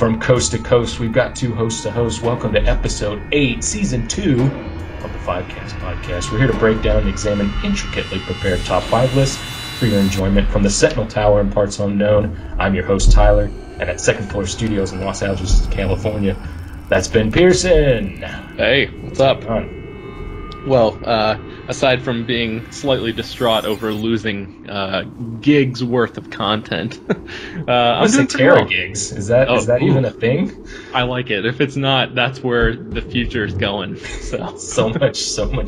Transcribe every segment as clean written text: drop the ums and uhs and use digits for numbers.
From coast to coast, we've got two hosts to host. Welcome to episode 8, season 2 of the Fivecast podcast. We're here to break down and examine intricately prepared top 5 lists for your enjoyment from the Sentinel Tower in parts unknown. I'm your host, Tyler, and at Second Floor Studios in Los Angeles, California, that's Ben Pearson. Hey, what's up? Well, aside from being slightly distraught over losing gigs worth of content, I'm doing pretty well. Gigs? Is that even a thing? I like it. If it's not, that's where the future is going. So much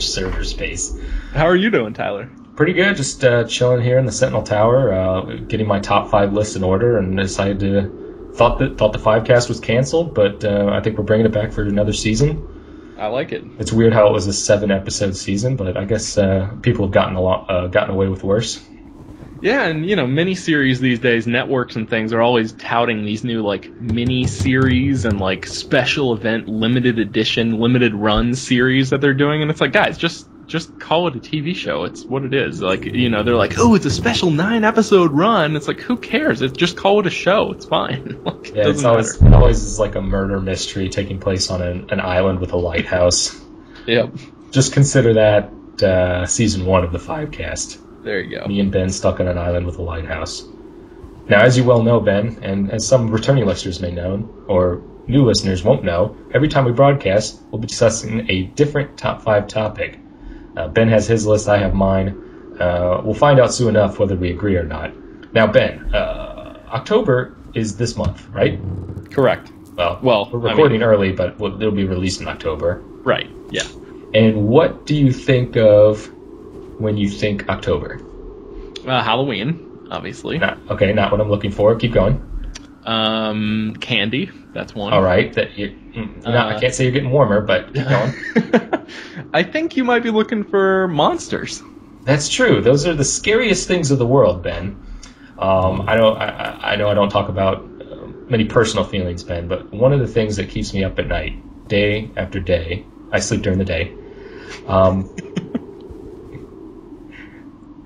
server space. How are you doing, Tyler? Pretty good. Just chilling here in the Sentinel Tower, getting my top 5 lists in order, and decided to thought the Fivecast was canceled, but I think we're bringing it back for another season. I like it. It's weird how it was a 7-episode season, but I guess people have gotten away with worse. Yeah, and miniseries these days, networks and things are always touting these new mini-series and special event, limited edition, limited run series that they're doing, and it's like, guys, just call it a TV show. It's what it is. They're like, oh, it's a special 9-episode run. It's like, who cares? Just call it a show. It's fine. It always is like a murder mystery taking place on an island with a lighthouse. Yep. Just consider that season 1 of the Fivecast. There you go. Me and Ben stuck on an island with a lighthouse. Now, as you well know, Ben, and as some returning listeners may know, or new listeners won't know, every time we broadcast, we'll be discussing a different top 5 topic. Ben has his list, I have mine. We'll find out soon enough whether we agree or not. Now, Ben, October is this month, right? Correct. Well, we're recording early, but it'll be released in October. Right, yeah. And what do you think of when you think October? Halloween, obviously. Not what I'm looking for. Keep going. Candy, that's one. All right. I can't say you're getting warmer, but keep going. I think you might be looking for monsters. That's true. Those are the scariest things of the world, Ben. I know I don't talk about many personal feelings, Ben, but one of the things that keeps me up at night, day after day, I sleep during the day,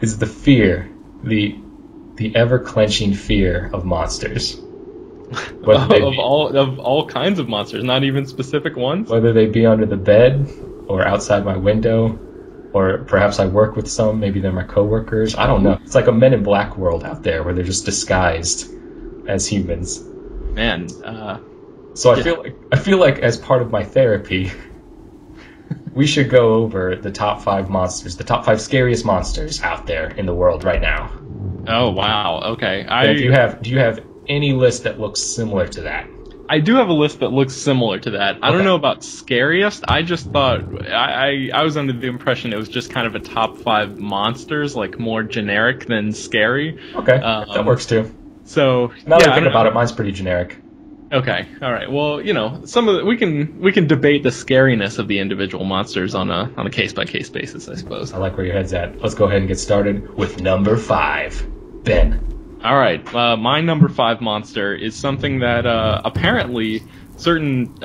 is the fear, the ever-clenching fear of monsters. Of all kinds of monsters, not even specific ones? Whether they be under the bed, or outside my window, or perhaps I work with some, maybe they're my coworkers, I don't know. It's like a Men in Black world out there, where they're just disguised as humans. Man, So I feel like as part of my therapy, we should go over the top 5 monsters, the top 5 scariest monsters out there in the world right now. Oh wow, okay. Do you have any list that looks similar to that? I do have a list that looks similar to that. I don't know about scariest. I just thought I was under the impression it was just kind of a top 5 monsters, more generic than scary. Okay, that works too. So now that I think about it, mine's pretty generic. Okay, all right. Well, we can debate the scariness of the individual monsters on a case by case basis, I suppose. I like where your head's at. Let's go ahead and get started with number 5, Ben. All right, my number 5 monster is something that apparently certain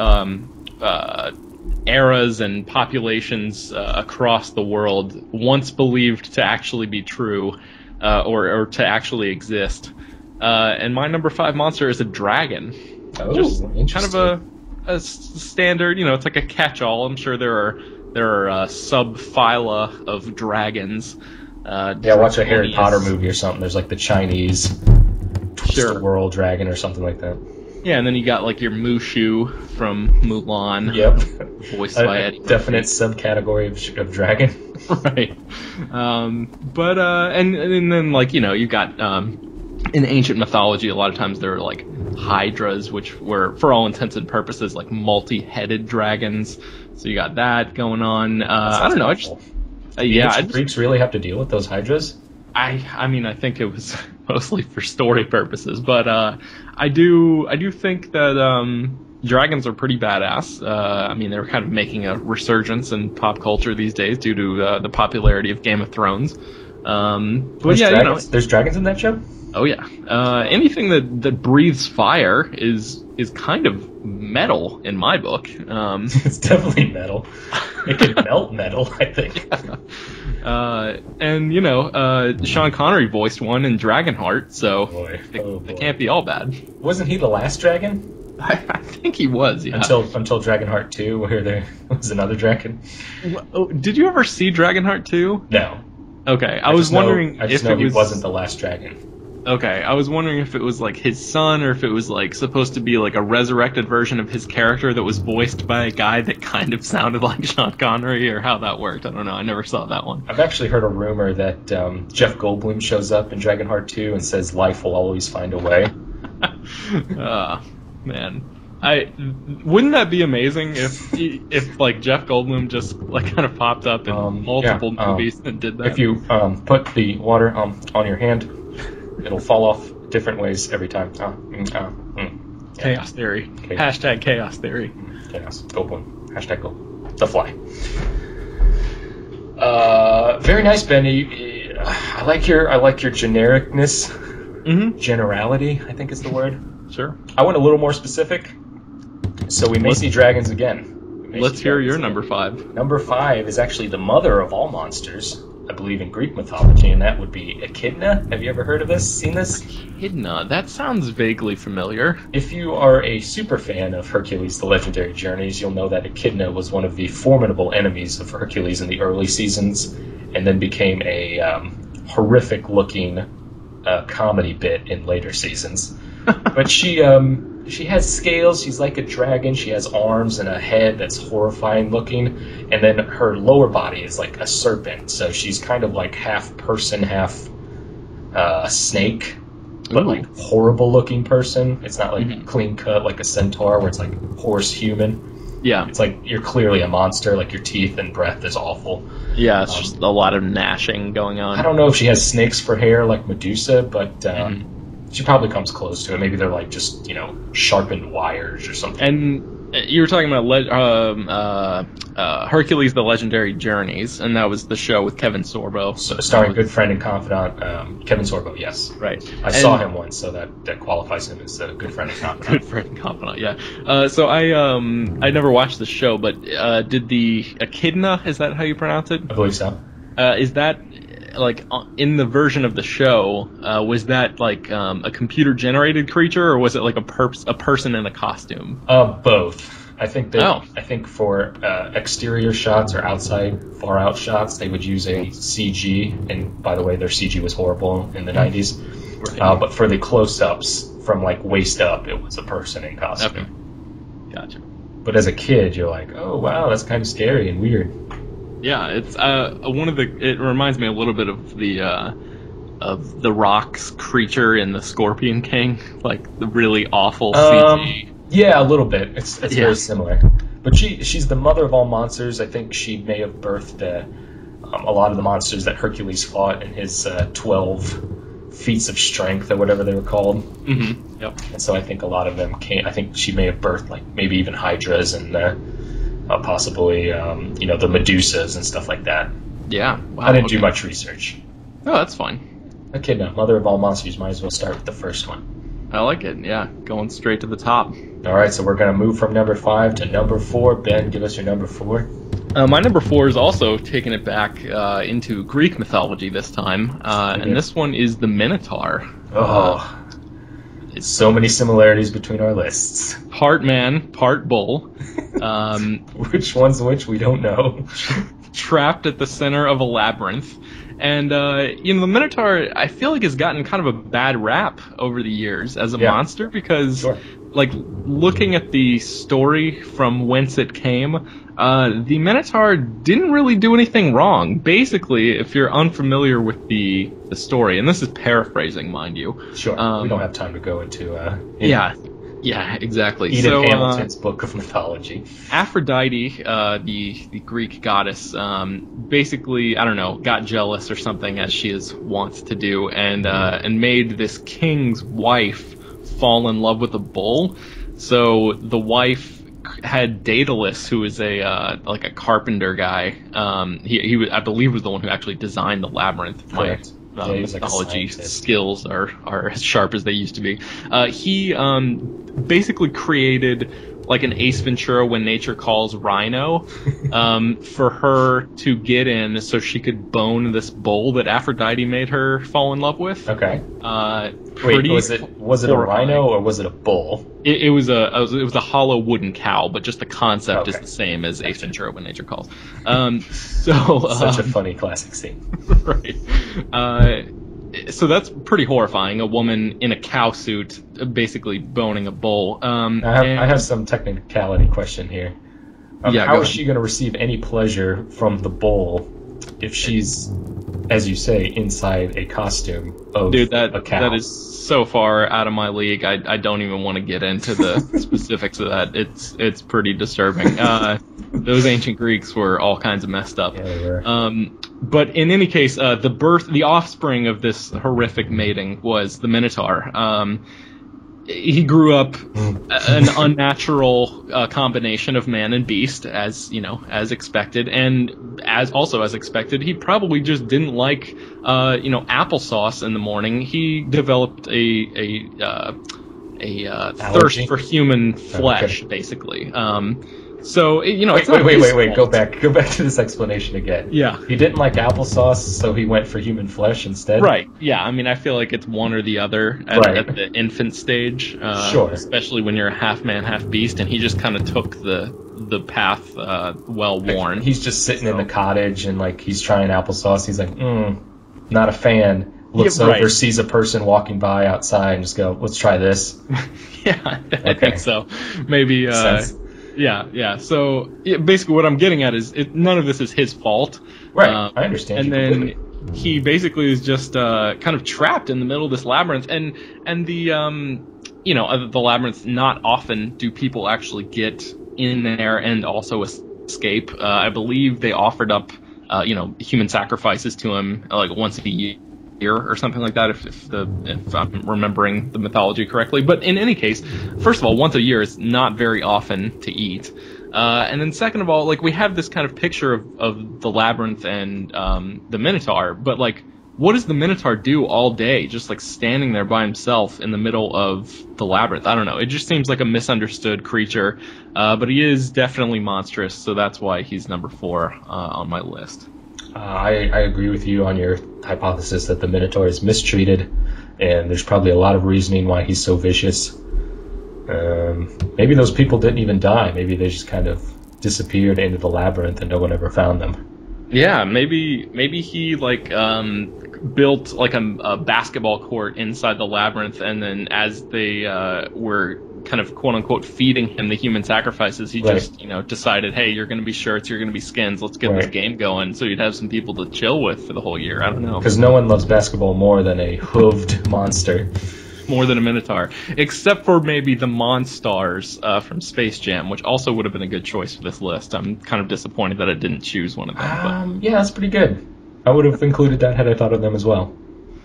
eras and populations across the world once believed to actually be true, or to actually exist. And my number 5 monster is a dragon. Oh, just interesting. Kind of a standard, it's like a catch-all. I'm sure there are sub-phyla of dragons. Watch a Harry Potter movie or something. There's the Chinese Twist the World dragon or something like that. Yeah, and then you got your Mushu from Mulan. Yep. Voiced by Eddie Murphy. Definite subcategory of dragon. Right. But and then you got in ancient mythology, a lot of times there are hydras, which were, for all intents and purposes, multi-headed dragons. So you got that going on. I don't know. Greeks really have to deal with those hydras? I mean, I think it was mostly for story purposes, but I do think that dragons are pretty badass. I mean, they're kind of making a resurgence in pop culture these days due to the popularity of Game of Thrones. There's dragons in that show? Oh yeah. Anything that breathes fire is kind of metal in my book. It's definitely metal. It can melt metal, I think. Yeah. And Sean Connery voiced one in Dragonheart, so they can't be all bad. Wasn't he the last dragon? I think he was, yeah. Until Dragonheart 2, where there was another dragon. Oh, did you ever see Dragonheart 2? No. Okay, I was wondering I just if know it he was... wasn't the last dragon. Okay, I was wondering if it was like his son, or if it was like supposed to be like a resurrected version of his character that was voiced by a guy that kind of sounded like Sean Connery, or how that worked. I don't know. I never saw that one. I've actually heard a rumor that Jeff Goldblum shows up in Dragonheart 2 and says life will always find a way. Man. Wouldn't that be amazing if like Jeff Goldblum just like kind of popped up in multiple movies and did that? If you put the water on your hand, it'll fall off different ways every time. Chaos theory. Chaos. Hashtag chaos theory. Chaos. Goldblum. Hashtag Goldblum. The Fly. Very nice, Benny. I like your genericness. Mm-hmm. Generality, I think is the word. Sure. I went a little more specific. So we may see dragons again. Let's hear your number 5. Number 5 is actually the mother of all monsters, I believe, in Greek mythology, and that would be Echidna. Have you ever heard of this? Seen this? Echidna. That sounds vaguely familiar. If you are a super fan of Hercules: The Legendary Journeys, you'll know that Echidna was one of the formidable enemies of Hercules in the early seasons, and then became a horrific-looking comedy bit in later seasons. But she has scales. She's like a dragon. She has arms and a head that's horrifying looking, and then her lower body is like a serpent. So she's kind of like half person, half snake, but like horrible looking person. It's not like clean cut like a centaur where it's like horse human. Yeah, it's like you're clearly a monster. Like your teeth and breath is awful. Yeah, it's just a lot of gnashing going on. I don't know if she has snakes for hair like Medusa, but she probably comes close to it. Maybe they're like just, sharpened wires or something. And you were talking about Hercules: The Legendary Journeys, and that was the show with Kevin Sorbo. So, starring good friend and confidant Kevin Sorbo, yes. Right. I saw him once, so that qualifies him as a good friend and confidant. Good friend and confidant, yeah. So I never watched the show, but did the Echidna, is that how you pronounce it? I believe so. Is that... like in the version of the show, was that like a computer-generated creature, or was it like a person in a costume? Both. I think for exterior shots or far out shots, they would use a CG. And by the way, their CG was horrible in the 90s. Right. But for the close-ups from like waist up, it was a person in costume. Okay. Gotcha. But as a kid, you're like, oh wow, that's kind of scary and weird. Yeah, it's it reminds me a little bit of the Rock's creature in the Scorpion King, like the really awful CG. Yeah, a little bit. It's very similar. But she's the mother of all monsters. I think she may have birthed a lot of the monsters that Hercules fought in his 12 feats of strength or whatever they were called. Mm-hmm. Yep. And so I think a lot of them came. I think she may have birthed like maybe even Hydras and possibly the Medusas and stuff like that. Yeah. Wow, I didn't do much research. Oh, that's fine. Echidna, mother of all monsters. Might as well start with the first one. I like it. Yeah, going straight to the top. All right, so we're going to move from number 5 to number 4. Ben, give us your number 4. My number 4 is also taking it back into Greek mythology this time, and this one is the Minotaur. It's so many similarities between our lists. Part man, part bull. Which one's which, we don't know. Trapped at the center of a labyrinth. And, the Minotaur, I feel like, has gotten kind of a bad rap over the years as a monster because, looking at the story from whence it came, the Minotaur didn't really do anything wrong. Basically, if you're unfamiliar with the story, and this is paraphrasing, mind you. Sure, we don't have time to go into... Yeah, exactly. Edith Hamilton's book of mythology. Aphrodite, the Greek goddess, basically, I don't know, got jealous or something, as she is wont to do, and made this king's wife fall in love with a bull. So the wife had Daedalus, who is a carpenter guy. He was, I believe, was the one who actually designed the labyrinth. Correct. Mythology skills are as sharp as they used to be. He basically created like an Ace Ventura When Nature Calls rhino, for her to get in so she could bone this bull that Aphrodite made her fall in love with. Okay. Pretty Wait, was it a rhino or was it a bull? It was a hollow wooden cow, but just the concept is Okay. the same as Ace Ventura When Nature Calls. Such a funny classic scene. Right. So that's pretty horrifying. A woman in a cow suit basically boning a bull. I have some technicality question here. How is she going to receive any pleasure from the bull if she's, as you say, inside a costume of a cow? That is so far out of my league. I don't even want to get into the specifics of that. It's pretty disturbing. Those ancient Greeks were all kinds of messed up. Yeah, they were. But in any case, the offspring of this horrific mating was the Minotaur. He grew up an unnatural combination of man and beast, as expected, and as expected, he probably just didn't like applesauce in the morning. He developed a thirst for human flesh, basically. So wait. Go back to this explanation again. Yeah. He didn't like applesauce, so he went for human flesh instead. Right. Yeah. I mean, I feel like it's one or the other at the infant stage. Sure. Especially when you're a half man, half beast, and he just kind of took the path well worn. He's just sitting in the cottage and like he's trying applesauce. He's like, not a fan. Looks over, sees a person walking by outside, and just go, let's try this. Yeah, I think so. Maybe. Yeah. So basically, what I'm getting at is none of this is his fault. Right. I understand. And then completely. He basically is just kind of trapped in the middle of this labyrinth, and the the labyrinth. Not often do people actually get in there and also escape. I believe they offered up human sacrifices to him like once a year or something like that, if I'm remembering the mythology correctly. But in any case, first of all, once a year is not very often to eat. And then second of all, like, we have this kind of picture of the labyrinth and the Minotaur, but like, what does the Minotaur do all day, just like standing there by himself in the middle of the labyrinth? I don't know. It just seems like a misunderstood creature, but he is definitely monstrous, so that's why he's number 4 on my list. I agree with you on your hypothesis that the Minotaur is mistreated, and there's probably a lot of reasoning why he's so vicious. Maybe those people didn't even die. Maybe they just kind of disappeared into the labyrinth and no one ever found them. Yeah, maybe he like built like a basketball court inside the labyrinth, and then as they were kind of quote unquote feeding him the human sacrifices, he just decided, hey, you're going to be shirts, you're going to be skins, let's get this game going, so you'd have some people to chill with for the whole year. I don't know, because no one loves basketball more than a hooved monster, more than a Minotaur, except for maybe the Monstars from Space Jam, which also would have been a good choice for this list. I'm kind of disappointed that I didn't choose one of them. Yeah, that's pretty good. I would have included that had I thought of them as well.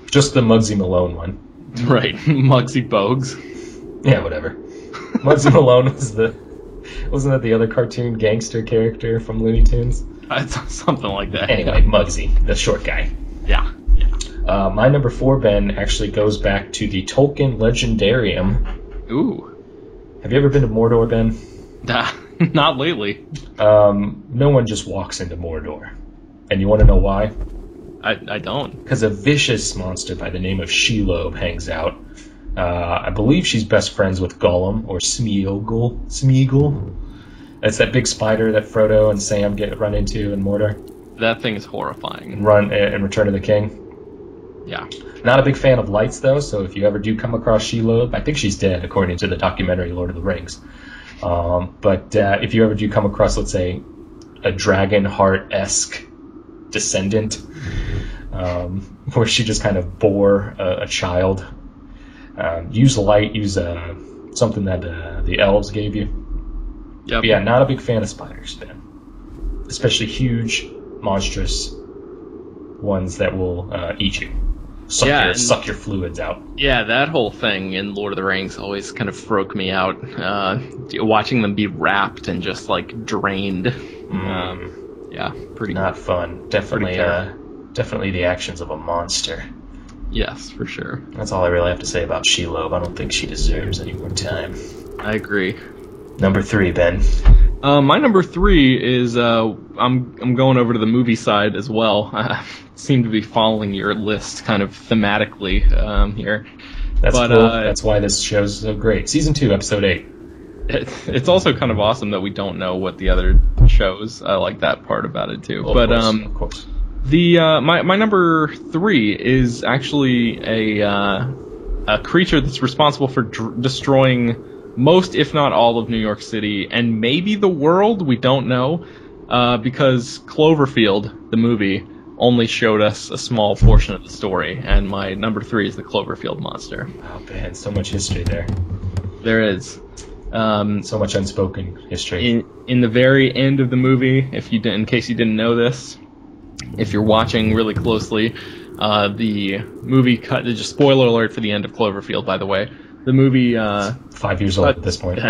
Just the Muggsy Malone one. Right, Muggsy Bogues. Yeah, whatever. Muggsy Malone wasn't that the other cartoon gangster character from Looney Tunes? Something like that. Anyway, Muggsy, the short guy. Yeah. My number 4, Ben, actually goes back to the Tolkien Legendarium. Ooh. Have you ever been to Mordor, Ben? Not lately. No one just walks into Mordor. And you want to know why? I don't. Because a vicious monster by the name of Shelob hangs out. I believe she's best friends with Gollum, or Smeagol. It's that big spider that Frodo and Sam run into in Mordor. That thing is horrifying. In Return of the King. Yeah. Not a big fan of lights, though, so if you ever do come across Shelob, I think she's dead, according to the documentary Lord of the Rings. But if you ever do come across, let's say, a Dragonheart-esque descendant, where she just kind of bore a child, use light, use something that the elves gave you. Yep. But yeah, not a big fan of spiders, man. Especially huge, monstrous ones that will eat you. Suck your fluids out. Yeah, that whole thing in Lord of the Rings always kind of broke me out. Watching them be wrapped and just like drained. Yeah, pretty not fun. Definitely the actions of a monster. Yes, for sure. That's all I really have to say about Shelob. I don't think she deserves any more time. I agree. Number 3, Ben. My number 3 is I'm going over to the movie side as well. I seem to be following your list kind of thematically here. That's cool. That's why this show's so great. Season 2, episode 8. It's also kind of awesome that we don't know what the other shows. I like that part about it too. Well, of course. My number 3 is actually a creature that's responsible for destroying most, if not all, of New York City and maybe the world. We don't know because Cloverfield, the movie, only showed us a small portion of the story. And my number 3 is the Cloverfield monster. Oh man, so much history there. There is. So much unspoken history. In the very end of the movie, in case you didn't know this, if you're watching really closely, the movie cut. Just spoiler alert for the end of Cloverfield, by the way. The movie 5 years old at this point.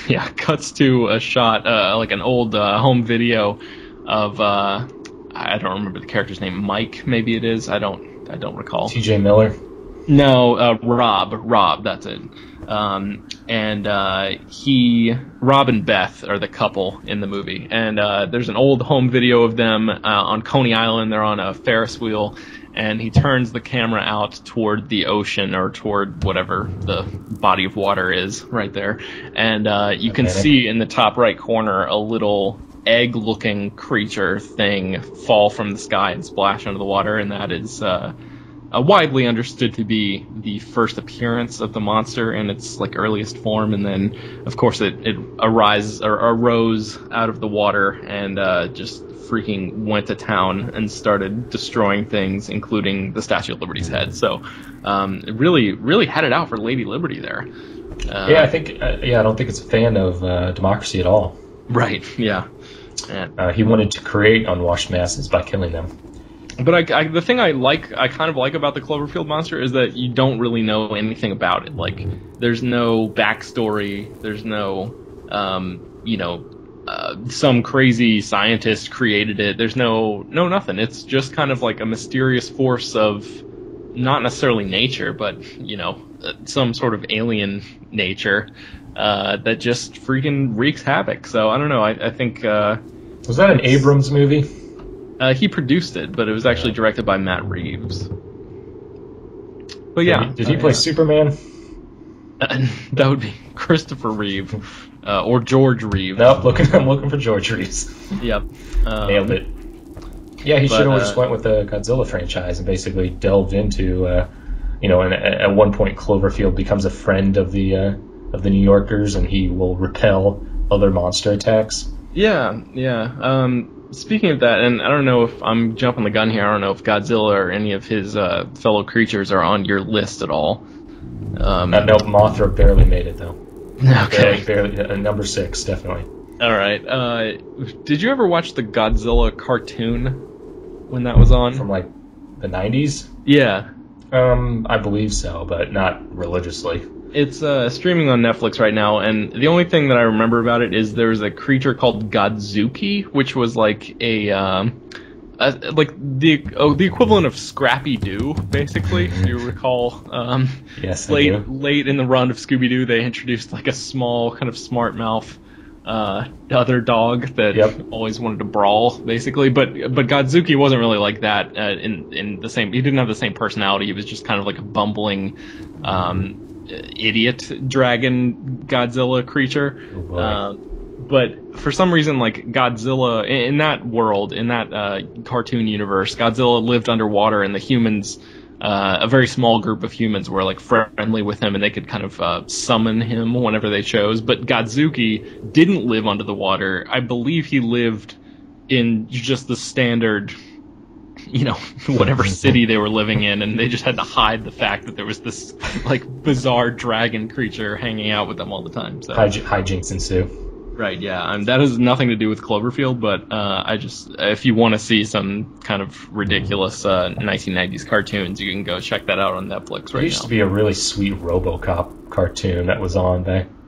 Yeah, cuts to a shot, like an old home video of I don't remember the character's name. Mike, maybe it is. I don't recall. T.J. Miller. No, Rob. That's it. Rob and Beth are the couple in the movie, and there's an old home video of them on Coney Island. They're on a Ferris wheel, and he turns the camera out toward the ocean or toward whatever the body of water is right there, and you can see in the top right corner a little egg-looking creature thing fall from the sky and splash into the water, and that is widely understood to be the first appearance of the monster in its like earliest form, and then of course it arose out of the water and just freaking went to town and started destroying things, including the Statue of Liberty's head. So it really had it out for Lady Liberty there. I think I don't think it's a fan of democracy at all. Right. Yeah. He wanted to create unwashed masses by killing them. But the thing I kind of like about the Cloverfield monster is that you don't really know anything about it. Like, there's no backstory. There's no, some crazy scientist created it. There's no nothing. It's just kind of like a mysterious force of not necessarily nature, but, some sort of alien nature that just freaking wreaks havoc. So, I don't know. I think... was that an Abrams movie? He produced it, but it was actually directed by Matt Reeves. But yeah. Did he play Superman? That would be Christopher Reeve. Or George Reeves. Nope, I'm looking for George Reeves. Yep. Nailed it. Yeah, he should have just went with the Godzilla franchise and basically delved into, and at one point Cloverfield becomes a friend of the New Yorkers, and he will repel other monster attacks. Yeah. Speaking of that, and I don't know if I'm jumping the gun here, I don't know if Godzilla or any of his fellow creatures are on your list at all. No, Mothra barely made it, though. Okay. Barely, number 6, definitely. All right. Did you ever watch the Godzilla cartoon when that was on? From, like, the 90s? Yeah. I believe so, but not religiously. It's streaming on Netflix right now, and the only thing that I remember about it is there's a creature called Godzuki, which was like the equivalent of Scrappy Doo, basically. If you recall, yes, late in the run of Scooby Doo, they introduced like a small kind of smart mouth other dog that always wanted to brawl, basically. But Godzuki wasn't really like that. In the same, he didn't have the same personality. He was just kind of like a bumbling. Idiot dragon Godzilla creature. But for some reason, like Godzilla in that world, in that cartoon universe, Godzilla lived underwater, and the humans, a very small group of humans, were like friendly with him, and they could kind of summon him whenever they chose. But Godzuki didn't live under the water. I believe he lived in just the standard, whatever city they were living in, and they just had to hide the fact that there was this like bizarre dragon creature hanging out with them all the time. So hijinks ensue. Right, yeah. That has nothing to do with Cloverfield, but if you want to see some kind of ridiculous 1990s cartoons, you can go check that out on Netflix right now. There used to be a really sweet RoboCop cartoon that was on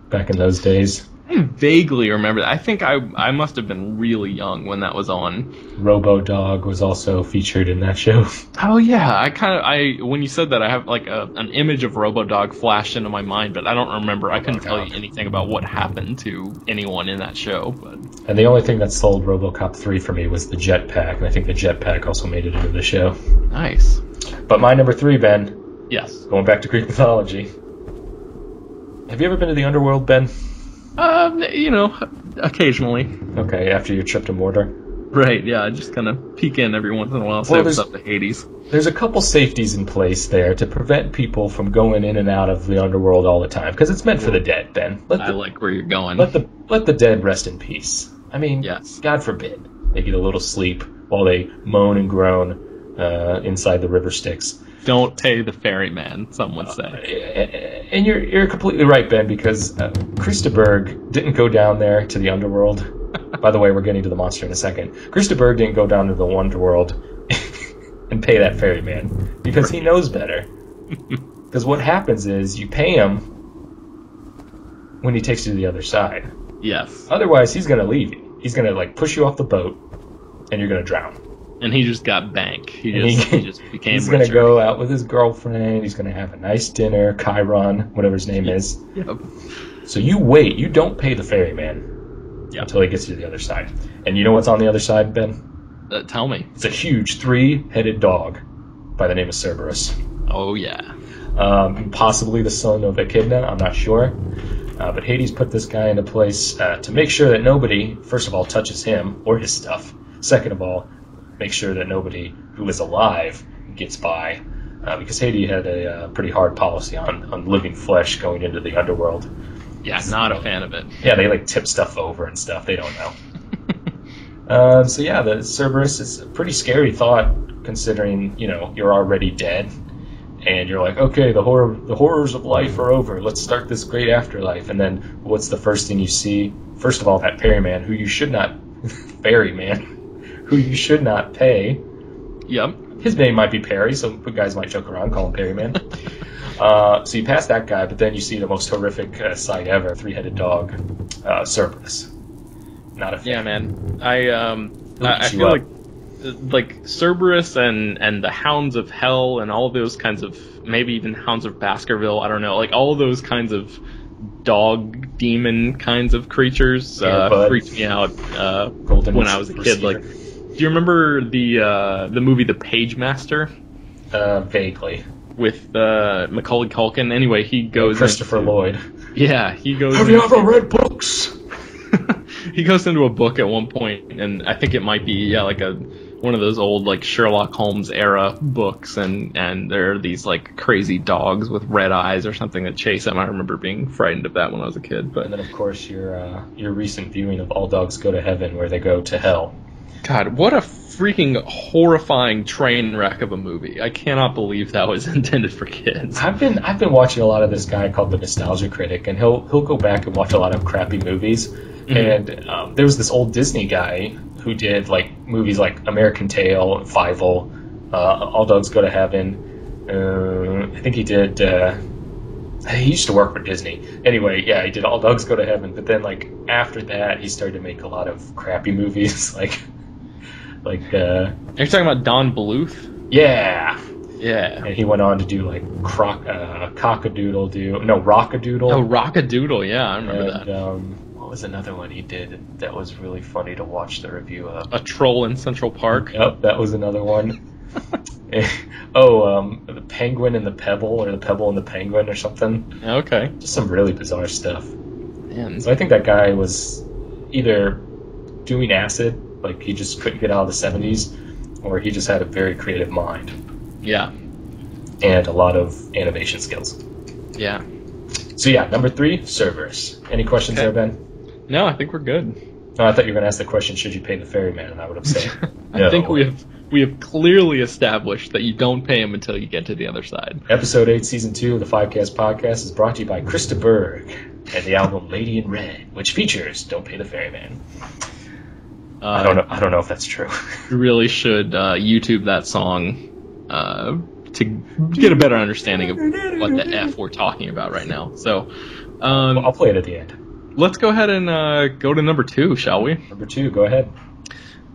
back in those days. I vaguely remember that. I think I must have been really young when that was on. Robo-Dog was also featured in that show. Oh yeah, when you said that, I have like an image of Robo-Dog flashed into my mind, but I don't remember. I couldn't tell you anything about what happened to anyone in that show. But And the only thing that sold RoboCop 3 for me was the jetpack, and I think the jetpack also made it into the show. Nice. But my number 3, Ben. Yes. Going back to Greek mythology. Have you ever been to the underworld, Ben? Occasionally. Okay, after your trip to Mordor. Right, yeah, just kind of peek in every once in a while, say what's up to Hades. There's a couple safeties in place there to prevent people from going in and out of the underworld all the time, because it's meant for the dead, Ben. I like where you're going. Let the dead rest in peace. I mean, yes. God forbid they get a little sleep while they moan and groan inside the river Styx. Don't pay the ferryman, some would say. And you're completely right, Ben, because Krista Berg didn't go down there to the underworld. By the way, we're getting to the monster in a second. Krista Berg didn't go down to the underworld and pay that ferryman because he knows better. Because what happens is you pay him when he takes you to the other side. Yes. Otherwise, he's going to leave you. He's going to push you off the boat, and you're going to drown. And he just got bank. He just became. He's going to go out with his girlfriend. He's going to have a nice dinner. Chiron, whatever his name is. Yep. So you wait. You don't pay the ferryman until he gets you to the other side. And you know what's on the other side, Ben? Tell me. It's a huge 3-headed dog by the name of Cerberus. Oh yeah. Possibly the son of Echidna. I'm not sure. But Hades put this guy into place to make sure that nobody, first of all, touches him or his stuff. Second of all, make sure that nobody who is alive gets by, because Hades had a pretty hard policy on living flesh going into the underworld. Yeah, not a fan of it. Yeah, they tip stuff over and stuff. They don't know. So yeah, the Cerberus is a pretty scary thought, considering you're already dead, and you're like, okay, the horrors of life are over. Let's start this great afterlife. And then what's the first thing you see? First of all, that ferryman who you should not who you should not pay. Yep. His name might be Perry, so guys might joke around, call him Perryman. So you pass that guy, but then you see the most horrific sight ever: 3-headed dog, Cerberus. Not a fan. Yeah, man. I feel like Cerberus and the Hounds of Hell and all those kinds of, maybe even Hounds of Baskerville. I don't know, like all those kinds of dog demon kinds of creatures freaked me out when I was a kid. Like, do you remember the movie The Page Master? Vaguely. With Macaulay Culkin. Anyway, he goes Christopher Lloyd. Yeah, he goes. Have you ever read books? He goes into a book at one point, and I think it might be like one of those old like Sherlock Holmes era books, and there are these like crazy dogs with red eyes or something that chase him. I remember being frightened of that when I was a kid. But and then of course your recent viewing of All Dogs Go to Heaven, where they go to hell. God, what a freaking horrifying train wreck of a movie! I cannot believe that was intended for kids. I've been watching a lot of this guy called the Nostalgia Critic, and he'll go back and watch a lot of crappy movies. Mm-hmm. And there was this old Disney guy who did like movies like American Tail, Fievel, All Dogs Go to Heaven. I think he did. He used to work for Disney. Anyway, yeah, he did All Dogs Go to Heaven. But then like after that, he started to make a lot of crappy movies like. Are you talking about Don Bluth? Yeah. Yeah. And he went on to do like Rockadoodle. Oh, Rockadoodle, yeah, I remember that. What was another one he did that was really funny to watch the review of? A Troll in Central Park? Yep, that was another one. The Penguin and the Pebble, or the Pebble and the Penguin, or something. Okay. Just some really bizarre stuff. Man. So I think that guy was either doing acid, like he just couldn't get out of the 70s, or he just had a very creative mind. Yeah. And a lot of animation skills. Yeah. So yeah, number 3, Cerberus. Any questions there, Ben? No, I think we're good. No, I thought you were going to ask the question, should you pay the ferryman? And I would have said no. I think we have clearly established that you don't pay him until you get to the other side. Episode 8, Season 2 of the Fivecast Podcast is brought to you by Krista Berg and the album Lady in Red, which features Don't Pay the Ferryman. I don't know if that's true. You really should YouTube that song to get a better understanding of what the F we're talking about right now. So, I'll play it at the end. let's go ahead and go to number 2, shall we? Number 2, go ahead.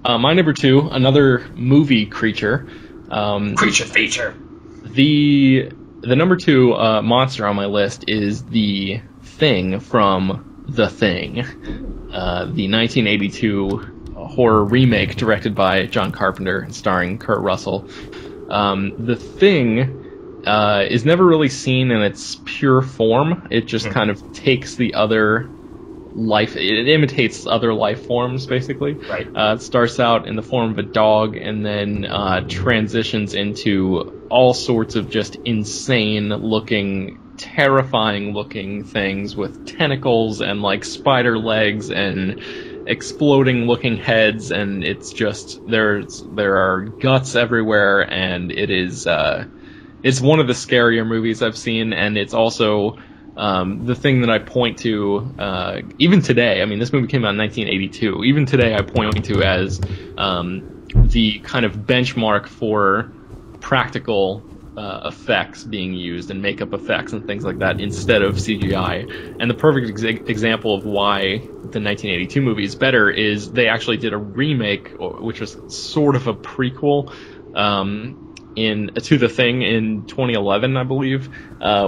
My number 2, another movie creature. Creature feature. The number 2 monster on my list is the Thing from The Thing, the 1982 horror remake directed by John Carpenter and starring Kurt Russell. The Thing is never really seen in its pure form. It just kind of takes the other life. It imitates other life forms, basically. Right. It starts out in the form of a dog and then transitions into all sorts of just insane-looking, terrifying-looking things with tentacles and like spider legs and exploding-looking heads, and it's just there are guts everywhere, and it is it's one of the scarier movies I've seen, and it's also the thing that I point to even today. I mean, this movie came out in 1982. Even today, I point to as the kind of benchmark for practical effects being used and makeup effects and things like that instead of CGI. And the perfect example of why the 1982 movie is better is they actually did a remake, which was sort of a prequel to The Thing in 2011, I believe,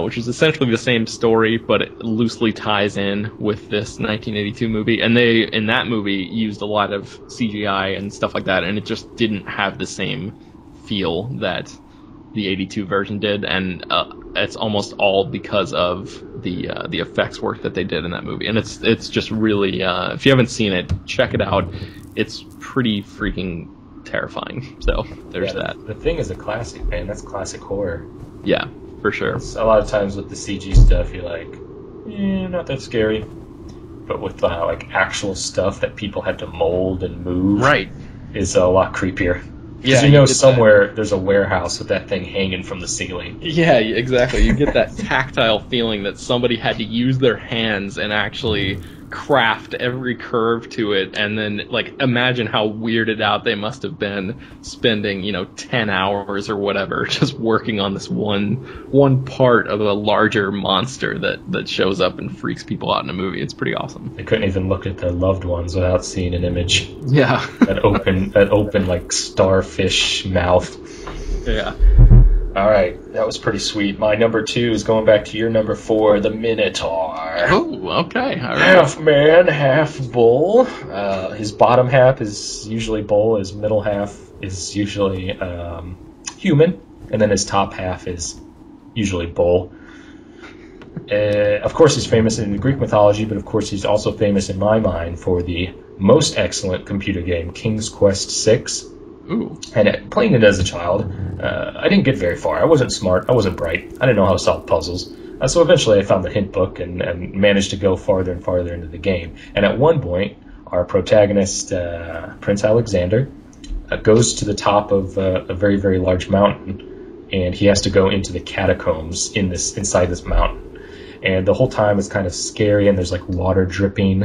which is essentially the same story, but it loosely ties in with this 1982 movie. And they, in that movie, used a lot of CGI and stuff like that, and it just didn't have the same feel that the 82 version did, and it's almost all because of the effects work that they did in that movie. And it's just really, if you haven't seen it, check it out. It's pretty freaking terrifying. So there's that. The Thing is a classic, man. That's classic horror. Yeah, for sure. A lot of times with the CG stuff, you're like, not that scary. But with like actual stuff that people had to mold and move, right, is a lot creepier. Because somewhere there's a warehouse with that thing hanging from the ceiling. Yeah, exactly. You get that tactile feeling that somebody had to use their hands and actually craft every curve to it, and then like imagine how weirded out they must have been spending 10 hours or whatever just working on this one part of a larger monster that shows up and freaks people out in a movie. It's pretty awesome. They couldn't even look at their loved ones without seeing an image. Yeah. that open like starfish mouth. Yeah. All right, that was pretty sweet. My number 2 is going back to your number 4, the Minotaur. Oh, okay. All right. Half man, half bull. His bottom half is usually bull. His middle half is usually human, and then his top half is usually bull. Of course, he's famous in Greek mythology, but of course, he's also famous in my mind for the most excellent computer game, King's Quest VI. Ooh. And playing it as a child, I didn't get very far. I wasn't smart. I wasn't bright. I didn't know how to solve puzzles. So eventually I found the hint book and managed to go farther and farther into the game. And at one point, our protagonist, Prince Alexander, goes to the top of a very, very large mountain, and he has to go into the catacombs inside this mountain. And the whole time it's kind of scary, and there's like water dripping,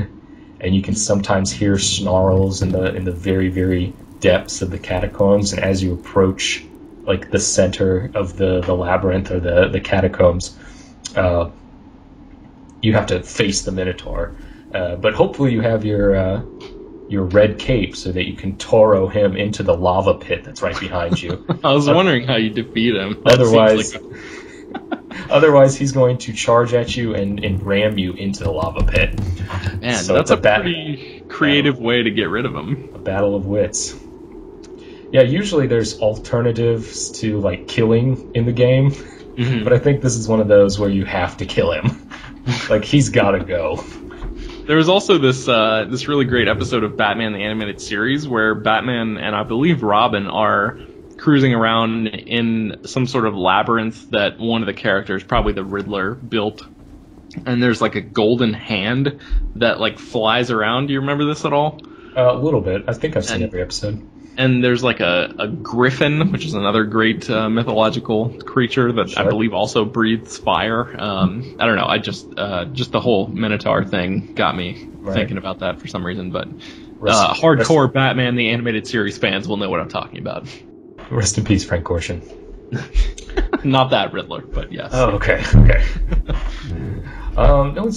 and you can sometimes hear snarls in the very, very depths of the catacombs. And as you approach like the center of the labyrinth or the catacombs, you have to face the Minotaur, but hopefully you have your red cape so that you can Toro him into the lava pit that's right behind you. I was wondering how you defeat him. Otherwise he's going to charge at you and ram you into the lava pit. Man, so that's a pretty creative way to get rid of him. A battle of wits. Yeah, usually there's alternatives to like killing in the game, but I think this is one of those where you have to kill him. Like, he's gotta go. There was also this really great episode of Batman the Animated Series where Batman and I believe Robin are cruising around in some sort of labyrinth that one of the characters, probably the Riddler, built. And there's like a golden hand that like flies around. Do you remember this at all? A little bit. I think I've seen every episode. And there's like a griffin, which is another great mythological creature that I believe also breathes fire. I don't know. I just the whole Minotaur thing got me thinking about that for some reason. But hardcore Batman the Animated Series fans will know what I'm talking about. Rest in peace, Frank Gorshin. Not that Riddler, but yes. Oh, okay. No,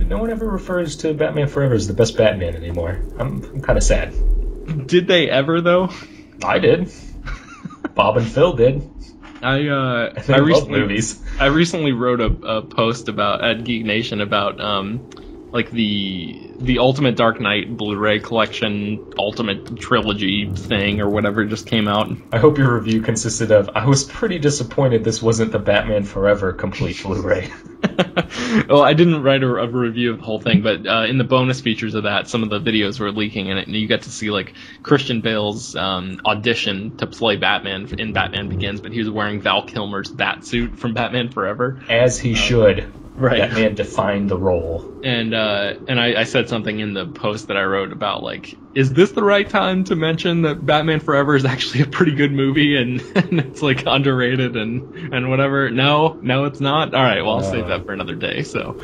no one ever refers to Batman Forever as the best Batman anymore. I'm kind of sad. Did they ever, though? I did. Bob and Phil did. I love movies. I recently wrote a post at Geek Nation about like the Ultimate Dark Knight Blu-ray Collection Ultimate Trilogy thing or whatever just came out. I hope your review consisted of, I was pretty disappointed this wasn't the Batman Forever complete Blu-ray. Well, I didn't write a review of the whole thing, but in the bonus features of that, some of the videos were leaking in it, and you get to see like Christian Bale's audition to play Batman in Batman Begins, but he was wearing Val Kilmer's Batsuit from Batman Forever. As he should. Right. Batman defined the role. And I said something in the post that I wrote about, like, is this the right time to mention that Batman Forever is actually a pretty good movie and it's like underrated and whatever? No, it's not. All right, well, I'll save that for another day. So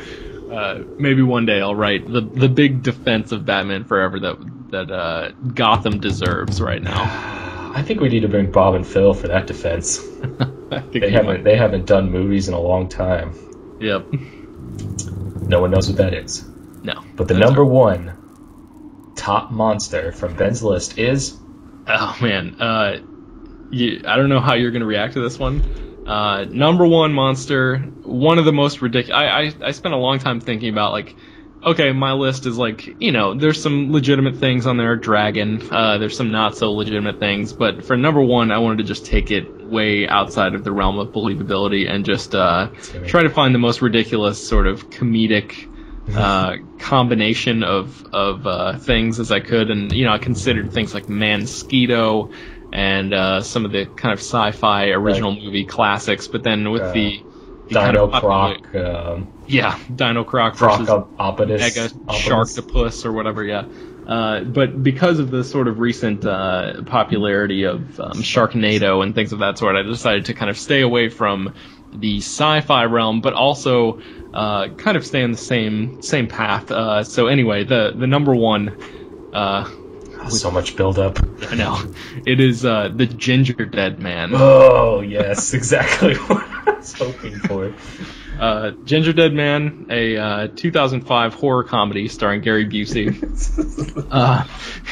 maybe one day I'll write the big defense of Batman Forever that Gotham deserves right now. I think we need to bring Bob and Phil for that defense. They haven't done movies in a long time. Yep. No one knows what that is. No. But the number one top monster from Ben's list is... Oh, man. I don't know how you're going to react to this one. Number one monster, one of the most ridiculous... I spent a long time thinking about, like, okay, my list is like, there's some legitimate things on there, Dragon, there's some not so legitimate things, but for number one, I wanted to just take it way outside of the realm of believability and just try to find the most ridiculous sort of comedic combination of things as I could, and I considered things like Mansquito and some of the kind of sci-fi original movie classics, but then with the Dino Croc, Dino Croc versus Mega Sharktopus or whatever, but because of the sort of recent popularity of Sharknado and things of that sort, I decided to kind of stay away from the sci-fi realm, but also kind of stay on the same path. So anyway, the number one... so much build-up. I know. It is the Ginger Dead Man. Oh, yes, exactly what I was hoping for. Ginger Dead Man, a 2005 horror comedy starring Gary Busey,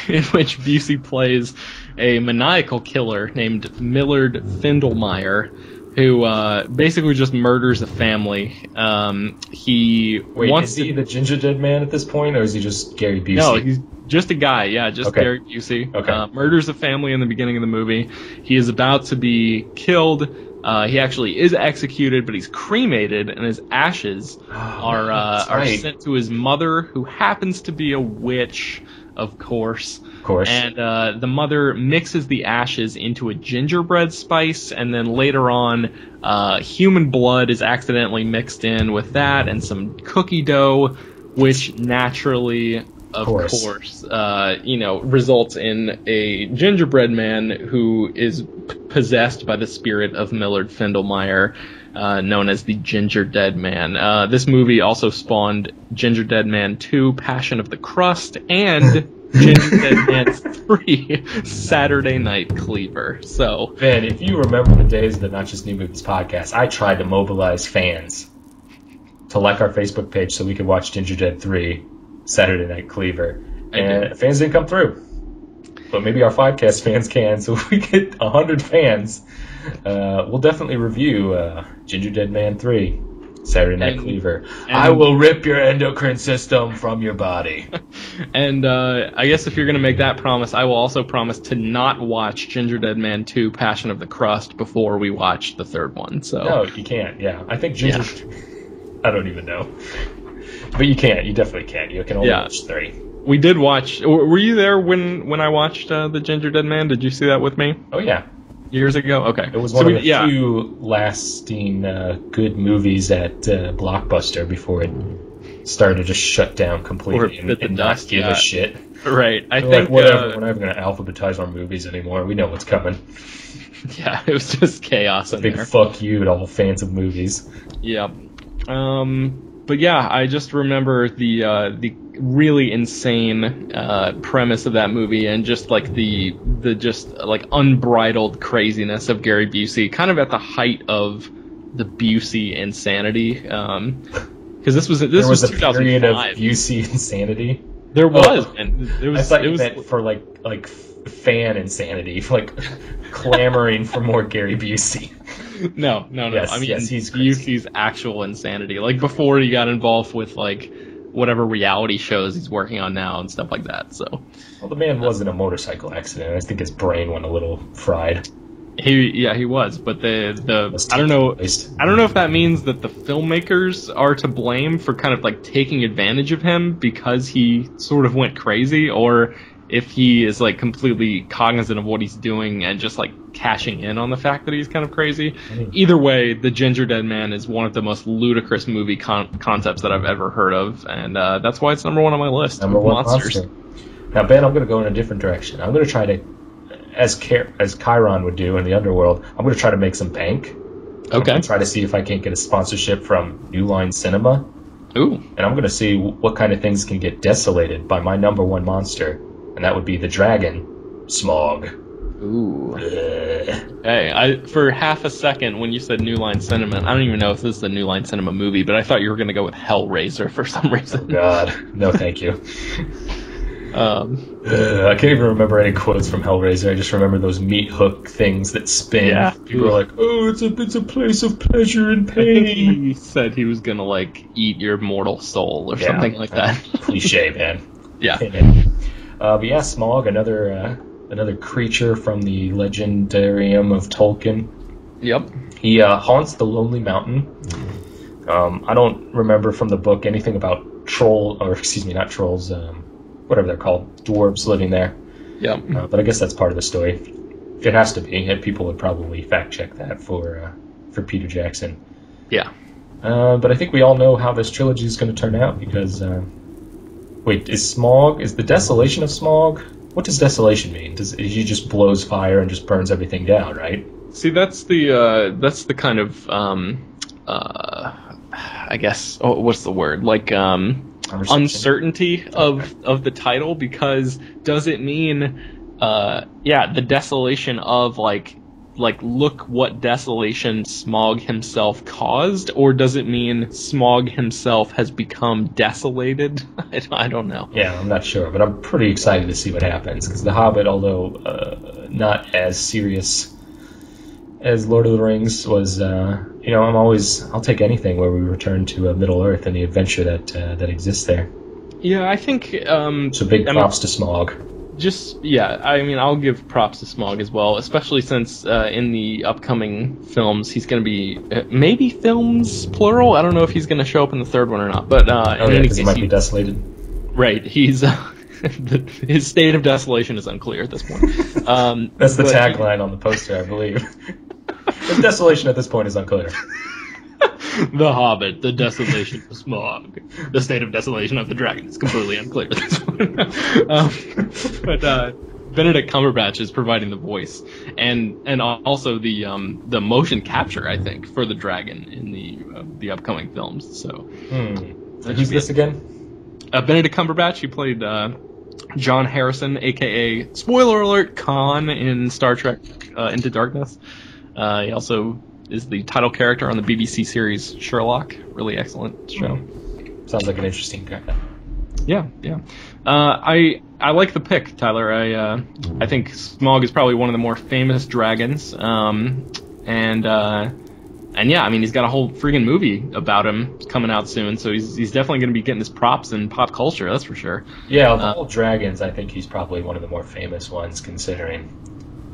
in which Busey plays a maniacal killer named Millard Findlemeyer, who basically just murders a family. Is he the Ginger Dead Man at this point, or is he just Gary Busey? No, he's just a guy, Gary Busey. Okay. Murders a family in the beginning of the movie. He is about to be killed. He actually is executed, but he's cremated, and his ashes are sent to his mother, who happens to be a witch, of course. And the mother mixes the ashes into a gingerbread spice, and then later on, human blood is accidentally mixed in with that, and some cookie dough, which naturally, of course, results in a gingerbread man who is possessed by the spirit of Millard Findlemeyer, known as the Ginger Dead Man. This movie also spawned Ginger Dead Man 2, Passion of the Crust, and Ginger Dead Man 3, Saturday Night Cleaver. So, Ben, if you remember the days of the Not Just New Movies podcast, I tried to mobilize fans to like our Facebook page so we could watch Ginger Dead 3, Saturday Night Cleaver, and fans didn't come through. But maybe our podcast fans can, so if we get 100 fans, we'll definitely review Ginger Dead Man 3, Saturday Night Cleaver. I will rip your endocrine system from your body. And I guess if you're going to make that promise, I will also promise to not watch Ginger Dead Man 2, Passion of the Crust before we watch the third one. So no, you can't, I think Ginger... I don't even know. But you can't. You definitely can't. You can only watch 3. We did watch... Were you there when I watched The Ginger Dead Man? Did you see that with me? Oh, yeah. Years ago? Okay. It was one of the few lasting good movies at Blockbuster before it started to just shut down completely and not give a shit. Right. I think... whatever, we're not even going to alphabetize our movies anymore. We know what's coming. Yeah, it was just chaos in there. Big fuck you to all fans of movies. Yeah. But yeah, I just remember the really insane premise of that movie, and just like the just like unbridled craziness of Gary Busey, kind of at the height of the Busey insanity. Because this There was was a period of 2005. Busey insanity. There was, Oh, and I thought you meant for like fan insanity, like clamoring for more Gary Busey. no. Yes, I mean, yes, he's crazy. Busey's actual insanity, like before he got involved with like whatever reality shows he's working on now and stuff like that. So, Well, the man was in a motorcycle accident. I think his brain went a little fried. he was, but Was I don't know. replaced. I don't know if that means that the filmmakers are to blame for kind of like taking advantage of him because he sort of went crazy, or if he is like completely cognizant of what he's doing and just like cashing in on the fact that he's kind of crazy. Either way, The Ginger Dead Man is one of the most ludicrous movie concepts that I've ever heard of, and that's why it's number one on my list. Number of one monsters. monster. Now, Ben, I'm going to go in a different direction. I'm going to try to, as Chiron would do in the underworld, I'm going to try to make some bank. I'm Okay. going to try to see if I can't get a sponsorship from New Line Cinema. Ooh. And I'm going to see what kind of things can get desolated by my number one monster. And that would be the dragon, Smog. Ooh. Ugh. Hey, for half a second when you said New Line Cinema, I don't even know if this is the New Line Cinema movie, but I thought you were going to go with Hellraiser for some reason. God, no thank you. I I can't even remember any quotes from Hellraiser. I just remember those meat hook things that spin. Yeah. People are like, "Oh, it's a place of pleasure and I think pain." he said he was going to like eat your mortal soul or Yeah. something like that. Cliche, man. Yeah. But yeah, Smog, another creature from the legendarium of Tolkien. Yep. He haunts the Lonely Mountain. I don't remember from the book anything about not trolls, whatever they're called, dwarves living there. Yep. But I guess that's part of the story. It has to be. And people would probably fact check that for Peter Jackson. Yeah. But I think we all know how this trilogy is going to turn out because. Wait, is the desolation of Smog? What does desolation mean? He just blows fire and just burns everything down, right? See, that's the kind of I guess what's the word, like uncertainty of the title, because does it mean the desolation of like look what desolation Smog himself caused, or does it mean Smog himself has become desolated? I don't know. Yeah, I'm not sure, but I'm pretty excited to see what happens because The Hobbit, although not as serious as Lord of the Rings was, I'll take anything where we return to Middle Earth and the adventure that exists there. Yeah, I think. So big props to Smog. I'll give props to Smog as well, especially since in the upcoming films he's going to be maybe films plural. I don't know if he's going to show up in the third one or not, but because he might be desolated. Right, he's his state of desolation is unclear at this point. That's the tagline on the poster, I believe. His desolation at this point is unclear. The Hobbit, the desolation of Smog, the state of desolation of the dragon is completely unclear at this point. But Benedict Cumberbatch is providing the voice and also the motion capture, I think, for the dragon in the upcoming films. So Who's this again? Benedict Cumberbatch. He played John Harrison, aka spoiler alert, Khan in Star Trek Into Darkness. He also is the title character on the BBC series Sherlock. Really excellent show. Sounds like an interesting guy. Yeah. I like the pick, Tyler. I think Smog is probably one of the more famous dragons. And yeah, I mean, he's got a whole freaking movie about him coming out soon, so he's definitely going to be getting his props in pop culture, that's for sure. Yeah, of all dragons, I think he's probably one of the more famous ones, considering.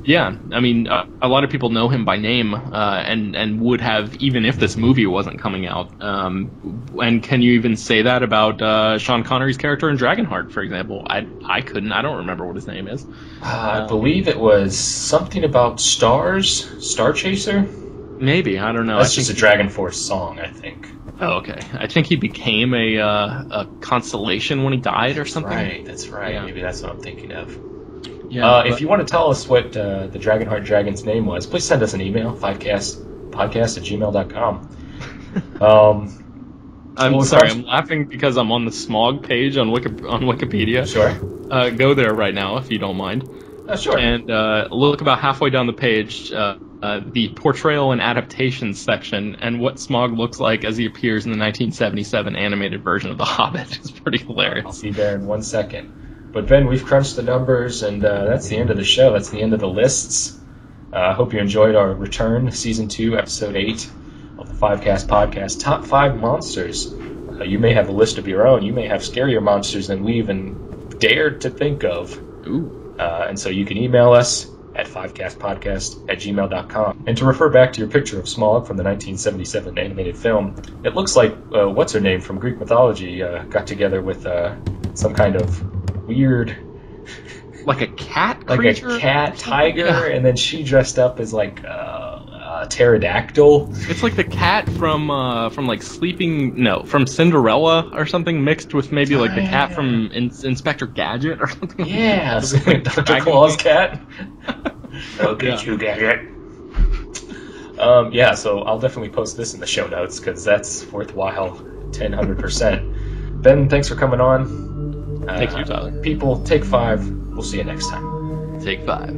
Yeah, I mean, a lot of people know him by name, and would have even if this movie wasn't coming out. And can you even say that about Sean Connery's character in Dragonheart, for example? I couldn't. I don't remember what his name is. I believe it was something about stars, Star Chaser. Maybe, I don't know. That's just a Dragon Force song, I think. Oh, okay. I think he became a constellation when he died or something. That's right. Yeah. Maybe that's what I'm thinking of. Yeah, if you want to tell us what the Dragonheart dragon's name was, please send us an email, 5castpodcast@gmail.com. I'm sorry, I'm laughing because I'm on the Smog page on Wikipedia. Sure. Go there right now if you don't mind. Sure. And look about halfway down the page. the portrayal and adaptations section and what Smaug looks like as he appears in the 1977 animated version of The Hobbit is pretty hilarious. I'll be there in 1 second. But Ben, we've crunched the numbers, and that's the end of the show. That's the end of the lists. I hope you enjoyed our return, Season 2, Episode 8 of the Fivecast Podcast, Top 5 Monsters. You may have a list of your own. You may have scarier monsters than we even dared to think of. Ooh. And so you can email us at fivecastpodcast@gmail.com. And to refer back to your picture of Smaug from the 1977 animated film, it looks like what's-her-name from Greek mythology got together with some kind of weird... Like a cat creature? Like a cat tiger, yeah. And then she dressed up as like a pterodactyl. It's like the cat from like from Cinderella or something, mixed with maybe like the cat from Inspector Gadget or something. Yeah, like Dr. Claw's cat. I'll get you, Gadget. Yeah, so I'll definitely post this in the show notes because that's worthwhile 100%. Ben, thanks for coming on. Thank you, Tyler. People, take 5. We'll see you next time. Take 5.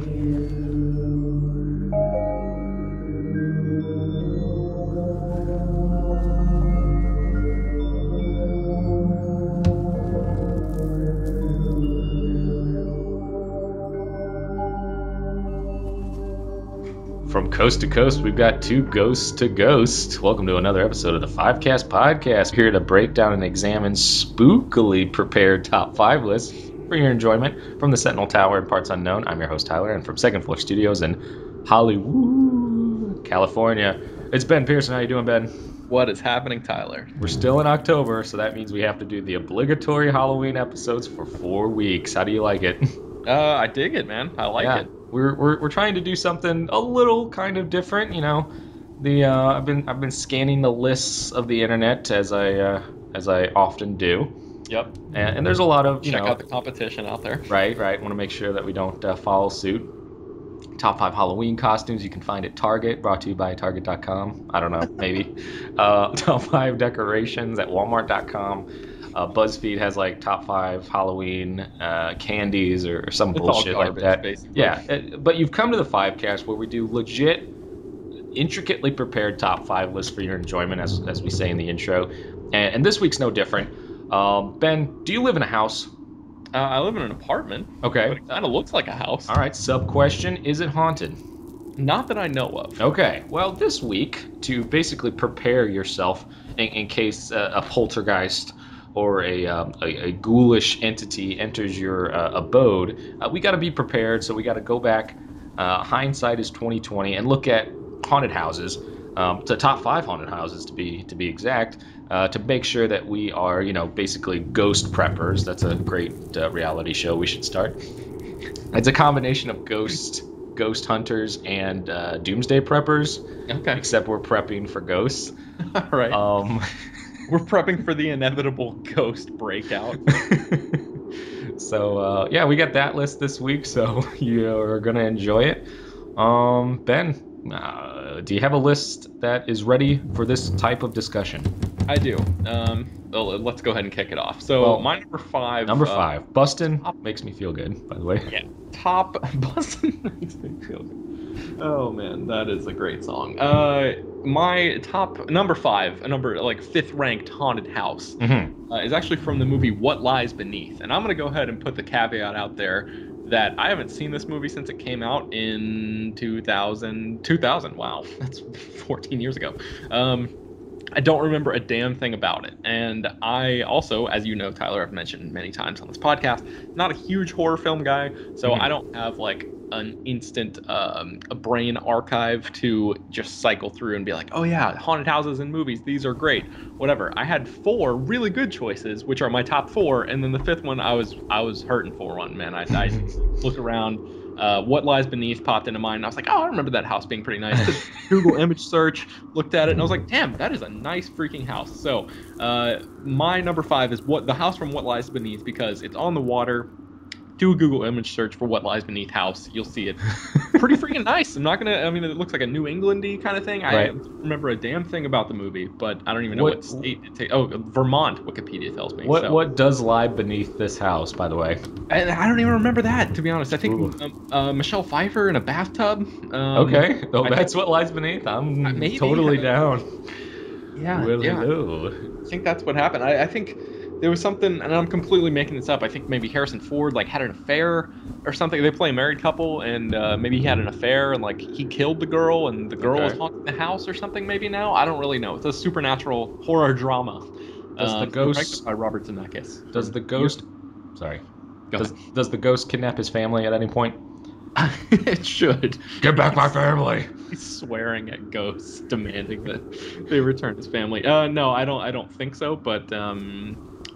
From coast to coast, we've got 2 ghosts to ghost. Welcome to another episode of the Fivecast Podcast. We're here to break down and examine spookily prepared top 5 lists for your enjoyment from the Sentinel Tower in parts unknown. I'm your host, Tyler, and from Second Floor Studios in Hollywood, California, it's Ben Pearson. How you doing, Ben? What is happening, Tyler? We're still in October, so that means we have to do the obligatory Halloween episodes for 4 weeks. How do you like it? I dig it, man. I like it. We're trying to do something a little kind of different, you know. I've been scanning the lists of the internet as I often do. Yep. And there's a lot of check out the competition out there. Right. Want to make sure that we don't follow suit. Top 5 Halloween costumes you can find at Target, brought to you by Target.com. I don't know, maybe. Top 5 decorations at Walmart.com. BuzzFeed has like top 5 Halloween candies or some bullshit like that. Basically. Yeah, but you've come to the Fivecast where we do legit, intricately prepared top 5 lists for your enjoyment, as we say in the intro. And this week's no different. Ben, do you live in a house? I live in an apartment. Okay. But it kind of looks like a house. All right, sub-question, is it haunted? Not that I know of. Okay, well, this week, to basically prepare yourself in case a poltergeist or a ghoulish entity enters your abode, we got to be prepared. So we got to go back. Hindsight is 20/20, and look at haunted houses, to top 5 haunted houses to be exact, to make sure that we are, basically ghost preppers. That's a great reality show we should start. It's a combination of ghost hunters and doomsday preppers. Okay. Except we're prepping for ghosts. All right. We're prepping for the inevitable ghost breakout. So, we got that list this week, so you're going to enjoy it. Ben, do you have a list that is ready for this type of discussion? I do. Let's go ahead and kick it off. So, my number 5... Number 5. Bustin' makes me feel good, by the way. Yeah. Bustin' makes me feel good. Oh man, that is a great song. My top number 5, a number like 5th ranked haunted house, is actually from the movie What Lies Beneath. And I'm gonna go ahead and put the caveat out there that I haven't seen this movie since it came out in 2000. Wow, that's 14 years ago. I don't remember a damn thing about it. And I also, as you know, Tyler, I've mentioned many times on this podcast, not a huge horror film guy, so I don't have like an instant a brain archive to just cycle through and be like, oh yeah, haunted houses and movies, these are great, whatever. I had 4 really good choices, which are my top 4, and then the 5th one I was hurting for one, man. I looked around, What Lies Beneath popped into mind, and I was like, oh, I remember that house being pretty nice. Google image search, looked at it, and I was like, damn, that is a nice freaking house. So my number 5 is the house from What Lies Beneath, because it's on the water. do a Google image search for What Lies Beneath House. You'll see it. Pretty freaking nice. I'm not gonna. I mean, it looks like a New England-y kind of thing. I don't remember a damn thing about the movie, but I don't even know what state it takes. Oh, Vermont. Wikipedia tells me. What does lie beneath this house, by the way? And I don't even remember that, to be honest. I think Michelle Pfeiffer in a bathtub. Okay, that's what lies beneath. I'm totally down. Yeah, Hello. I think that's what happened. I think there was something, and I'm completely making this up. I think maybe Harrison Ford like had an affair or something. They play a married couple, and maybe he had an affair, and like he killed the girl, and the girl was haunting the house or something. Maybe now I don't really know. It's a supernatural horror drama. Does the ghost directed by Robert Zemeckis? Does the ghost? Sorry. Does the ghost kidnap his family at any point? It should. Get back my family. He's swearing at ghosts, demanding that they return his family. No, I don't think so. But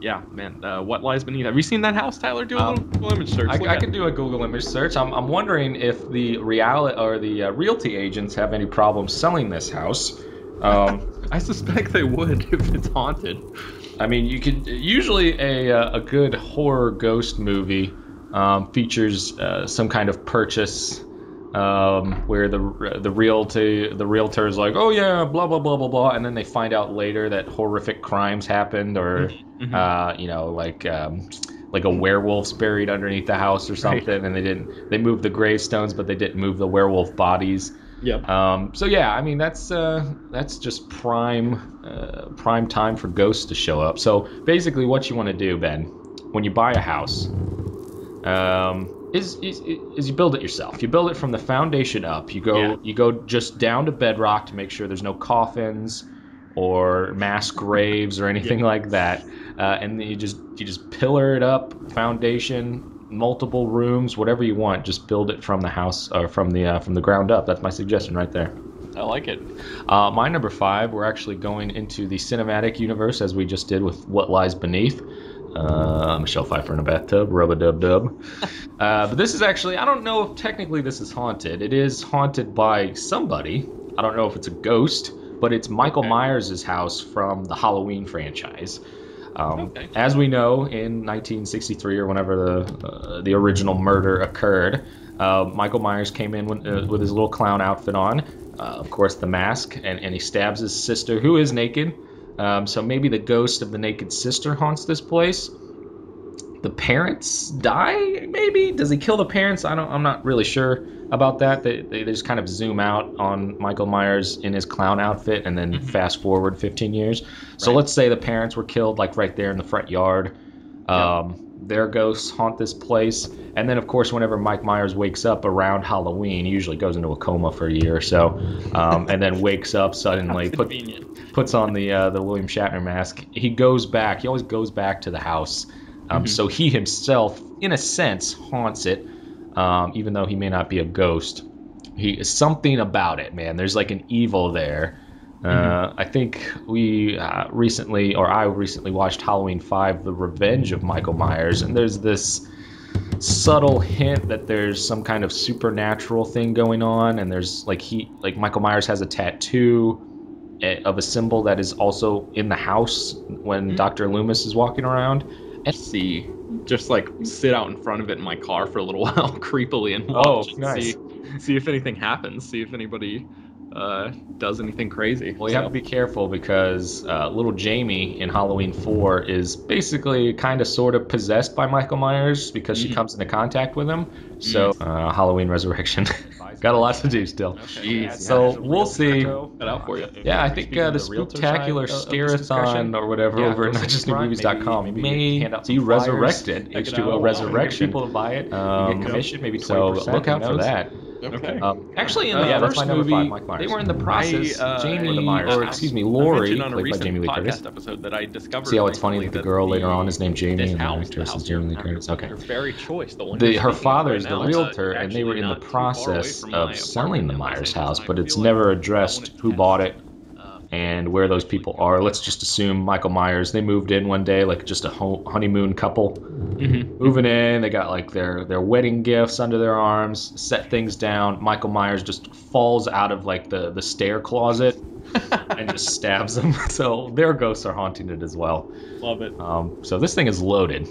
yeah, man. What Lies Beneath? Have you seen that house, Tyler? Do a little Google image search. I can do a Google image search. I'm wondering if the realty agents have any problems selling this house. I suspect they would if it's haunted. I mean, you could usually a good horror ghost movie features some kind of purchase where the realtor is like, oh yeah, blah blah blah blah blah, and then they find out later that horrific crimes happened, or like a werewolf's buried underneath the house or something, and they moved the gravestones, but they didn't move the werewolf bodies. Yep. So yeah, I mean that's just prime time for ghosts to show up. So basically, what you want to do, Ben, when you buy a house, is you build it yourself. You build it from the foundation up. You go just down to bedrock to make sure there's no coffins or mass graves or anything like that, and then you just pillar it up, foundation. Multiple rooms, whatever you want, just build it from the house or from the ground up. That's my suggestion right there. I like it. My number 5, we're actually going into the cinematic universe as we just did with What Lies Beneath. Michelle Pfeiffer in a bathtub, rub-a-dub-dub. But this is actually, I don't know if technically this is haunted. It is haunted by somebody. I don't know if it's a ghost, but it's Michael Myers' house from the Halloween franchise. As we know, in 1963 or whenever the original murder occurred, Michael Myers came in with his little clown outfit on, of course the mask, and he stabs his sister, who is naked. So maybe the ghost of the naked sister haunts this place. The parents die, maybe? Does he kill the parents? I'm not really sure about that. They just kind of zoom out on Michael Myers in his clown outfit and then fast forward 15 years. So let's say the parents were killed like right there in the front yard. Their ghosts haunt this place. And then, of course, whenever Mike Myers wakes up around Halloween, he usually goes into a coma for a year or so, and then wakes up suddenly, puts on the William Shatner mask. He goes back. He always goes back to the house. So he himself, in a sense, haunts it, even though he may not be a ghost. He is something about it, man. There's like an evil there. I think I recently watched Halloween 5, The Revenge of Michael Myers, and there's this subtle hint that there's some kind of supernatural thing going on, and there's like Michael Myers has a tattoo of a symbol that is also in the house when Dr. Loomis is walking around. And just like sit out in front of it in my car for a little while creepily and watch see if anything happens, see if anybody does anything crazy. Well, you have to be careful because little Jamie in Halloween 4 is basically kind of sort of possessed by Michael Myers because she comes into contact with him. So Halloween Resurrection. Got a lot to do still. Jeez. So we'll see. That out for you. Yeah, I think the Spooktacular Scare-a-thon or whatever over at NotJustNewMovies.com may see Resurrected, H2O Resurrection. People to buy it. Get commission, maybe 20%. So look out for that. Okay. Actually, in the first movie, they were in the process. Lori, played by Jamie Lee Curtis. Episode that I discovered. See how it's funny that the girl later on is named Jamie and the actress is Jamie Lee Curtis. Okay. Her very choice. Her father is the realtor, and they were in the process of selling the Myers house, but it's never addressed who bought it and where those people are. Let's just assume Michael Myers. They moved in one day, like just a honeymoon couple. Moving in, they got like their wedding gifts under their arms, set things down. Michael Myers just falls out of like the stair closet and just stabs them. So their ghosts are haunting it as well. Love it. So this thing is loaded.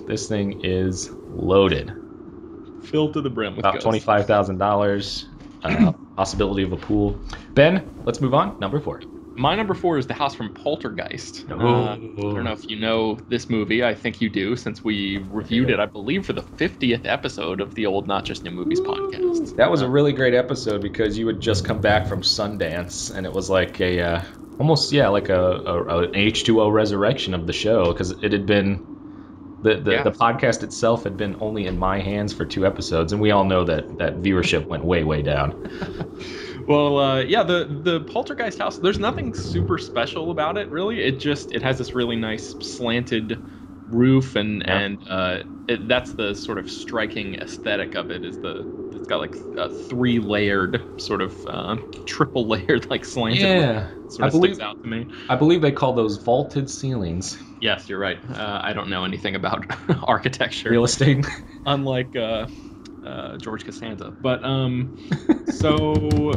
Filled to the brim with About ghosts. $25,000. Possibility of a pool. Ben, let's move on. Number 4. My number 4 is the house from Poltergeist. Oh. I don't know if you know this movie. I think you do, since we reviewed it, I believe, for the 50th episode of the old Not Just New Movies podcast. That was a really great episode because you had just come back from Sundance, and it was like a almost like an H2O resurrection of the show, because it had been the podcast itself had been only in my hands for 2 episodes, and we all know that viewership went way down. Well, the Poltergeist house, there's nothing super special about it, really. It has this really nice slanted roof, and that's the sort of striking aesthetic of it. It's got like a 3-layered sort of triple layered like slanted. Yeah, sort of sticks out to me. I believe they call those vaulted ceilings. Yes, you're right. I don't know anything about architecture, real estate, unlike George Costanza. But so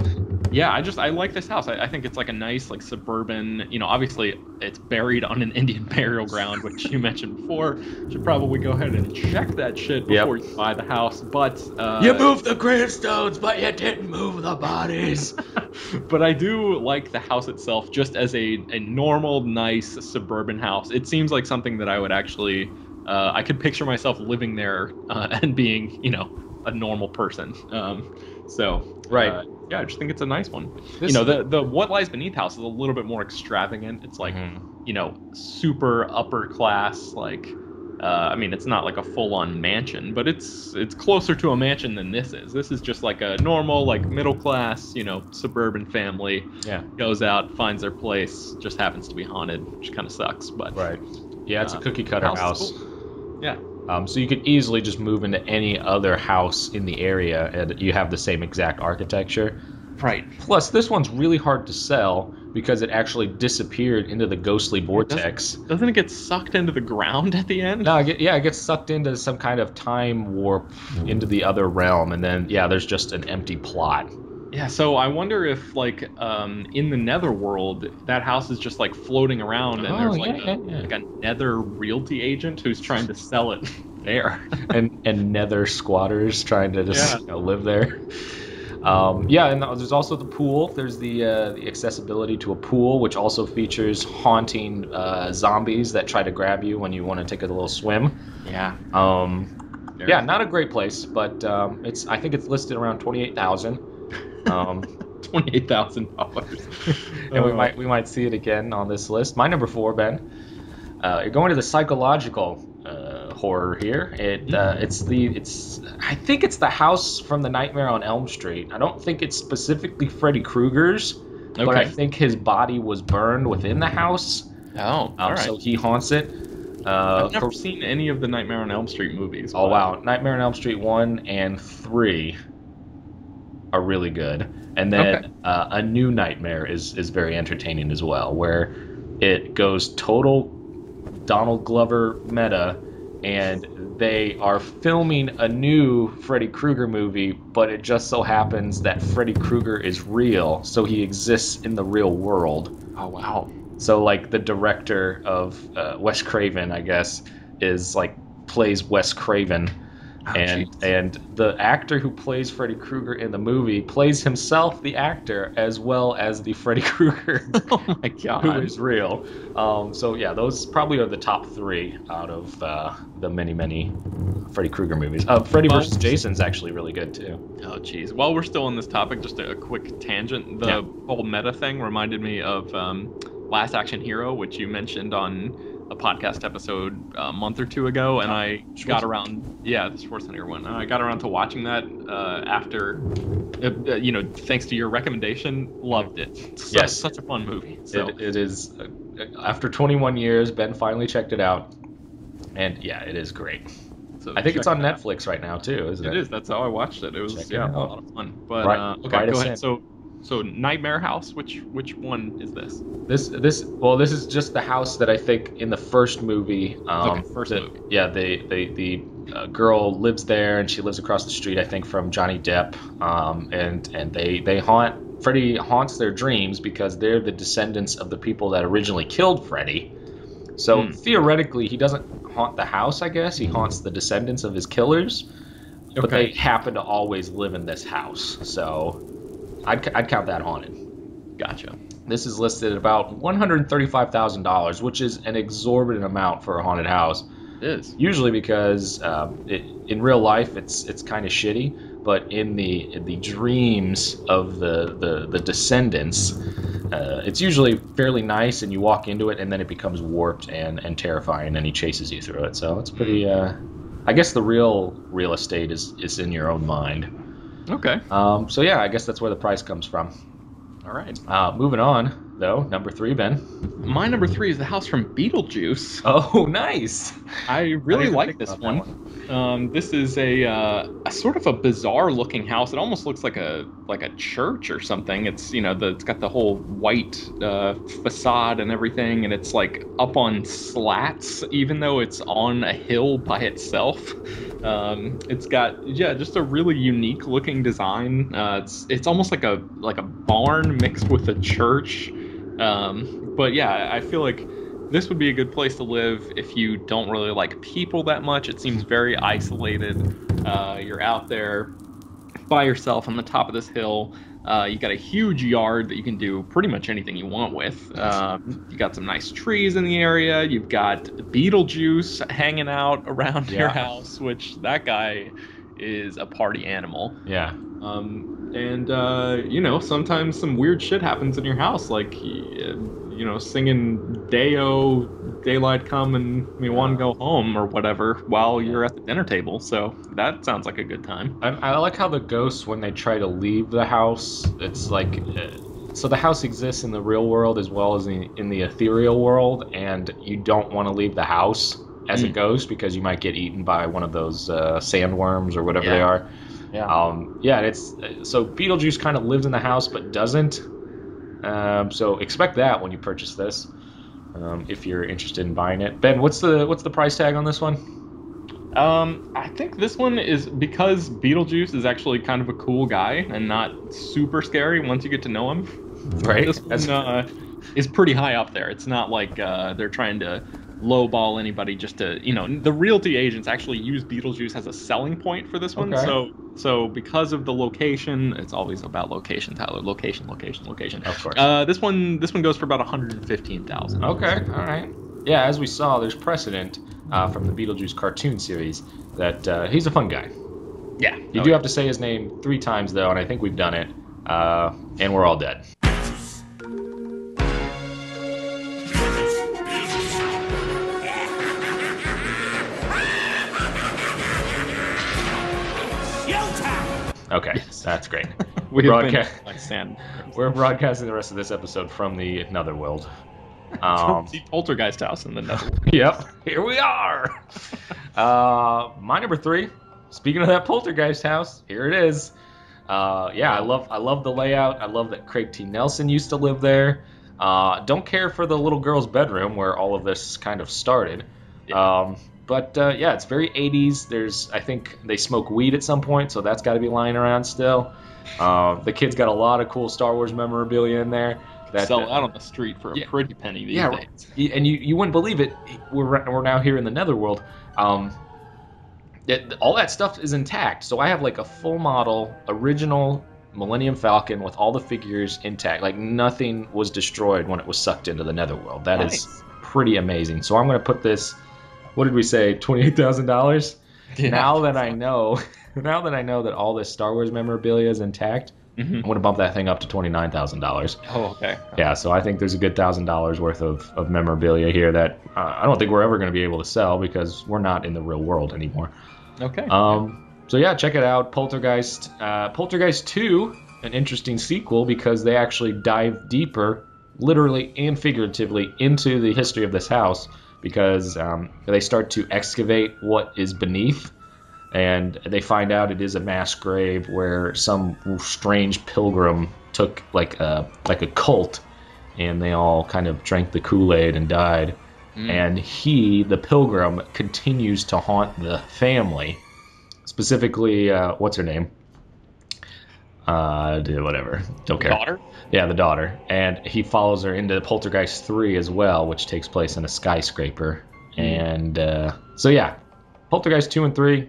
yeah, I like this house. I think it's like a nice like suburban, obviously it's buried on an Indian burial ground, which you mentioned before. Should probably go ahead and check that shit before you buy the house. But you moved the gravestones, but you didn't move the bodies. But I do like the house itself just as a normal, nice suburban house. It seems like something that I would actually I could picture myself living there and being, a normal person. Right. Yeah, I just think it's a nice one. The What Lies Beneath house is a little bit more extravagant. It's like, super upper class. Like, it's not like a full-on mansion, but it's closer to a mansion than this is. This is just like a normal, like middle class, suburban family. Yeah. Goes out, finds their place, just happens to be haunted, which kind of sucks. But right. Yeah, it's a cookie cutter house. Cool. Yeah. So you could easily just move into any other house in the area and you have the same exact architecture. Right. Plus, this one's really hard to sell because it actually disappeared into the ghostly vortex. Doesn't it get sucked into the ground at the end? No, it gets sucked into some kind of time warp into the other realm, and then, there's just an empty plot. Yeah, so I wonder if, like, in the netherworld, that house is just, like, floating around, and there's, like a nether realty agent who's trying to sell it there. and nether squatters trying to just live there. And there's also the pool. There's the accessibility to a pool, which also features haunting zombies that try to grab you when you want to take a little swim. Yeah. Not a great place, but I think it's listed around $28,000. $28,000. And we might see it again on this list. My number 4, Ben. You're going to the psychological horror here. I think it's the house from the Nightmare on Elm Street. I don't think it's specifically Freddy Krueger's, but I think his body was burned within the house. Oh, all right. So he haunts it. I've never seen any of the Nightmare on Elm Street movies. Oh, wow. Nightmare on Elm Street 1 and 3 are really good. And then A New Nightmare is very entertaining as well, where it goes total Donald Glover meta, and they are filming a new Freddy Krueger movie, but it just so happens that Freddy Krueger is real, so he exists in the real world. Oh, wow. So, like, the director of Wes Craven, I guess, plays Wes Craven. And the actor who plays Freddy Krueger in the movie plays himself, the actor, as well as the Freddy Krueger oh my God. who is real. Those probably are the top 3 out of the many Freddy Krueger movies. Freddy vs. Jason's actually really good too. Oh jeez. While we're still on this topic, just a quick tangent. The whole meta thing reminded me of Last Action Hero, which you mentioned on a podcast episode a month or 2 ago, and I got around, the Schwarzenegger one. I got around to watching that after, thanks to your recommendation. Loved it. Such a fun movie. So. It is. After 21 years, Ben finally checked it out, and it is great. So I think it's on Netflix right now too, isn't it? It is. That's how I watched it. It was a lot of fun. But go ahead. So Nightmare House, which one is this? This is just the house that I think in the first movie. Movie. Yeah, the girl lives there, and she lives across the street, I think, from Johnny Depp. And they haunt. Freddy haunts their dreams because they're the descendants of the people that originally killed Freddy. So theoretically, he doesn't haunt the house. I guess he haunts the descendants of his killers. but they happen to always live in this house. So I'd count that haunted. Gotcha. This is listed at about $135,000, which is an exorbitant amount for a haunted house. It is. Usually because in real life it's kind of shitty, but in the dreams of the descendants, it's usually fairly nice, and you walk into it and then it becomes warped and terrifying, and he chases you through it. So it's pretty. I guess the real estate is in your own mind. Okay. So yeah, I guess that's where the price comes from. All right. Moving on, though, number 3, Ben. My number 3 is the house from Beetlejuice. Oh, nice. I really like this one. This is a sort of a bizarre looking house. It almost looks like a church or something. It's it's got the whole white facade and everything, and it's like up on slats, even though it's on a hill by itself. It's got just a really unique looking design. It's almost like a barn mixed with a church. But yeah, I feel like this would be a good place to live if you don't really like people that much. It seems very isolated. You're out there by yourself on the top of this hill. You got a huge yard that you can do pretty much anything you want with. You got some nice trees in the area. You've got Beetlejuice hanging out around your house, which that guy is a party animal. Yeah. And sometimes some weird shit happens in your house, like singing Deo, daylight come and we want to go home or whatever while you're at the dinner table. So that sounds like a good time. I like how the ghosts, when they try to leave the house, it's like so the house exists in the real world as well as in the ethereal world, and you don't want to leave the house as a ghost because you might get eaten by one of those sandworms or whatever they are. Yeah. It's so Beetlejuice kind of lives in the house but doesn't. So expect that when you purchase this, if you're interested in buying it. Ben, what's the price tag on this one? I think this one is because Beetlejuice is actually kind of a cool guy and not super scary once you get to know him. Right. This one is pretty high up there. It's not like they're trying to lowball anybody just to, the realty agents actually use Beetlejuice as a selling point for this one. Okay. So because of the location, it's always about location, Tyler. Location. Of course. This one goes for about $115,000. Okay. All right. Yeah, as we saw, there's precedent from the Beetlejuice cartoon series that he's a fun guy. Yeah. You do have to say his name 3 times though, and I think we've done it. And we're all dead. Okay, yes. That's great. We're broadcasting the rest of this episode from the Netherworld. From the Poltergeist house in the Netherworld. Yep, here we are. My number 3. Speaking of that Poltergeist house, here it is. I love the layout. I love that Craig T. Nelson used to live there. Don't care for the little girl's bedroom where all of this kind of started. Yeah. But it's very 80s. I think they smoke weed at some point, so that's got to be lying around still. The kid's got a lot of cool Star Wars memorabilia in there. That sell out on the street for a pretty penny these days. And you wouldn't believe it. We're now here in the Netherworld. All that stuff is intact. So I have like a full model, original Millennium Falcon with all the figures intact. Like nothing was destroyed when it was sucked into the Netherworld. That is pretty amazing. So I'm going to put this. What did we say? $28,000. Yeah. Now that I know that all this Star Wars memorabilia is intact, I'm going to bump that thing up to $29,000. Oh, okay. Yeah, so I think there's a good $1,000 worth of memorabilia here that I don't think we're ever going to be able to sell because we're not in the real world anymore. Okay. So yeah, check it out. Poltergeist. Poltergeist 2, an interesting sequel because they actually dive deeper, literally and figuratively, into the history of this house. Because they start to excavate what is beneath, and they find out it is a mass grave where some strange pilgrim took like a cult, and they all kind of drank the Kool-Aid and died. And the pilgrim, continues to haunt the family. Specifically, what's her name? Whatever. Don't care. Daughter? Yeah, the daughter. And he follows her into Poltergeist 3 as well, which takes place in a skyscraper. And so, yeah, Poltergeist 2 and 3,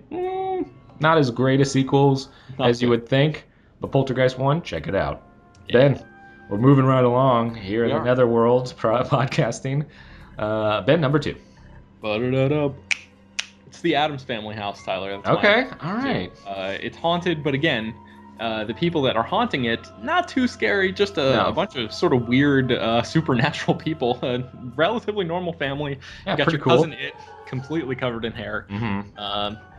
not as great a sequels Not as you good. would think, but Poltergeist 1, check it out. Yeah. Ben, we're moving right along here in We the are. Netherworld podcasting. Ben, number 2. Ba-da-da-da. It's the Addams Family house, Tyler. That's Okay, mine. all right. It's haunted, but again, the people that are haunting it, not too scary. Just No. a bunch of sort of weird supernatural people. A relatively normal family. Yeah, You got pretty your cool. cousin It, completely covered in hair.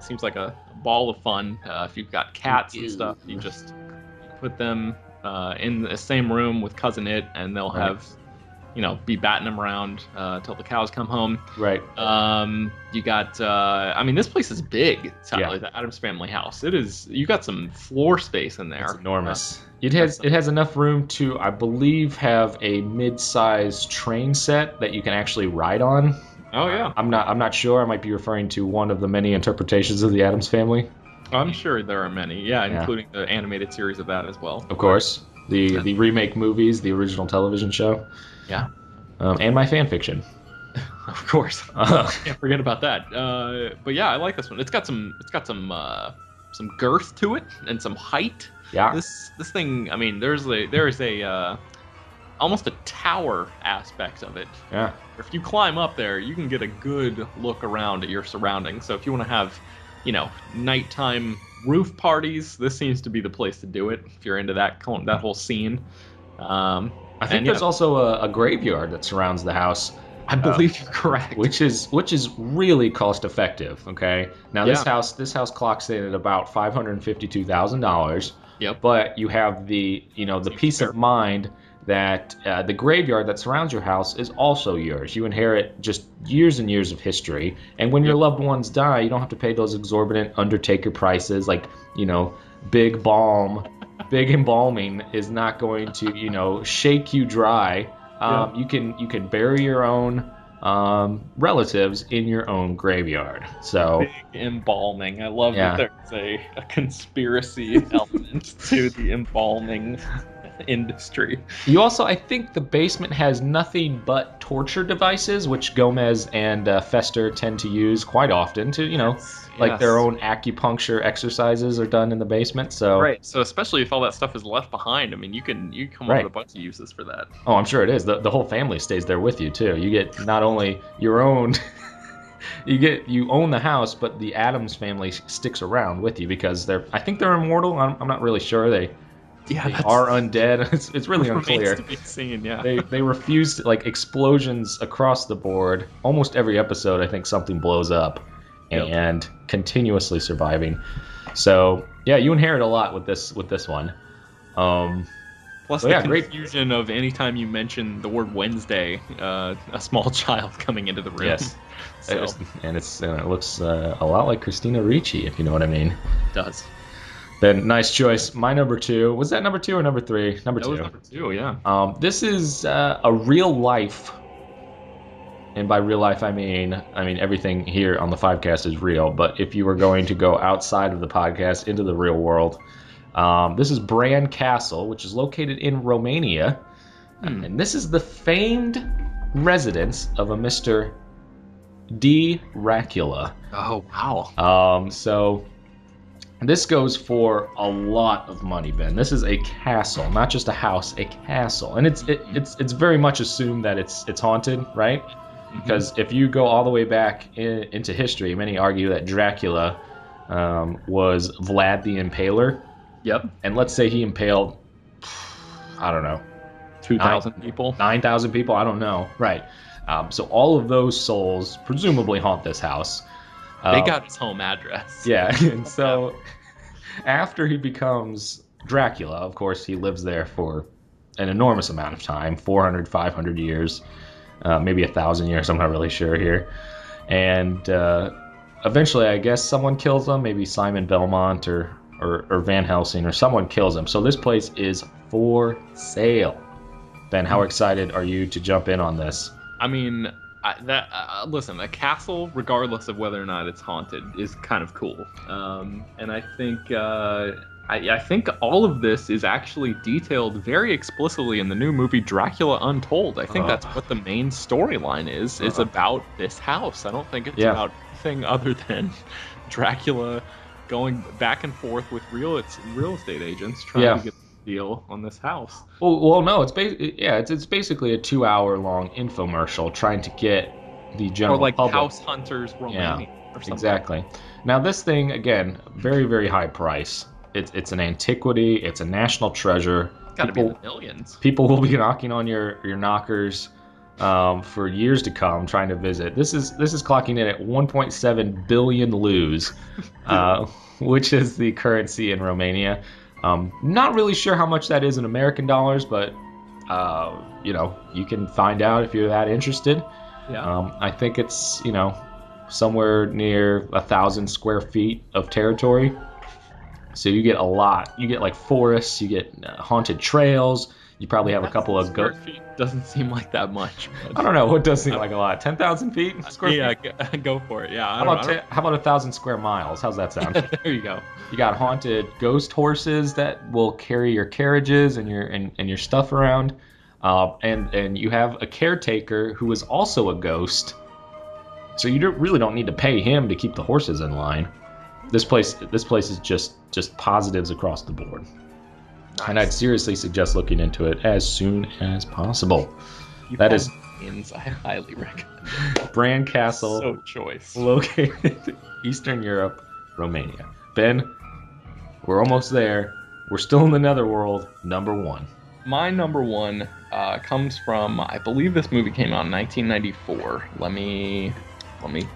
Seems like a ball of fun. If you've got cats and stuff, you just put them in the same room with cousin It, and they'll Right. have, be batting them around till the cows come home. Right. You got, this place is big, Tyler, Yeah. the Addams Family house. It is, you got some floor space in there. It's enormous. It has enough room to, I believe, have a mid-sized train set that you can actually ride on. Oh, yeah. I'm not sure. I might be referring to one of the many interpretations of the Addams Family. I'm sure there are many, including the animated series of that as well. Of course. The remake movies, the original television show. Yeah. And my fan fiction. Of course. Can't forget about that. But yeah, I like this one. It's got some girth to it and some height. Yeah. This thing, there is a almost a tower aspect of it. Yeah. If you climb up there, you can get a good look around at your surroundings. So if you want to have, nighttime roof parties, this seems to be the place to do it. If you're into that whole scene. I think there's also a graveyard that surrounds the house. I believe you're correct. Which is really cost effective. Okay. Now this Yeah. house clocks in at about $552,000. Yep. But you have the peace of mind that the graveyard that surrounds your house is also yours. You inherit just years and years of history, and when your loved ones die, you don't have to pay those exorbitant undertaker prices. Like, big embalming is not going to shake you dry. You can bury your own relatives in your own graveyard. So big embalming. I love Yeah. that there's a conspiracy element to the embalming industry. you also, I think the basement has nothing but torture devices, which Gomez and Fester tend to use quite often to, like Yes. their own acupuncture exercises are done in the basement. So Right. So especially if all that stuff is left behind, you can come up Right. with a bunch of uses for that. Oh, I'm sure it is. The whole family stays there with you too. You get not only your own, you own the house, but the Addams family sticks around with you because I think they're immortal. I'm not really sure. They are undead. It's really unclear. Remains to be seen. Yeah. They refuse to, like, explosions across the board. Almost every episode, I think something blows up, and continuously surviving. So yeah, you inherit a lot with this one. Plus yeah, the great. confusion of anytime you mention the word Wednesday, a small child coming into the room. Yes. So And it looks a lot like Christina Ricci, if you know what I mean. it does. Ben, nice choice. My number 2. Was that number 2 or number 3? Number 2. That was number 2, yeah. This is a real life, and by real life I mean everything here on the podcast is real. But if you were going to go outside of the podcast into the real world, this is Bran Castle, which is located in Romania, and this is the famed residence of a Mr. Dracula. Oh, wow. So this goes for a lot of money, Ben. This is a castle, not just a house, a castle, and it's very much assumed that it's haunted, right? Because if you go all the way back into history, many argue that Dracula was Vlad the Impaler. Yep. And let's say he impaled, I don't know, 2,000 people. 9,000 people. I don't know. Right. So all of those souls presumably haunt this house. They got his home address. Yeah, and so after he becomes Dracula, of course, he lives there for an enormous amount of time, 400, 500 years, maybe 1,000 years, I'm not really sure here. And eventually, I guess someone kills him, maybe Simon Belmont or Van Helsing, or someone kills him. So this place is for sale. Ben, how excited are you to jump in on this? Listen, a castle, regardless of whether or not it's haunted, is kind of cool. And I think I think all of this is actually detailed very explicitly in the new movie Dracula Untold. I think that's what the main storyline is. It's about this house. I don't think it's about anything other than Dracula going back and forth with real estate agents trying to get a deal on this house. Well, no, it's basically a 2-hour long infomercial trying to get the general or like public. House Hunters Romania or something. Exactly. Now this thing again, very very high price. It's an antiquity. It's a national treasure. It's got to be in the millions. People will be knocking on your knockers for years to come, trying to visit. This is clocking in at 1.7 billion lus, which is the currency in Romania. Not really sure how much that is in American dollars, but you can find out if you're that interested. Yeah. I think it's somewhere near 1,000 square feet of territory. So you get a lot. You get like forests. You get haunted trails. You probably have a couple of square feet. Doesn't seem like that much. But... I don't know. What does seem like a lot? 10,000 feet square feet? Yeah, go for it. Yeah. How about 1,000 square miles? How's that sound? There you go. You got haunted ghost horses that will carry your carriages and your stuff around, and you have a caretaker who is also a ghost. So you really don't need to pay him to keep the horses in line. This place is just positives across the board. Nice. And I'd seriously suggest looking into it as soon as possible. That is I highly recommend. Bran Castle, so choice, located Eastern Europe, Romania. Ben, we're almost there. We're still in the netherworld. Number 1. My number 1 comes from, I believe this movie came out in 1994. Let me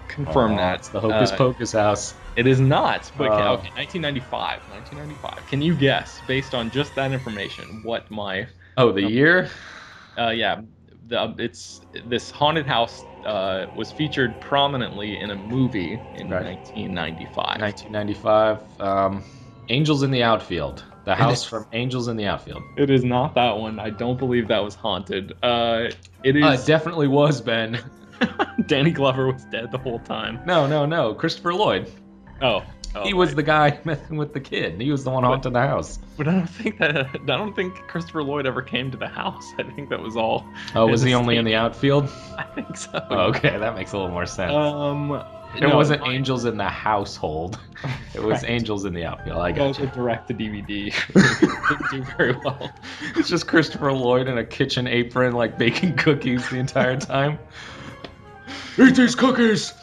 confirm that. It's the Hocus Pocus house. It is not, but okay, 1995. 1995. Can you guess, based on just that information, what my... Oh, the year? Yeah. It's this haunted house was featured prominently in a movie in 1995. 1995. Angels in the Outfield. The house from Angels in the Outfield. It is not that one. I don't believe that was haunted. It is. It definitely was, Ben. Danny Glover was dead the whole time. No. Christopher Lloyd. Oh, he was the guy messing with the kid. He was the one haunting the house. But I don't think Christopher Lloyd ever came to the house. I think that was all. Oh, was he only in the outfield? I think so. Oh, okay, that makes a little more sense. It wasn't Angels in the Household. It was Angels in the Outfield. I got you. It was a direct-to-DVD. Didn't do very well. It's just Christopher Lloyd in a kitchen apron, like baking cookies the entire time. Eat these cookies!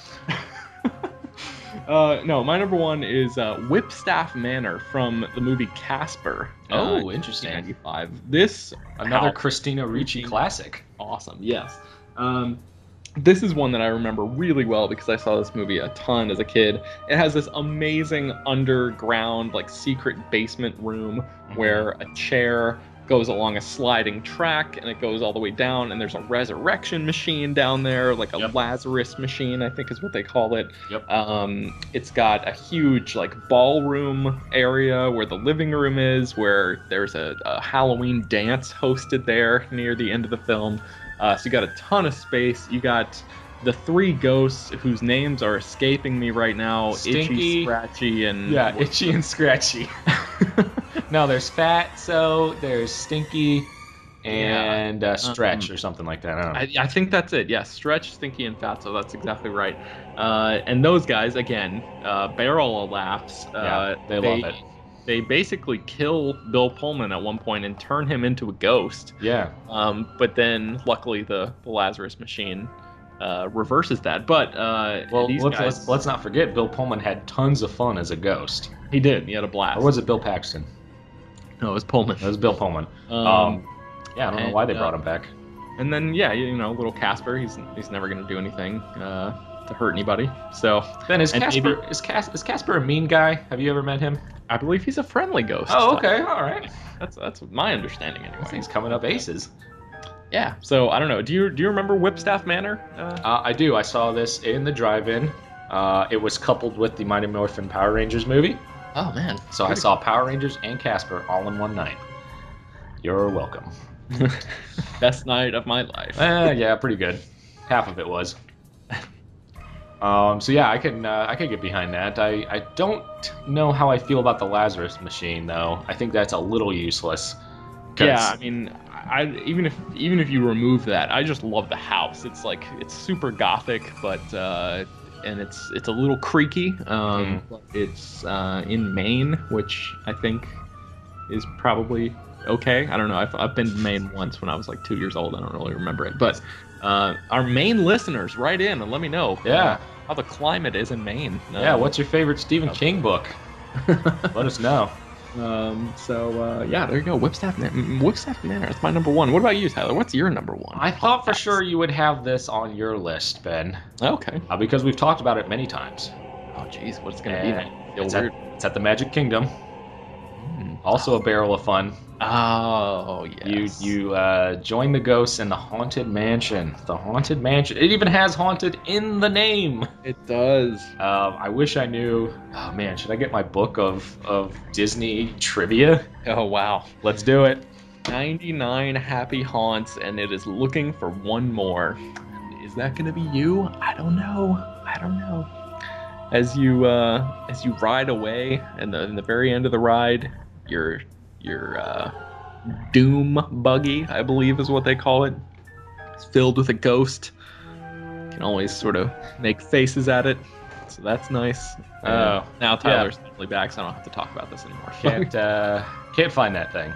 No, my number 1 is Whipstaff Manor from the movie Casper. Oh, interesting. 1995. Another Christina Ricci classic. Awesome, yes. This is one that I remember really well because I saw this movie a ton as a kid. It has this amazing underground, like, secret basement room where a chair goes along a sliding track and it goes all the way down, and there's a resurrection machine down there, like a Lazarus machine, I think is what they call it. Yep. It's got a huge like ballroom area where the living room is, where there's a Halloween dance hosted there near the end of the film. So you got a ton of space. You got the 3 ghosts whose names are escaping me right now. Stinky, Itchy, Scratchy, and... Yeah, Itchy and Scratchy. No, there's Fatso, there's Stinky, and Stretch or something like that. I don't know. I think that's it. Yeah, Stretch, Stinky, and Fatso. That's exactly right. And those guys, again, barrel of laughs. They love it. They basically kill Bill Pullman at one point and turn him into a ghost. Yeah. But then, luckily, the Lazarus machine reverses that. But let's not forget, Bill Pullman had tons of fun as a ghost. He did. He had a blast. Or was it Bill Paxton? No, it was Pullman. It was Bill Pullman. I don't know why they brought him back. And then, little Casper. He's never going to do anything to hurt anybody. So then is Casper a mean guy? Have you ever met him? I believe he's a friendly ghost. Oh, okay, all right. That's my understanding anyway. He's coming up aces. Yeah. So I don't know. Do you remember Whipstaff Manor? I do. I saw this in the drive-in. It was coupled with the Mighty Morphin Power Rangers movie. Oh man. So I saw Power Rangers and Casper all in one night. You're welcome. Best night of my life. Yeah, pretty good. Half of it was. So yeah, I could get behind that. I don't know how I feel about the Lazarus machine though. I think that's a little useless. Yeah, I mean, even if you remove that, I just love the house. It's super gothic, but and it's a little creaky. It's in Maine, which I think is probably okay. I don't know. I've been to Maine once when I was like 2 years old. I don't really remember it, but our Maine listeners, write in and let me know. How the climate is in Maine. What's your favorite Stephen King book? Let us know. There you go. Whipstaff Manor. That's my number one. What about you, Tyler? What's your number one? I thought for sure you would have this on your list, Ben. Okay. Because we've talked about it many times. Oh, jeez. What's it going to be then? It's at the Magic Kingdom. Also a barrel of fun. Oh, yes. You join the ghosts in the Haunted Mansion. The Haunted Mansion. It even has haunted in the name. It does. I wish I knew. Oh, man, should I get my book of Disney trivia? Oh, wow. Let's do it. 99 happy haunts, and it is looking for one more. Is that going to be you? I don't know. As you ride away, and in the very end of the ride, your doom buggy, I believe is what they call it. It's filled with a ghost. You can always sort of make faces at it, so that's nice. Now Tyler's totally back, so I don't have to talk about this anymore. Can't find that thing.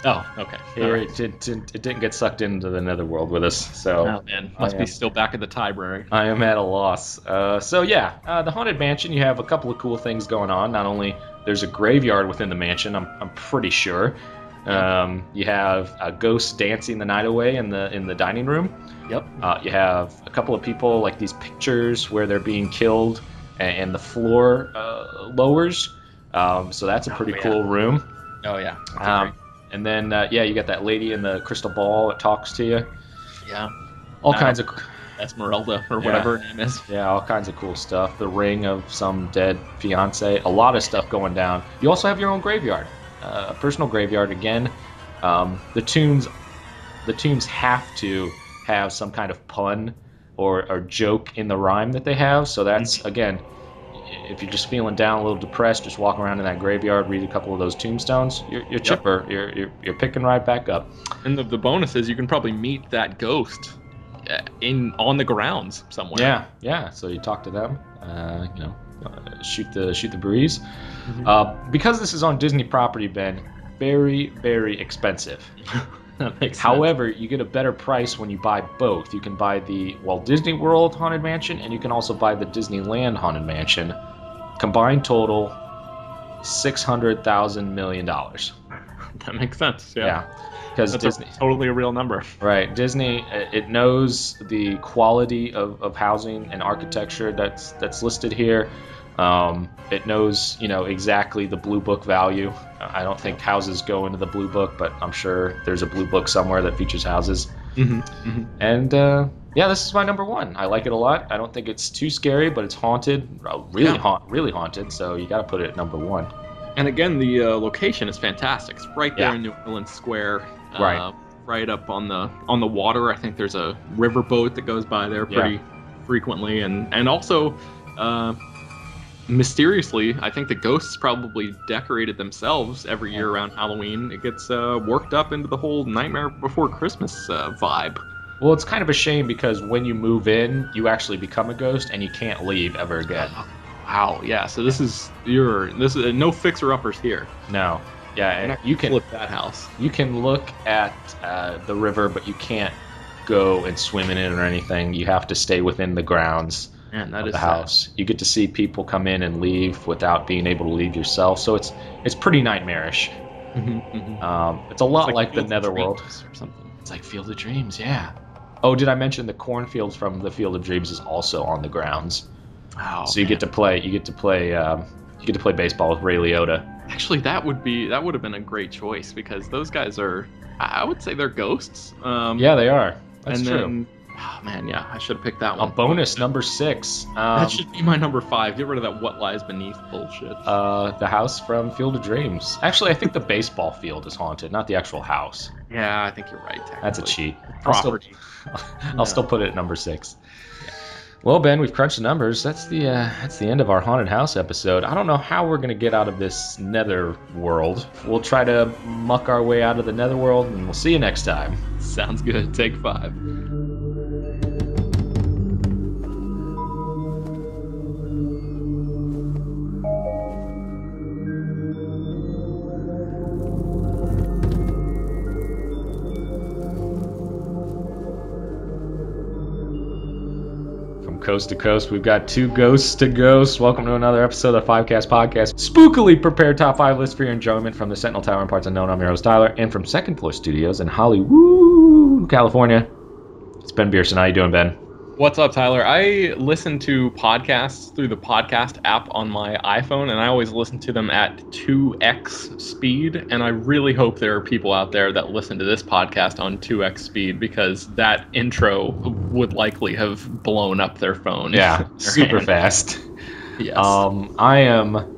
Oh, okay. It didn't get sucked into the netherworld with us, so... Oh, man. Must be still back at the library. I am at a loss. The Haunted Mansion, you have a couple of cool things going on. Not only there's a graveyard within the mansion, I'm pretty sure. You have a ghost dancing the night away in the dining room. Yep. You have a couple of people, like these pictures where they're being killed, and the floor lowers. So that's a pretty cool room. Oh, yeah. And then, you got that lady in the crystal ball that talks to you. Yeah. All kinds of... Esmeralda, or whatever her name is. Yeah, all kinds of cool stuff. The ring of some dead fiance. A lot of stuff going down. You also have your own graveyard. A personal graveyard, again. The tunes have to have some kind of pun or joke in the rhyme that they have. So that's, again... If you're just feeling down, a little depressed, just walk around in that graveyard, read a couple of those tombstones. You're chipper. You're picking right back up. And the bonus is you can probably meet that ghost on the grounds somewhere. Yeah. So you talk to them. Shoot the breeze. Mm-hmm. Because this is on Disney property, Ben, very, very expensive. That makes sense. However, you get a better price when you buy both. You can buy the Walt Disney World Haunted Mansion, and you can also buy the Disneyland Haunted Mansion. Combined total, $600,000 million. That makes sense. Yeah. Because Disney, totally a real number. Right. Disney, it knows the quality of housing and architecture that's listed here. It knows, exactly the Blue Book value. I don't think houses go into the Blue Book, but I'm sure there's a Blue Book somewhere that features houses. Mm-hmm. Mm-hmm. And this is my number one. I like it a lot. I don't think it's too scary, but it's haunted, really haunted. So you got to put it at number one. And again, the location is fantastic. It's right there in New Orleans Square. Right up on the water. I think there's a riverboat that goes by there pretty frequently, and also. Mysteriously, I think the ghosts probably decorated themselves every year around Halloween. It gets worked up into the whole Nightmare Before Christmas vibe. Well, it's kind of a shame because when you move in, you actually become a ghost and you can't leave ever again. Wow, yeah. So this is no fixer-uppers here. No, yeah, and you can flip that house. You can look at the river, but you can't go and swim in it or anything. You have to stay within the grounds. Man, that of is the house. You get to see people come in and leave without being able to leave yourself, so it's pretty nightmarish. Mm-hmm, mm-hmm. It's a lot like the Netherworld or something. It's like Field of Dreams, yeah. Oh, did I mention the cornfields from the Field of Dreams is also on the grounds? Oh, so you get to play baseball with Ray Liotta. Actually, that would have been a great choice because those guys are, I would say, they're ghosts. Yeah, they are. That's true. Then, oh man, yeah, I should have picked that one. A bonus, number 6. That should be my number 5. Get rid of that What Lies Beneath bullshit. The house from Field of Dreams. Actually, I think the baseball field is haunted, not the actual house. Yeah, I think you're right. That's a cheat. Property. I'll still put it at number 6. Yeah. Well, Ben, we've crunched the numbers. That's the end of our haunted house episode. I don't know how we're gonna get out of this nether world. We'll try to muck our way out of the nether world, and we'll see you next time. Sounds good. Take 5. From coast to coast, we've got two ghosts to ghosts. Welcome to another episode of the Fivecast Podcast. Spookily prepared top 5 list for your enjoyment from the Sentinel Tower in parts unknown. I'm your host, Tyler. And from Second Floor Studios in Hollywood, California, it's Ben Beerson. How you doing, Ben? What's up, Tyler? I listen to podcasts through the podcast app on my iPhone, and I always listen to them at 2x speed, and I really hope there are people out there that listen to this podcast on 2x speed, because that intro would likely have blown up their phone. Yeah, super fast. Yes. I am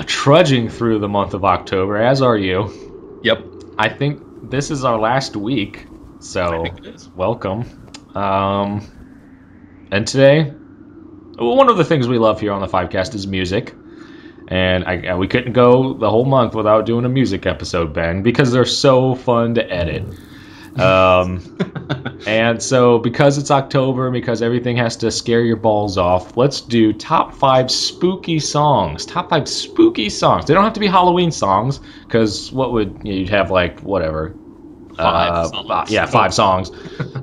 trudging through the month of October, as are you. Yep. I think this is our last week, so welcome. And today, one of the things we love here on the Fivecast is music, and we couldn't go the whole month without doing a music episode, Ben, because they're so fun to edit. And so because it's October, because everything has to scare your balls off, let's do top 5 spooky songs. Top 5 spooky songs. They don't have to be Halloween songs, because you'd have like whatever. 5 songs. Yeah, 5 songs.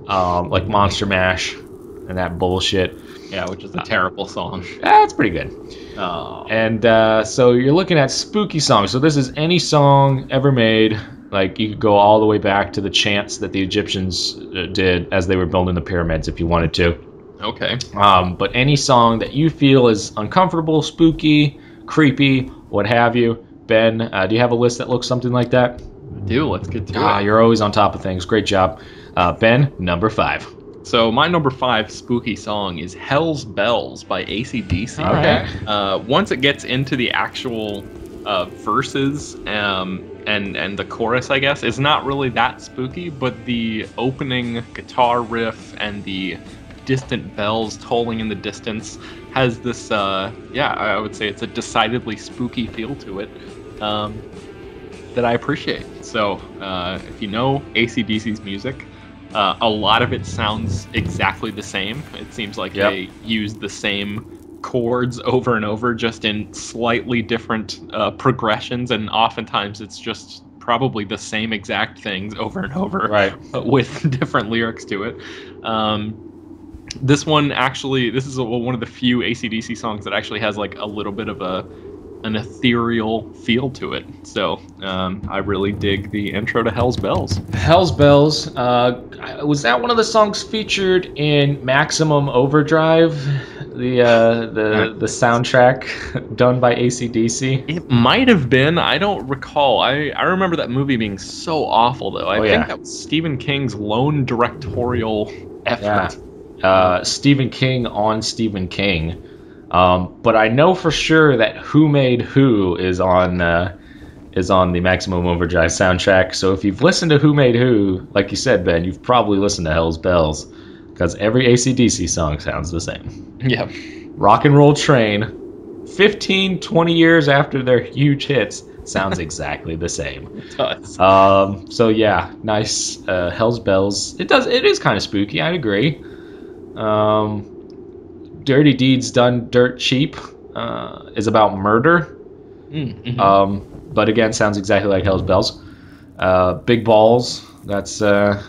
Like Monster Mash and that bullshit. Yeah, which is a terrible song. It's pretty good. Oh. And so you're looking at spooky songs. So this is any song ever made. Like, you could go all the way back to the chants that the Egyptians did as they were building the pyramids if you wanted to. Okay. But any song that you feel is uncomfortable, spooky, creepy, what have you. Ben, do you have a list that looks something like that? Let's get to it. You're always on top of things. Great job. Ben, number 5. So my number 5 spooky song is Hell's Bells by AC/DC. Okay. Once it gets into the actual verses and the chorus, I guess, it's not really that spooky, but the opening guitar riff and the distant bells tolling in the distance has this, I would say it's a decidedly spooky feel to it that I appreciate. So if you know AC/DC's music, a lot of it sounds exactly the same. It seems like they use the same chords over and over, just in slightly different progressions, and oftentimes it's just probably the same exact things over and over, right, with different lyrics to it. This one actually, this is one of the few AC/DC songs that actually has like a little bit of an ethereal feel to it. So I really dig the intro to Hell's Bells. Hell's Bells, was that one of the songs featured in Maximum Overdrive, the soundtrack done by AC/DC? It might have been. I don't recall. I remember that movie being so awful, though. I think that was Stephen King's lone directorial effort. Yeah. Stephen King on Stephen King. But I know for sure that Who Made Who is on the Maximum Overdrive soundtrack. So if you've listened to Who Made Who, like you said, Ben, you've probably listened to Hell's Bells, because every AC/DC song sounds the same. Yeah. Rock and Roll Train, 15, 20 years after their huge hits, sounds exactly the same. It does. So yeah, nice. Hell's Bells. It is kind of spooky. I'd agree. Dirty Deeds Done Dirt Cheap is about murder. Mm-hmm. But again, sounds exactly like Hell's Bells. Big Balls. That's. I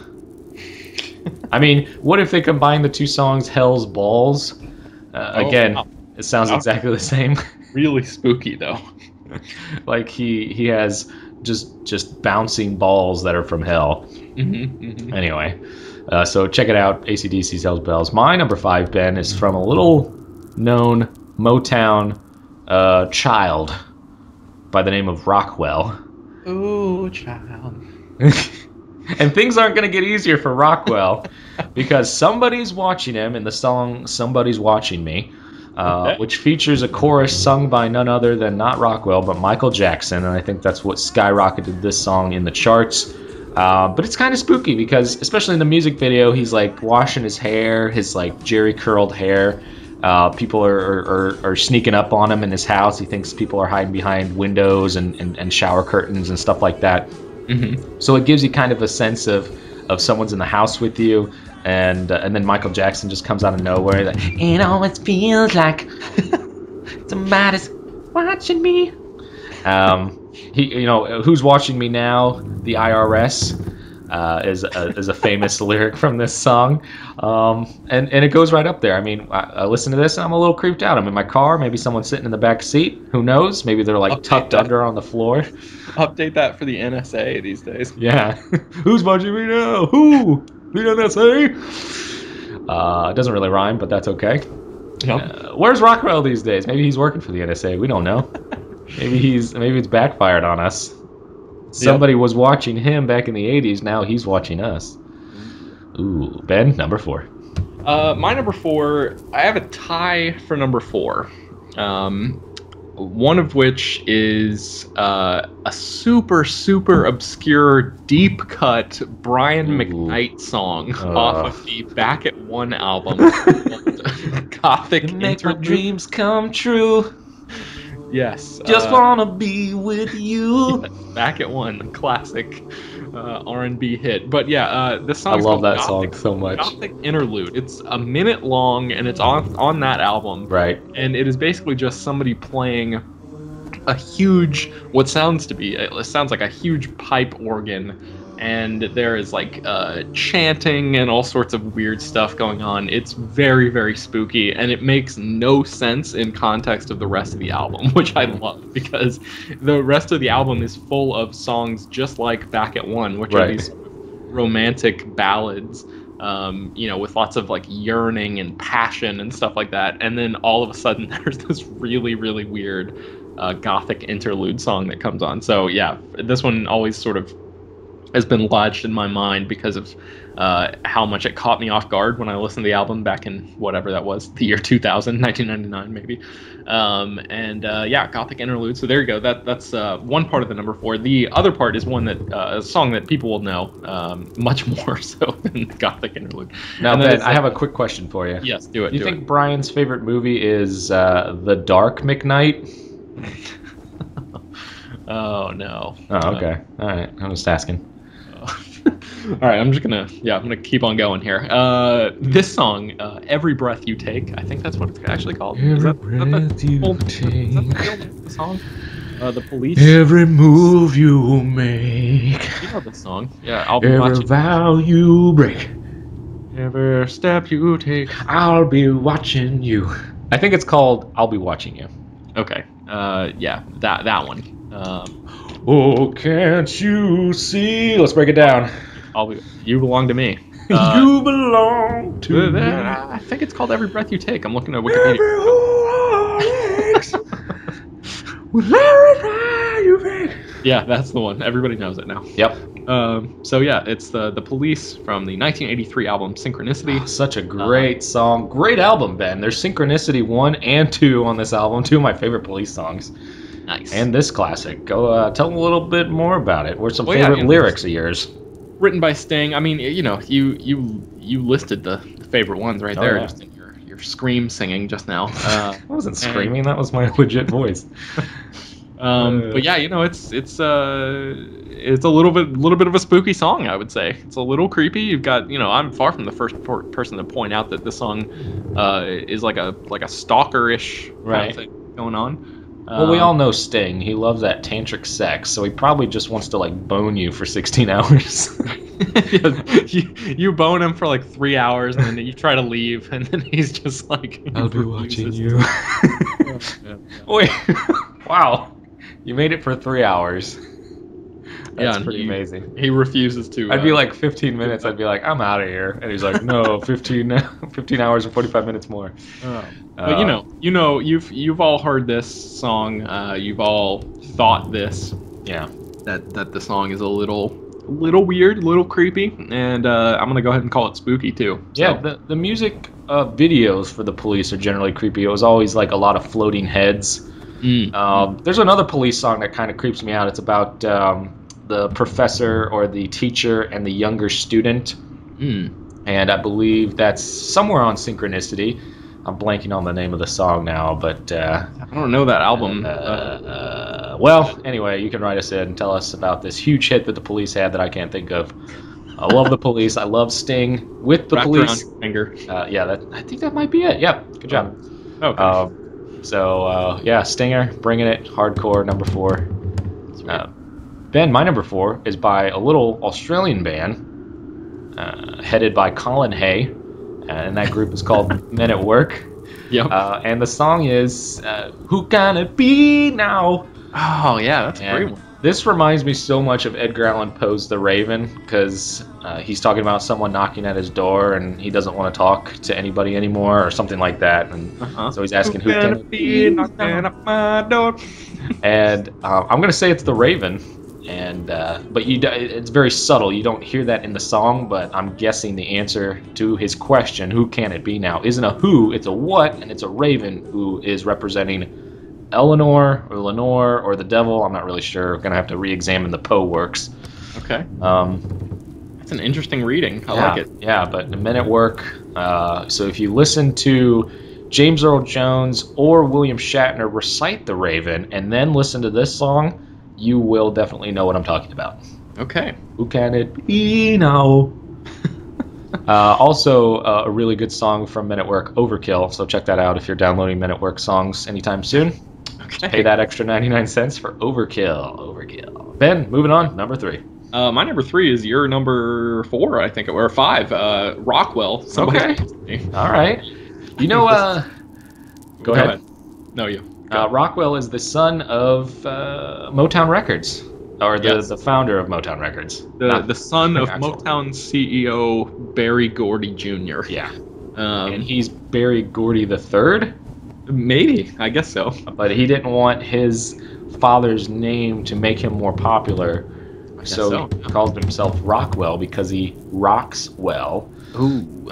mean, what if they combine the two songs, Hell's Balls? Again, wow. It sounds exactly the same. Really spooky, though. Like he has just bouncing balls that are from hell. Mm-hmm, mm-hmm. Anyway, so check it out, AC/DC's Hell's Bells. My number 5, Ben, is from a little known Motown child by the name of Rockwell. Ooh, child. And things aren't going to get easier for Rockwell, because somebody's watching him in the song Somebody's Watching Me, which features a chorus sung by none other than not Rockwell, but Michael Jackson, and I think that's what skyrocketed this song in the charts. But it's kind of spooky, because especially in the music video, he's like washing his hair, his like jerry curled hair. People are sneaking up on him in his house. He thinks people are hiding behind windows and shower curtains and stuff like that. Mm-hmm. So it gives you kind of a sense of someone's in the house with you, and then Michael Jackson just comes out of nowhere, like, it always feels like somebody's watching me. Who's watching me now? The IRS. is a famous lyric from this song, and it goes right up there. I mean, I listen to this and I'm a little creeped out. I'm in my car, maybe someone's sitting in the back seat. Who knows? Maybe they're like tucked under on the floor. Update that for the NSA these days. Yeah, who's watching me now? Who? The NSA. It doesn't really rhyme, but that's okay. Yep. Where's Rockwell these days? Maybe he's working for the NSA. We don't know. Maybe it's backfired on us. Somebody was watching him back in the 80s. Now he's watching us. Ooh, Ben, number 4. My number 4, I have a tie for number 4. One of which is a super, super obscure, deep cut Brian McKnight song off of the Back at One album. Gothic Make my dreams come true. Yes. Just wanna be with you. Yes, Back at One, classic R&B hit. But yeah, this song. I love that song so much. Gothic Interlude. It's a minute long, and it's on that album. Right. And it is basically just somebody playing a huge, what sounds like a huge pipe organ. And there is like chanting and all sorts of weird stuff going on. It's very, very spooky, and it makes no sense in context of the rest of the album, which I love, because the rest of the album is full of songs just like Back at One, which are these romantic ballads, with lots of like yearning and passion and stuff like that. And then all of a sudden there's this really, really weird Gothic interlude song that comes on. So yeah, this one always sort of has been lodged in my mind because of how much it caught me off guard when I listened to the album back in whatever that was, the year 2000, 1999 maybe. Gothic Interlude. So there you go. That's one part of the number 4. The other part is one that a song that people will know much more so than Gothic Interlude. Now, Ben, I have a quick question for you. Yes, do it. Do you think Brian's favorite movie is The Dark McKnight? Oh no. Oh, okay. All right. I'm just asking. All right, I'm gonna keep on going here. This song, "Every Breath You Take," I think that's what it's actually called. Every breath you take. The song? The Police. Every move you make. You know the song? Yeah, I'll be every watching. vow you break. Every step you take. I'll be watching you. I think it's called "I'll Be Watching You." Okay. That one. Oh, can't you see? Let's break it down. You belong to me. You belong to me. I think it's called "Every Breath You Take." I'm looking at Wikipedia. Yeah, that's the one. Everybody knows it now. Yep. So yeah, it's the Police from the 1983 album Synchronicity. Oh, such a great song. Great album, Ben. There's Synchronicity 1 and 2 on this album. 2 of my favorite Police songs. Nice. And this classic. Go tell them a little bit more about it. What's some favorite lyrics of yours? Written by Sting. I mean, you listed the favorite ones right there. Yeah. Just in your scream singing just now. I wasn't screaming. That was my legit voice. But yeah, it's a little bit of a spooky song, I would say. It's a little creepy. You've got, I'm far from the first person to point out that this song is like a stalker-ish kind of thing going on. Well, we all know Sting. He loves that tantric sex, so he probably just wants to bone you for 16 hours. You bone him for 3 hours, and then you try to leave, and then he's just like, I'll be watching you. Yeah. Wait, wow. You made it for 3 hours. That's pretty amazing. He refuses to. I'd be 15 minutes. I'd be like, I'm out of here. And he's like, no, 15 hours and 45 minutes more. But you've all heard this song. You've all thought this. Yeah. That the song is a little weird, a little creepy, and I'm gonna go ahead and call it spooky too. So. Yeah. The music videos for the Police are generally creepy. It was always a lot of floating heads. There's another Police song that kind of creeps me out. It's about the professor or the teacher and the younger student. And I believe that's somewhere on Synchronicity. I'm blanking on the name of the song now, but I don't know that album. Well, anyway, you can write us in and tell us about this huge hit that the Police had that I can't think of. I love the Police. I love Sting with the Wrapped Police. around your finger. I think that might be it. Yep, good job. Okay. Stinger, bringing it, hardcore, number 4. Ben, my number 4 is by a little Australian band headed by Colin Hay, and that group is called Men at Work. Yep. And the song is Who Can It Be Now? Oh, yeah, that's a great one. This reminds me so much of Edgar Allan Poe's The Raven, because he's talking about someone knocking at his door and he doesn't want to talk to anybody anymore or something like that. And so he's asking, who can it be knocking at my door? And I'm going to say it's The Raven. And but it's very subtle. You don't hear that in the song, but I'm guessing the answer to his question, who can it be now, isn't a who, it's a what, and it's a raven who is representing Eleanor or Lenore or the devil. I'm not really sure. We're going to have to re-examine the Poe works. Okay. That's an interesting reading. I like it. Yeah, but Men at Work. So if you listen to James Earl Jones or William Shatner recite The Raven and then listen to this song, you will definitely know what I'm talking about. Okay. Who can it be now? Also, a really good song from Men at Work, Overkill. So check that out if you're downloading Men at Work songs anytime soon. Okay. Pay that extra 99 cents for Overkill. Ben, moving on, number 3. My number 3 is your number 4, I think, or 5. Rockwell. Okay. All right. You know, go ahead. No, you. Rockwell is the son of Motown Records, or the founder of Motown Records. The son of Motown CEO Berry Gordy Jr. Yeah. And he's Berry Gordy the Third? Maybe. I guess so. But he didn't want his father's name to make him more popular, so he called himself Rockwell because he rocks well. Ooh.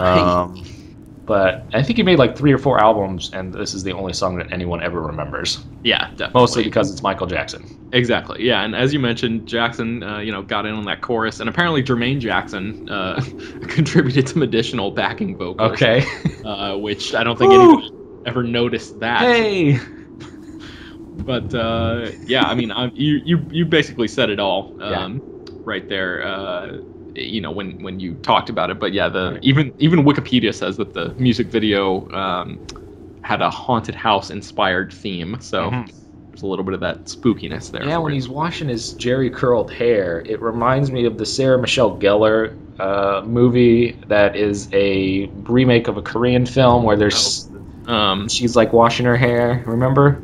But I think he made like 3 or 4 albums, and this is the only song that anyone ever remembers. Yeah, definitely. Mostly because it's Michael Jackson. Exactly. Yeah, and as you mentioned, Jackson, got in on that chorus, and apparently Jermaine Jackson contributed some additional backing vocals. Okay. Which I don't think anyone ever noticed that. Hey. But I mean, you basically said it all right there. When you talked about it, but even Wikipedia says that the music video had a haunted house inspired theme, so there's a little bit of that spookiness there. Yeah, when he's washing his Jerry curled hair, it reminds me of the Sarah Michelle Gellar movie that is a remake of a Korean film where there's she's like washing her hair. Remember?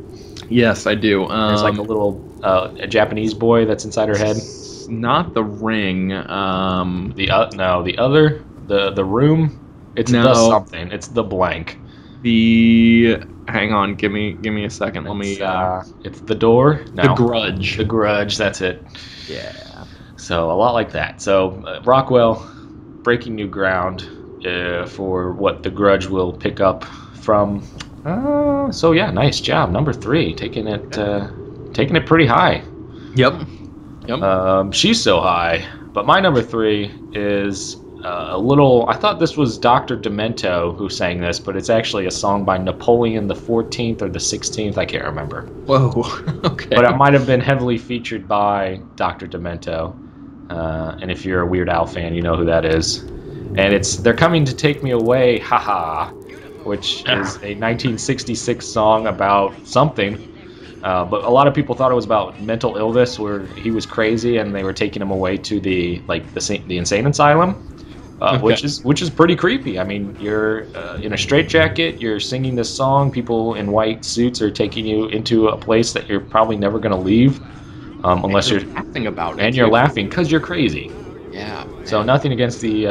Yes, I do. There's like a little a Japanese boy that's inside her head. Not The Ring. The other, the Room. It's the something. It's the blank. Hang on, give me a second. It's The Door. No. The Grudge. The Grudge. That's it. Yeah. So a lot like that. So Rockwell breaking new ground for what The Grudge will pick up from. Nice job, number 3, taking it pretty high. Yep. She's so high, but my number 3 is a little. I thought this was Dr. Demento who sang this, but it's actually a song by Napoleon the 14th or the 16th. I can't remember. Whoa. Okay. But it might have been heavily featured by Dr. Demento. And if you're a Weird Al fan, you know who that is. And They're Coming to Take Me Away, haha, which is a 1966 song about something. But a lot of people thought it was about mental illness, where he was crazy and they were taking him away to the insane asylum, which is pretty creepy. I mean, you're in a straitjacket, you're singing this song, people in white suits are taking you into a place that you're probably never going to leave, unless you're laughing about it. And you're laughing because you're crazy. Yeah. So nothing against the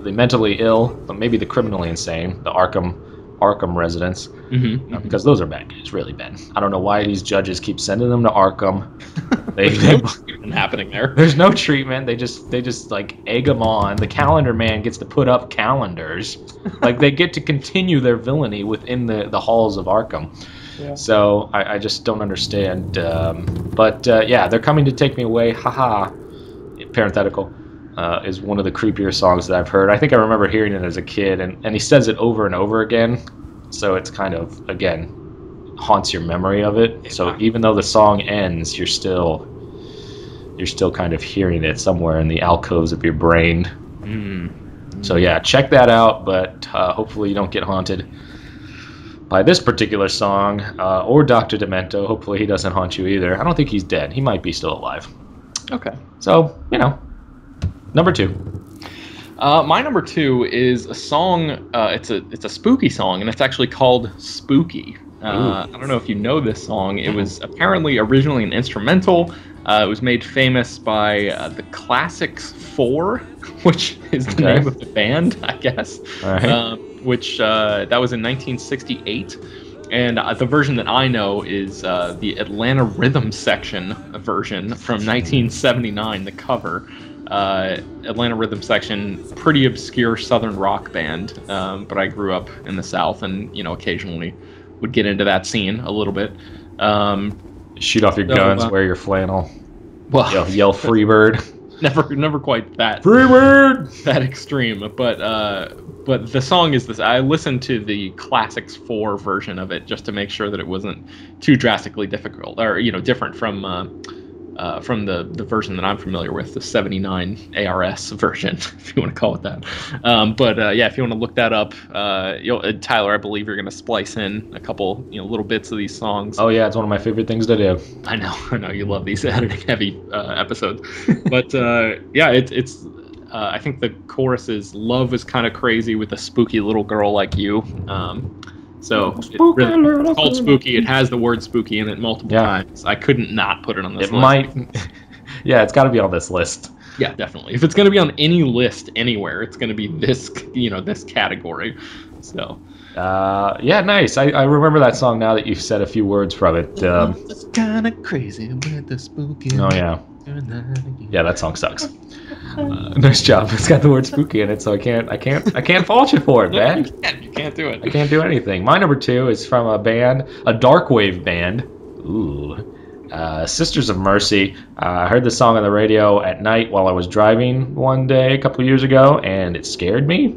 mentally ill, but maybe the criminally insane, the Arkham residents, because those are bad guys, really bad. I don't know why these judges keep sending them to Arkham. There's no treatment happening there. There's no treatment. They just like egg them on. The calendar man gets to put up calendars. Like they get to continue their villainy within the halls of Arkham. Yeah. So I just don't understand. They're Coming to Take Me Away. Haha. Parenthetical. Is one of the creepier songs that I've heard. I think I remember hearing it as a kid, and he says it over and over again, so it's kind of, again, haunts your memory of it. Yeah. So even though the song ends, you're still kind of hearing it somewhere in the alcoves of your brain. So yeah, check that out, but hopefully you don't get haunted. by this particular song, or Dr. Demento. Hopefully he doesn't haunt you either. I don't think he's dead. He might be still alive. Okay. So, number 2. My number 2 is a song. It's a spooky song, and it's actually called Spooky. I don't know if you know this song. It was apparently originally an instrumental. It was made famous by the Classics 4, which is the name of the band, I guess. All right. Which that was in 1968. And the version that I know is the Atlanta Rhythm Section version from 1979, the cover. Atlanta Rhythm Section, pretty obscure southern rock band, but I grew up in the South and, occasionally would get into that scene a little bit. Shoot off your guns, wear your flannel, yell Freebird. Never quite that Freebird! That extreme, but the song is this. I listened to the Classics 4 version of it just to make sure that it wasn't too drastically difficult or different from the version that I'm familiar with, the 79 ARS version, if you want to call it that. If you want to look that up, Tyler, I believe you're going to splice in a couple, little bits of these songs. Oh yeah, it's one of my favorite things to do. I know you love these editing heavy episodes, but it's. I think the chorus is "Love is kind of crazy with a spooky little girl like you." It's called Spooky. It has the word spooky in it multiple times. I couldn't not put it on this list. It's got to be on this list. Yeah, definitely. If it's going to be on any list anywhere, it's going to be this, this category. So. Nice. I remember that song now that you've said a few words from it. It's kind of crazy with the spooky. Oh yeah. Yeah, that song sucks. Nice job. It's got the word spooky in it, so I can't fault you for it, man. You can't do it. I can't do anything. My number 2 is from a band, a darkwave band. Sisters of Mercy. I heard this song on the radio at night while I was driving one day a couple years ago, and it scared me.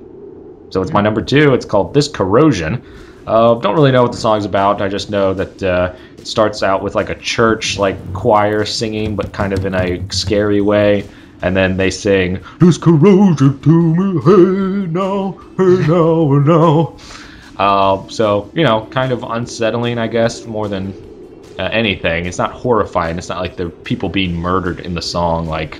So it's my number 2. It's called This Corrosion. Don't really know what the song's about. I just know that it starts out with like a church choir singing, but kind of in a scary way. And then they sing, "This corrosion to me, hey now, hey now, hey now." So, kind of unsettling, I guess, more than anything. It's not horrifying. It's not like the people being murdered in the song, like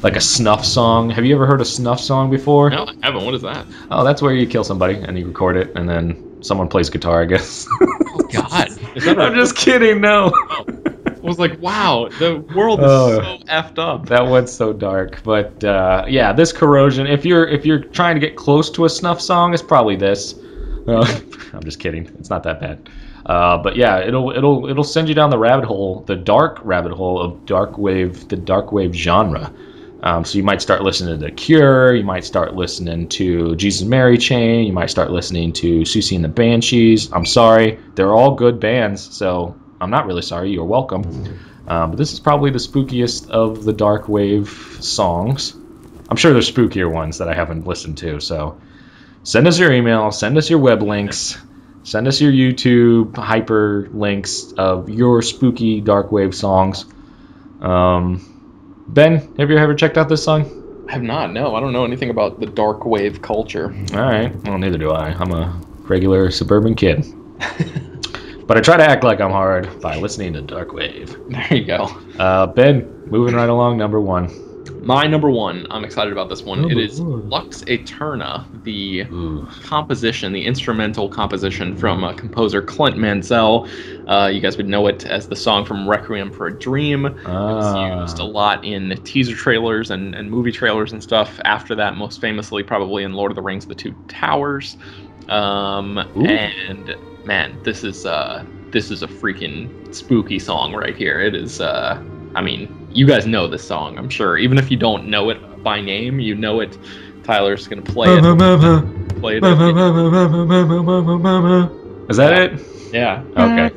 a snuff song. Have you ever heard a snuff song before? No, I haven't. What is that? Oh, that's where you kill somebody and you record it, and then someone plays guitar, I guess. Oh, God. I'm just kidding, no. Oh. I was like, wow, the world is so effed up. That went so dark. But This Corrosion, if you're trying to get close to a snuff song, it's probably this. I'm just kidding. It's not that bad. It'll send you down the rabbit hole, the dark rabbit hole of the dark wave genre. So you might start listening to The Cure, you might start listening to Jesus Mary Chain, you might start listening to Susie and the Banshees. I'm sorry, they're all good bands, so I'm not really sorry, you're welcome. But this is probably the spookiest of the dark wave songs. I'm sure there's spookier ones that I haven't listened to, so send us your email, send us your web links, send us your YouTube hyperlinks of your spooky dark wave songs. Ben, have you ever checked out this song? I have not, no. I don't know anything about the dark wave culture. All right. Well, neither do I. I'm a regular suburban kid. But I try to act like I'm hard by listening to dark wave. There you go. Ben, moving right along, number 1. My number 1, I'm excited about this one. It is Lux Aeterna, the composition, the instrumental composition from composer Clint Mansell. You guys would know it as the song from Requiem for a Dream. It was used a lot in teaser trailers and movie trailers and stuff. After that, most famously, probably in Lord of the Rings: The Two Towers. And man, this is a freaking spooky song right here. It is. You guys know this song, I'm sure. Even if you don't know it by name, you know it. Tyler's gonna play it. Is that it? Yeah. Okay.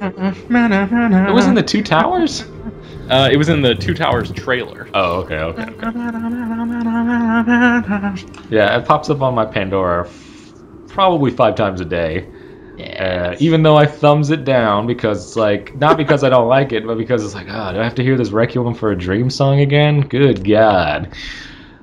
It was in the Two Towers? It was in the Two Towers trailer. Oh, okay. Yeah, it pops up on my Pandora probably 5 times a day. Yeah. Even though I thumbs it down because it's not because I don't like it, but because it's do I have to hear this Requiem for a Dream song again? Good God.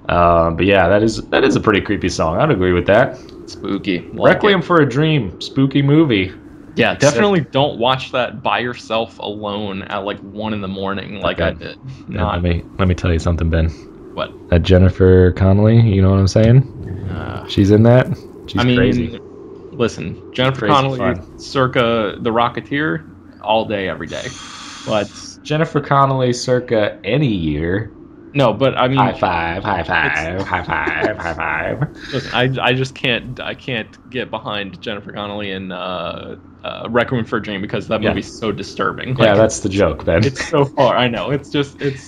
But yeah, that is a pretty creepy song. I'd agree with that. Spooky. Requiem for a Dream, spooky movie. Yeah, definitely don't watch that by yourself alone at like 1 a.m. like I did. Not Let me tell you something, Ben. what? That Jennifer Connelly, you know what I'm saying? She's in that. She's crazy. Listen, Jennifer Crazy Connelly, fun. circa The Rocketeer, all day, every day. But Jennifer Connelly, circa any year. no, but I mean, High five, high five, high five, high five. listen, I just can't get behind Jennifer Connelly in Requiem for a Dream because that movie's so disturbing. Yeah, that's the joke, Ben. It's so far. I know. It's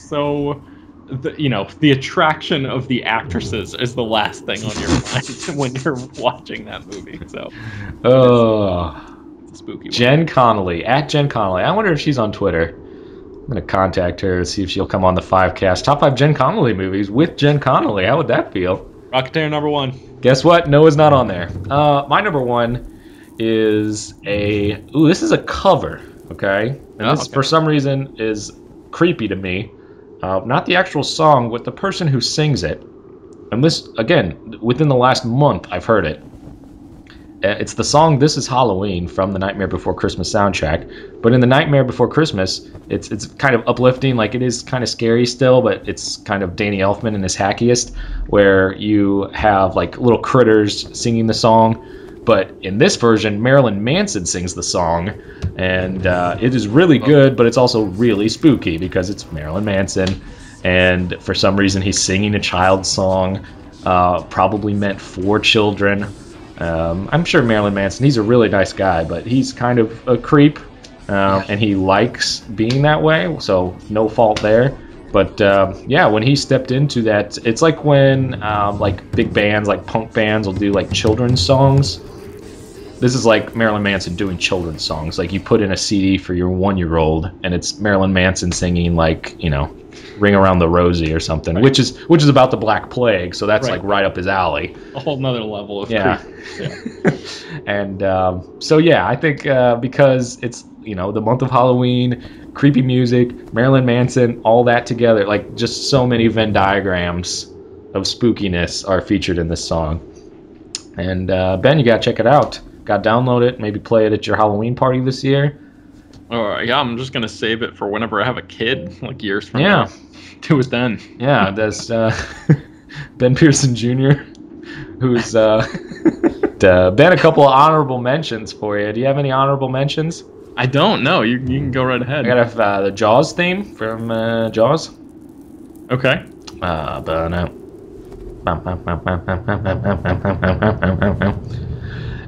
so. The attraction of the actresses is the last thing on your mind when you're watching that movie. So, it's a spooky one. Jen Connolly, at Jen Connolly. I wonder if she's on Twitter. I'm going to contact her and see if she'll come on the 5cast. Top 5 Jen Connolly movies with Jen Connolly. How would that feel? Rocketeer number 1. Guess what? Noah's not on there. My number 1 is this is a cover, okay? And this, for some reason, is creepy to me. Not the actual song, but the person who sings it. And this, again, within the last month, I've heard it. It's the song "This Is Halloween" from the Nightmare Before Christmas soundtrack. But in the Nightmare Before Christmas, it's kind of uplifting. Like, it is kind of scary still, but it's kind of Danny Elfman in his hackiest, where you have like little critters singing the song. But in this version, Marilyn Manson sings the song, and it is really good, but it's also really spooky because it's Marilyn Manson, and for some reason he's singing a child's song, probably meant for children. I'm sure Marilyn Manson, he's a really nice guy, but he's kind of a creep, and he likes being that way, so no fault there. But yeah, when he stepped into that, it's like when like big bands, like punk bands, will do like children's songs. This is like Marilyn Manson doing children's songs. Like, you put in a CD for your 1-year-old, and it's Marilyn Manson singing, like, Ring Around the Rosie or something, which is about the Black Plague. So that's like right up his alley. A whole nother level of creep. And so yeah, I think because it's the month of Halloween, creepy music, Marilyn Manson, all that together, like just so many Venn diagrams of spookiness are featured in this song. And Ben, you gotta check it out. Gotta download it, maybe play it at your Halloween party this year. Yeah, I'm just gonna save it for whenever I have a kid, like years from now. Do it then. Yeah, there's Ben Pearson Jr., who's Ben, a couple of honorable mentions for you. Do you have any honorable mentions? I don't know. You can go right ahead. I got the Jaws theme from Jaws. Okay.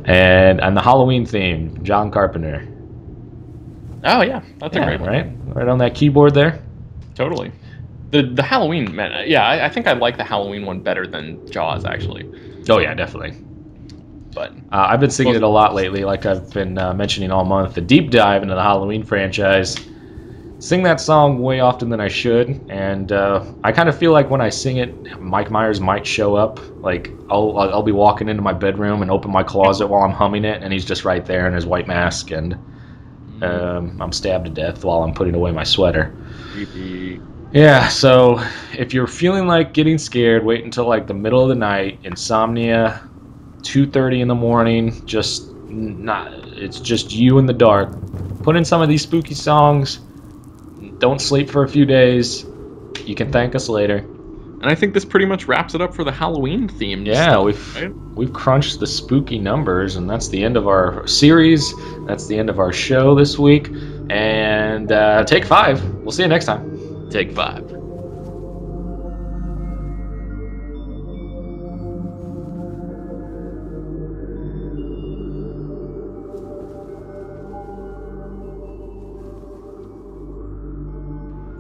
And the Halloween theme, John Carpenter. Oh yeah, that's a great one. Right on that keyboard there. Totally. The Halloween, man. Yeah, I think I like the Halloween one better than Jaws, actually. Oh yeah, definitely. But I've been singing it a lot lately, like I've been mentioning all month. The deep dive into the Halloween franchise. Sing that song way often than I should, and I kind of feel like when I sing it, Mike Myers might show up. Like, I'll be walking into my bedroom and open my closet while I'm humming it, and he's just right there in his white mask, and I'm stabbed to death while I'm putting away my sweater. Creepy. Yeah, so if you're feeling like getting scared, wait until like the middle of the night, insomnia, 2:30 in the morning, it's just you in the dark. Put in some of these spooky songs. Don't sleep for a few days. You can thank us later. And I think this pretty much wraps it up for the Halloween theme. Yeah, we've crunched the spooky numbers, and that's the end of our series. That's the end of our show this week. And take 5. We'll see you next time. Take 5.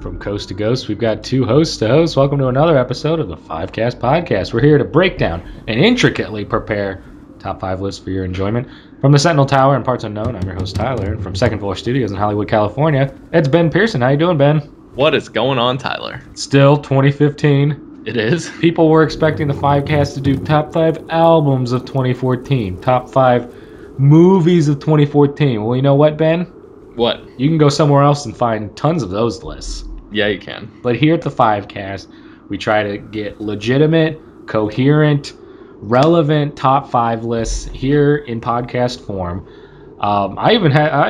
From Coast to Ghost, we've got 2 hosts to host. Welcome to another episode of the 5cast podcast. We're here to break down and intricately prepare top 5 lists for your enjoyment. From the Sentinel Tower and parts unknown, I'm your host Tyler, and from Second Floor Studios in Hollywood, California, it's Ben Pearson. How you doing, Ben? What is going on, Tyler? Still 2015. It is. People were expecting the 5cast to do top 5 albums of 2014, top 5 movies of 2014. Well, you know what, Ben? What? You can go somewhere else and find tons of those lists. Yeah, you can. But here at the 5cast, we try to get legitimate, coherent, relevant top 5 lists here in podcast form. I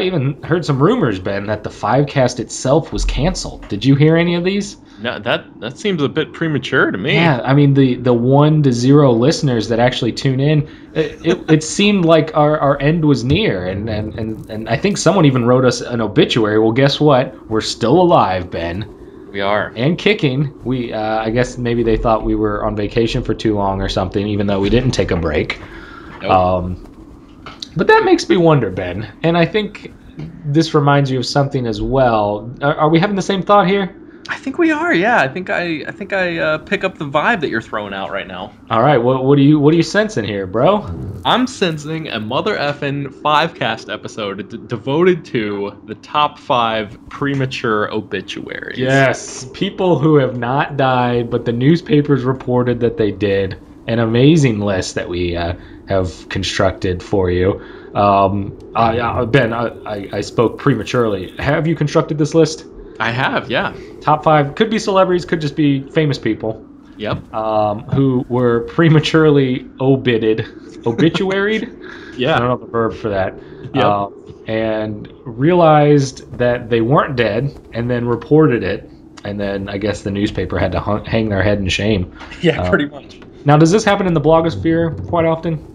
even heard some rumors, Ben, that the 5cast itself was canceled. Did you hear any of these? No, that seems a bit premature to me. Yeah, I mean the 1 to 0 listeners that actually tune in, it seemed like our end was near, and I think someone even wrote us an obituary. Well, guess what? We're still alive, Ben. We are. And kicking. We I guess maybe they thought we were on vacation for too long or something, even though we didn't take a break. Nope. But that makes me wonder, Ben, and I think this reminds you of something as well. Are we having the same thought here? I think we are. Yeah, I think I pick up the vibe that you're throwing out right now. All right, what are you sensing here, bro? I'm sensing a mother effing 5cast episode devoted to the top 5 premature obituaries. Yes, people who have not died, but the newspapers reported that they did. An amazing list that we have constructed for you. Ben, I spoke prematurely. Have you constructed this list? I have, yeah. Top 5 could be celebrities, could just be famous people. Yep. Who were prematurely obituaried. Yeah. I don't know the verb for that. Yep. And realized that they weren't dead, and then reported it, and then I guess the newspaper had to hang their head in shame. Yeah, pretty much. Now, does this happen in the blogosphere quite often?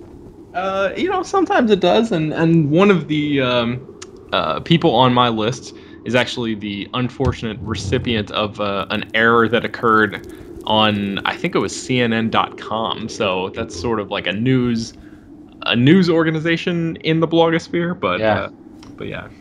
Sometimes it does, and one of the people on my list is actually the unfortunate recipient of an error that occurred on, I think it was CNN.com. So that's sort of like a news organization in the blogosphere, but yeah.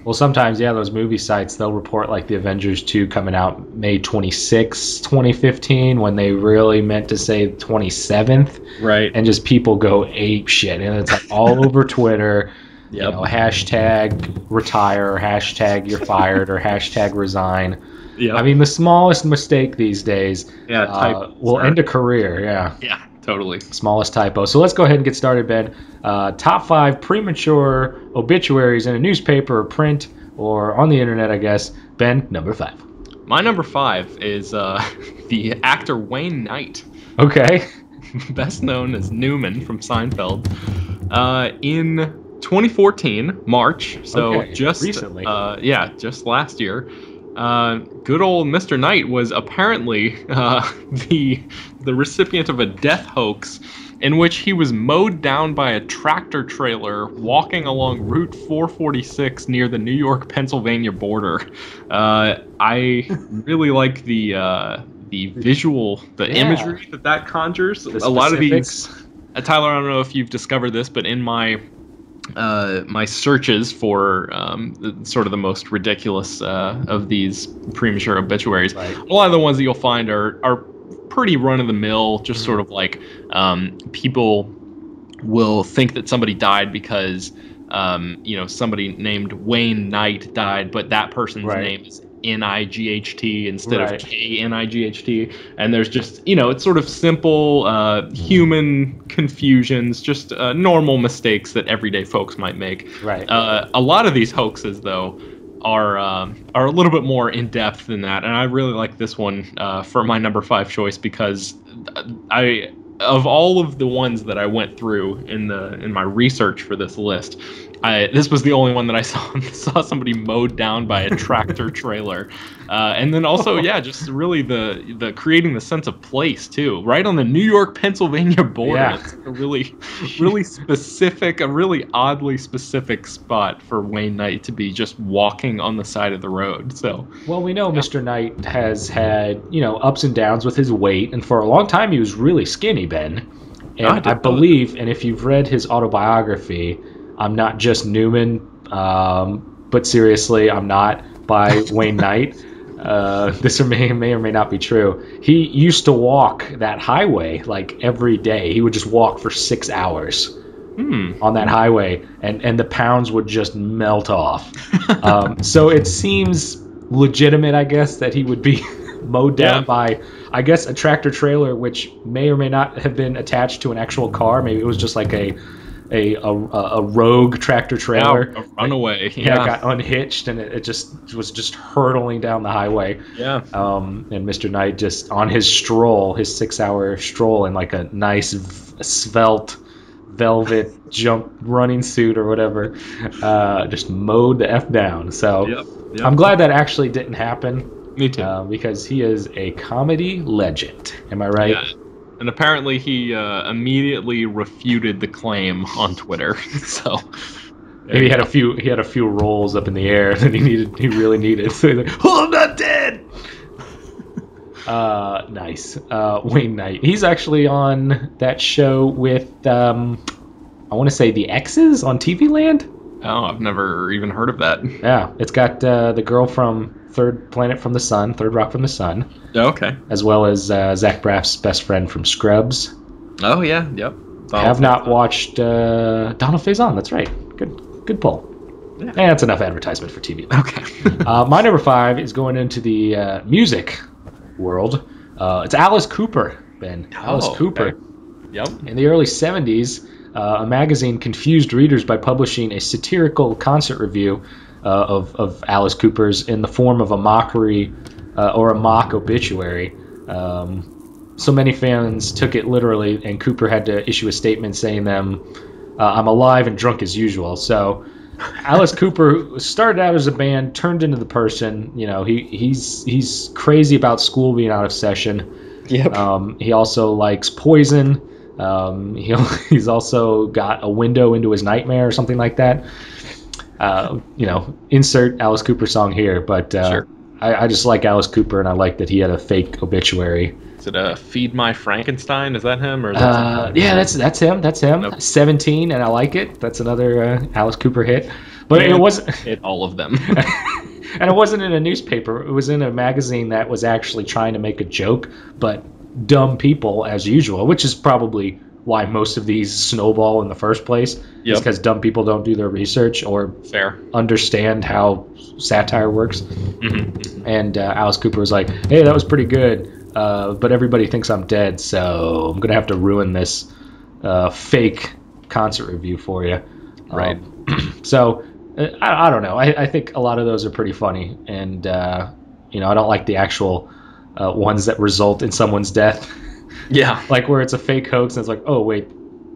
Well, sometimes, those movie sites, they'll report like the Avengers 2 coming out May 26, 2015, when they really meant to say 27th. Right. And just people go ape shit. And it's like all over Twitter. Yep. Hashtag retire, hashtag you're fired, or hashtag resign. Yep. I mean, the smallest mistake these days will end a career. Yeah, totally. Smallest typo. So let's go ahead and get started, Ben. Top 5 premature obituaries in a newspaper or print or on the internet, I guess. Ben, number 5. My number 5 is the actor Wayne Knight. Okay. Best known as Newman from Seinfeld. In 2014, March, so just recently. Just last year. Good old Mr. Knight was apparently the recipient of a death hoax in which he was mowed down by a tractor trailer walking along Route 446 near the New York-Pennsylvania border. I really like the visual, imagery that conjures. A lot of these. Tyler, I don't know if you've discovered this, but in my searches for sort of the most ridiculous of these premature obituaries, right, a lot of the ones that you'll find are pretty run-of-the-mill, just sort of like people will think that somebody died because somebody named Wayne Knight died, but that person's name is N-I-G-H-T instead of K-N-I-G-H-T, and there's just, it's sort of simple human confusions, just normal mistakes that everyday folks might make. Right. A lot of these hoaxes, though, are a little bit more in depth than that, and I really like this one for my number 5 choice because of all of the ones that I went through in my research for this list, this was the only one that I saw somebody mowed down by a tractor trailer, and then also just really the creating the sense of place too, right on the New York-Pennsylvania border. Yeah. It's a really specific, a really oddly specific spot for Wayne Knight to be just walking on the side of the road. So well, we know Mr. Knight has had ups and downs with his weight, and for a long time he was really skinny, Ben. And I believe, and if you've read his autobiography, I'm Not Just Newman, but seriously, I'm not, by Wayne Knight. This may or may not be true. He used to walk that highway like every day. He would just walk for 6 hours on that highway, and the pounds would just melt off. So it seems legitimate, I guess, that he would be mowed down by, I guess, a tractor trailer, which may or may not have been attached to an actual car. Maybe it was just like a rogue tractor trailer, a runaway. It got unhitched, and it just was just hurtling down the highway. Yeah. And Mr. Knight just on his 6-hour stroll in like a nice svelte velvet jump running suit or whatever, just mowed the F down. So Yep. I'm glad that actually didn't happen. Me too. Because he is a comedy legend. Am I right? Yeah. And apparently he immediately refuted the claim on Twitter. So He had a few rolls up in the air that he really needed. So he's like, "Oh, I'm not dead." Nice. Wayne Knight. He's actually on that show with I want to say the X's on TV Land. Oh, I've never even heard of that. Yeah, it's got the girl from Third Rock from the Sun, Okay. as well as Zach Braff's best friend from Scrubs. Oh yeah. Yep. I have not watched Donald Faison. That's right. Good pull. Yeah. And that's enough advertisement for TV. Okay. My number 5 is going into the music world. It's Alice Cooper, Ben. Alice Cooper. Okay. Yep. In the early 70s, a magazine confused readers by publishing a satirical concert review of Alice Cooper's in the form of a mockery or a mock obituary. So many fans took it literally, and Cooper had to issue a statement saying I'm alive and drunk as usual. So Alice Cooper started out as a band, turned into the person. You know, he's crazy about school being out of session. Yep. He also likes poison. He's also got a window into his nightmare or something like that. Insert Alice Cooper song here, but Sure. I just like Alice Cooper, and I like that he had a fake obituary. Is it Feed My Frankenstein? Is that him? Or is that Yeah, that's him. Nope. 17, and I like it. That's another Alice Cooper hit. But it wasn't. Hit all of them. And it wasn't in a newspaper. It was in a magazine that was actually trying to make a joke, but dumb people as usual, which is probably why most of these snowball in the first place. Yep. Is because dumb people don't do their research or Fair. understand how satire works. Mm-hmm. And Alice Cooper was like, "Hey, that was pretty good, but everybody thinks I'm dead, so I'm gonna have to ruin this fake concert review for you." Right. So I don't know. I think a lot of those are pretty funny, and I don't like the actual ones that result in someone's death. Yeah. Like where it's a fake hoax and it's like, oh wait,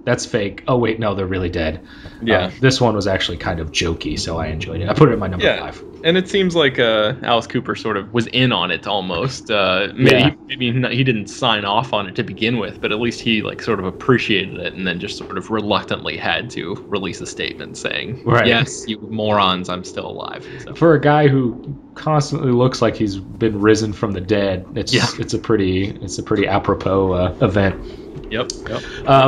that's fake. Oh wait, no, they're really dead. Yeah. This one was actually kind of jokey, so I enjoyed it. I put it in my number 5. And it seems like Alice Cooper sort of was in on it almost. Maybe he didn't sign off on it to begin with, but at least he like sort of appreciated it and then just sort of reluctantly had to release a statement saying, Right. "Yes, you morons, I'm still alive." So. For a guy who constantly looks like he's been risen from the dead, it's a pretty apropos event. Yep.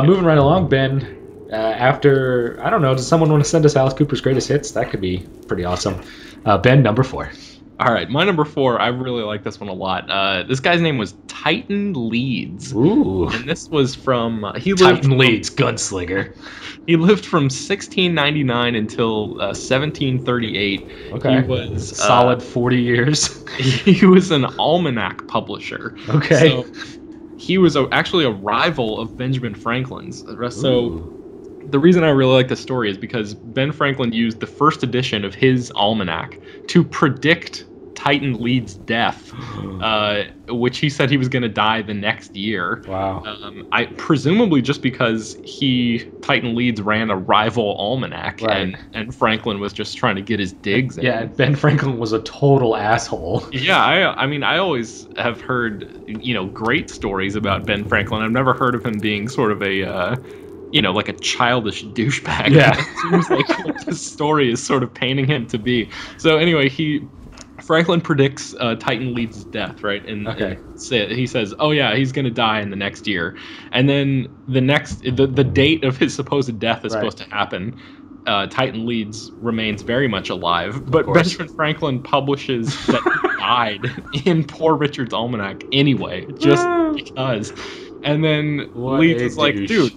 Moving right along, Ben. After, I don't know, does someone want to send us Alice Cooper's greatest hits? That could be pretty awesome. Ben, number 4. All right, my number 4. I really like this one a lot. This guy's name was Titan Leeds. Ooh. And this was from Titan Leeds, gunslinger. He lived from 1699 until 1738. Okay. He was solid 40 years. He was an almanac publisher. Okay. So he was actually a rival of Benjamin Franklin's. So the reason I really like this story is because Ben Franklin used the first edition of his almanac to predict Titan Leeds' death, which he said he was going to die the next year. Wow. I presumably just because Titan Leeds ran a rival almanac, Right. and Franklin was just trying to get his digs in. Yeah, Ben Franklin was a total asshole. Yeah, I mean, I always have heard, great stories about Ben Franklin. I've never heard of him being sort of a, like a childish douchebag. Yeah. It seems like what this story is sort of painting him to be. So anyway, Franklin predicts Titan Leeds' death, right? And he says, "Oh yeah, he's going to die in the next year." And then the date of his supposed death is supposed to happen. Titan Leeds remains very much alive, but Benjamin Franklin publishes that he died in Poor Richard's Almanac anyway, just because. And then Leeds is like, "Dude,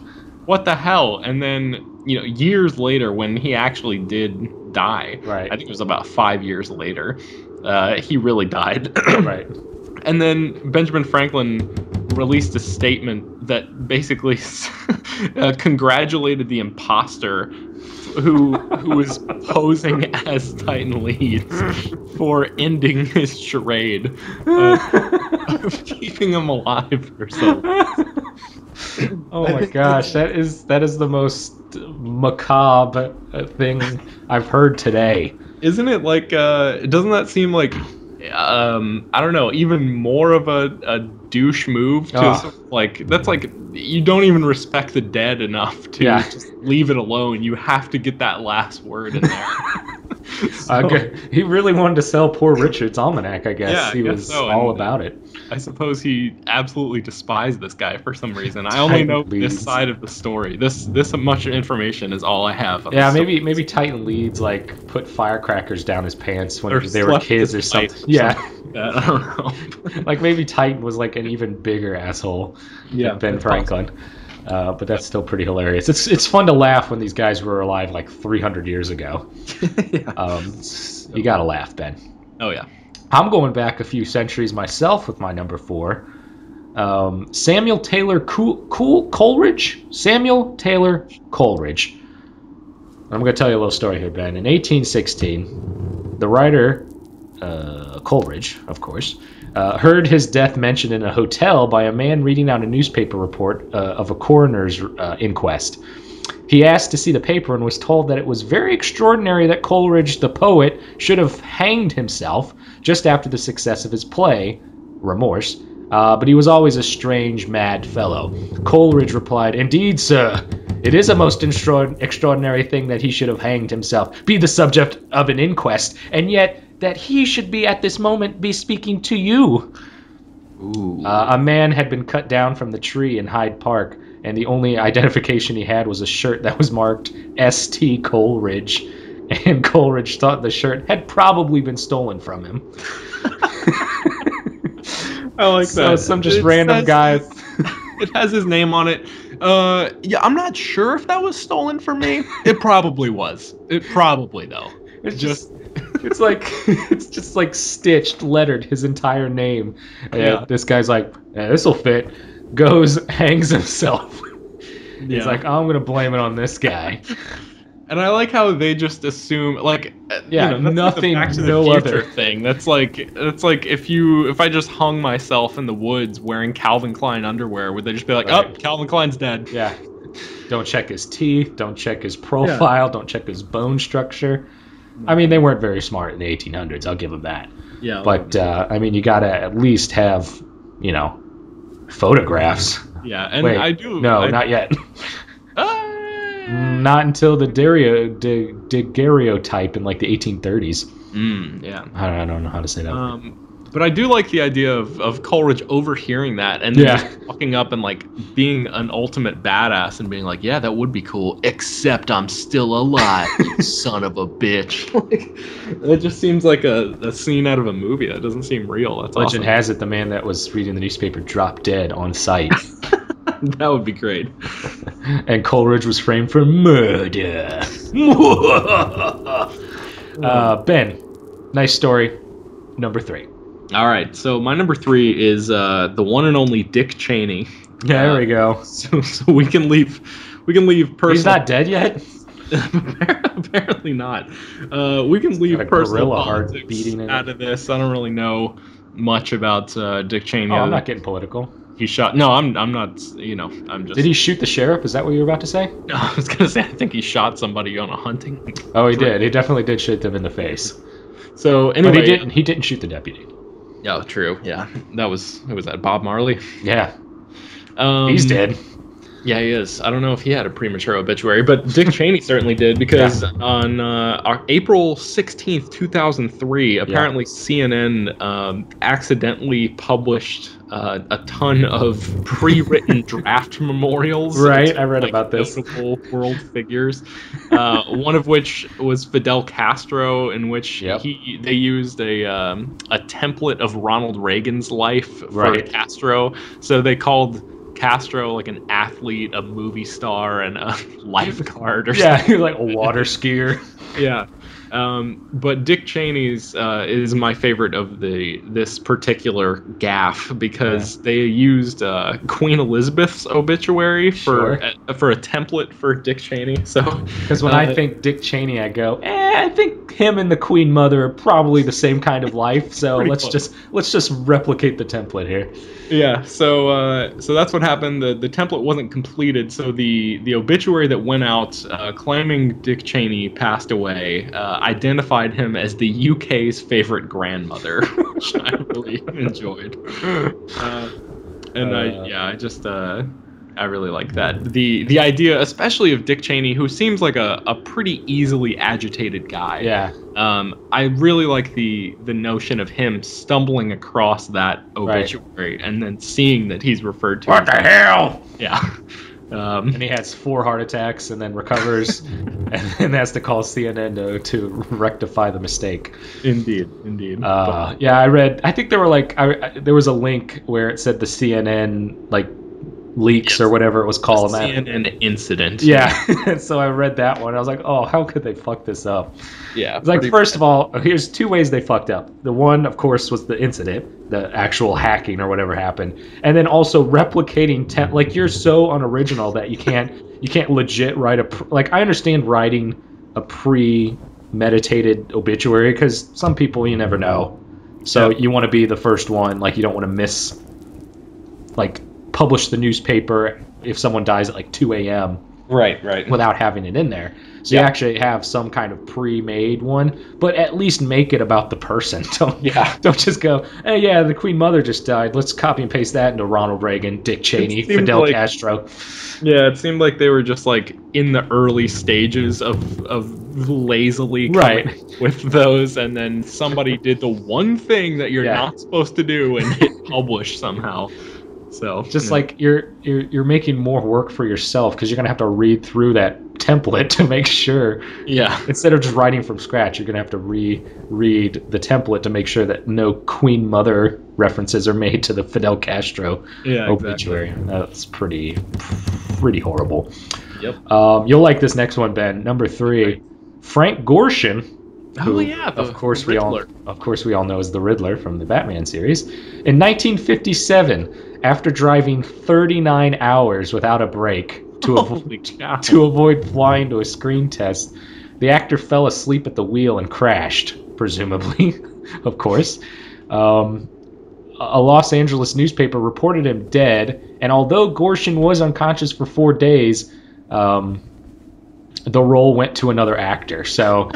what the hell?" And then years later, when he actually did die, I think it was about 5 years later, he really died. Right. And then Benjamin Franklin released a statement that basically congratulated the imposter who was posing as Titan Leeds for ending his charade of keeping him alive for so long. Oh I my think gosh, that is the most macabre thing I've heard today. isn't it like doesn't that seem like I don't know, even more of a douche move to Ah, like that's like you don't even respect the dead enough to yeah. just leave it alone. You have to get that last word in there. So He really wanted to sell Poor Richard's Almanac, I guess. yeah, I He guess was so. all And about it. I suppose he absolutely despised this guy for some reason. I only Titan know this leads. side of the story. This much information is all I have on the Yeah, story. maybe Titan Leeds like put firecrackers down his pants when Or they were slept kids with or his wife something. or Yeah. something like that. I don't know. Like maybe Titan was like an even bigger asshole Yeah, than Ben that's possible. Franklin. But that's still pretty hilarious. It's fun to laugh when these guys were alive like 300 years ago. Yeah. You gotta laugh, Ben. Oh yeah. I'm going back a few centuries myself with my number 4. Samuel Taylor Coleridge. Samuel Taylor Coleridge. I'm going to tell you a little story here, Ben. In 1816, the writer Coleridge, of course, heard his death mentioned in a hotel by a man reading out a newspaper report of a coroner's inquest. He asked to see the paper and was told that it was very extraordinary that Coleridge, the poet, should have hanged himself just after the success of his play, Remorse. But he was always a strange, mad fellow. Coleridge replied, "Indeed, sir, it is a most extraordinary thing that he should have hanged himself, be the subject of an inquest, and yet that he should be at this moment be speaking to you." Ooh. A man had been cut down from the tree in Hyde Park, and the only identification he had was a shirt that was marked S.T. Coleridge. And Coleridge thought the shirt had probably been stolen from him. I like So that. some just It random says- guy. It has his name on it. Yeah, I'm not sure if that was stolen from me. It probably was. It probably though. It's just it's just like stitched, lettered his entire name. Yeah. This guy's like, this'll fit. Goes, hangs himself. He's Yeah. like, I'm gonna blame it on this guy. And I like how they just assume, like, Yeah, that's like nothing, the Back to the no Future other. thing. That's like if I just hung myself in the woods wearing Calvin Klein underwear, would they just be like, Right. oh, Calvin Klein's dead? Yeah. Don't check his teeth. Don't check his profile. Don't check his bone structure. I mean, they weren't very smart in the 1800s. I'll give them that. Yeah. But I mean, you gotta at least have, photographs. yeah, and Wait, I do. no, not yet. Uh, Not until the daguerreotype in like the 1830s. yeah. I don't know how to say that. But I do like the idea of Coleridge overhearing that and then just walking up and like being an ultimate badass and being like, yeah, that would be cool, except I'm still alive, you son of a bitch. Like, it just seems like a scene out of a movie. That doesn't seem real. That's Legend awesome. has it the man that was reading the newspaper dropped dead on site. That would be great. And Coleridge was framed for murder. Ben, nice story. Number 3. All right, so my number 3 is the one and only Dick Cheney. Yeah, there we go. So we can leave personal. He's not dead yet? Apparently not. We can leave got a personal gorilla heart politics beating in it. out of this. I don't really know much about Dick Cheney. Oh, I'm not getting political. He shot. No, I'm not. I'm just. Did he shoot the sheriff? Is that what you were about to say? No, I was gonna say I think he shot somebody on a hunting. Oh, he did. He definitely did shoot them in the face. So anyway, But he didn't shoot the deputy. Oh, true. Yeah, who was that? Bob Marley. Yeah. He's dead. Yeah, he is. I don't know if he had a premature obituary, but Dick Cheney certainly did because on April 16th, 2003, apparently CNN accidentally published a ton of pre-written draft memorials. Right, I read about this. Notable world figures, one of which was Fidel Castro, in which they used a template of Ronald Reagan's life for Castro. So they called Castro like an athlete, a movie star, and a lifeguard or something. Yeah, like a water skier. Yeah. But Dick Cheney's is my favorite of this particular gaffe because they used Queen Elizabeth's obituary for a template for Dick Cheney. So because when I think Dick Cheney, I go, I think him and the Queen Mother are probably the same kind of life. So let's just replicate the template here. Yeah. So that's what happened. The template wasn't completed. So the obituary that went out claiming Dick Cheney passed away identified him as the UK's favorite grandmother, which I really enjoyed. I really like that. The idea, especially of Dick Cheney, who seems like a pretty easily agitated guy. Yeah. I really like the notion of him stumbling across that obituary and then seeing that he's referred to. What the hell? Yeah. And he has 4 heart attacks and then recovers and then has to call CNN to rectify the mistake. Indeed. I think there were there was a link where it said the CNN leaks or whatever it was called. CNN incident. Yeah. So I read that one. I was like, oh, how could they fuck this up? Yeah. It's like, first of all, here's 2 ways they fucked up. The one, of course, was the incident, the actual hacking or whatever happened, and then also replicating you're so unoriginal that you can't legit write I understand writing a premeditated obituary because some people you never know, so you want to be the first one. You don't want to miss publish the newspaper if someone dies at 2 a.m. Right. without having it in there. So you actually have some kind of pre-made one, but at least make it about the person. Don't just go, hey, yeah, the Queen Mother just died. Let's copy and paste that into Ronald Reagan, Dick Cheney, Fidel Castro. Yeah, it seemed like they were just in the early stages of lazily coming with those, and then somebody did the one thing that you're not supposed to do and hit publish somehow. So just you're making more work for yourself because you're gonna have to read through that template to make sure. Yeah. Instead of just writing from scratch, you're gonna have to reread the template to make sure that no Queen Mother references are made to the Fidel Castro obituary. Exactly. That's pretty horrible. Yep. You'll like this next one, Ben. Number 3, Frank Gorshin. Of course we all know as the Riddler from the Batman series. In 1957, after driving 39 hours without a break to avoid flying to a screen test, the actor fell asleep at the wheel and crashed, presumably, of course. A Los Angeles newspaper reported him dead, and although Gorshin was unconscious for 4 days, the role went to another actor. So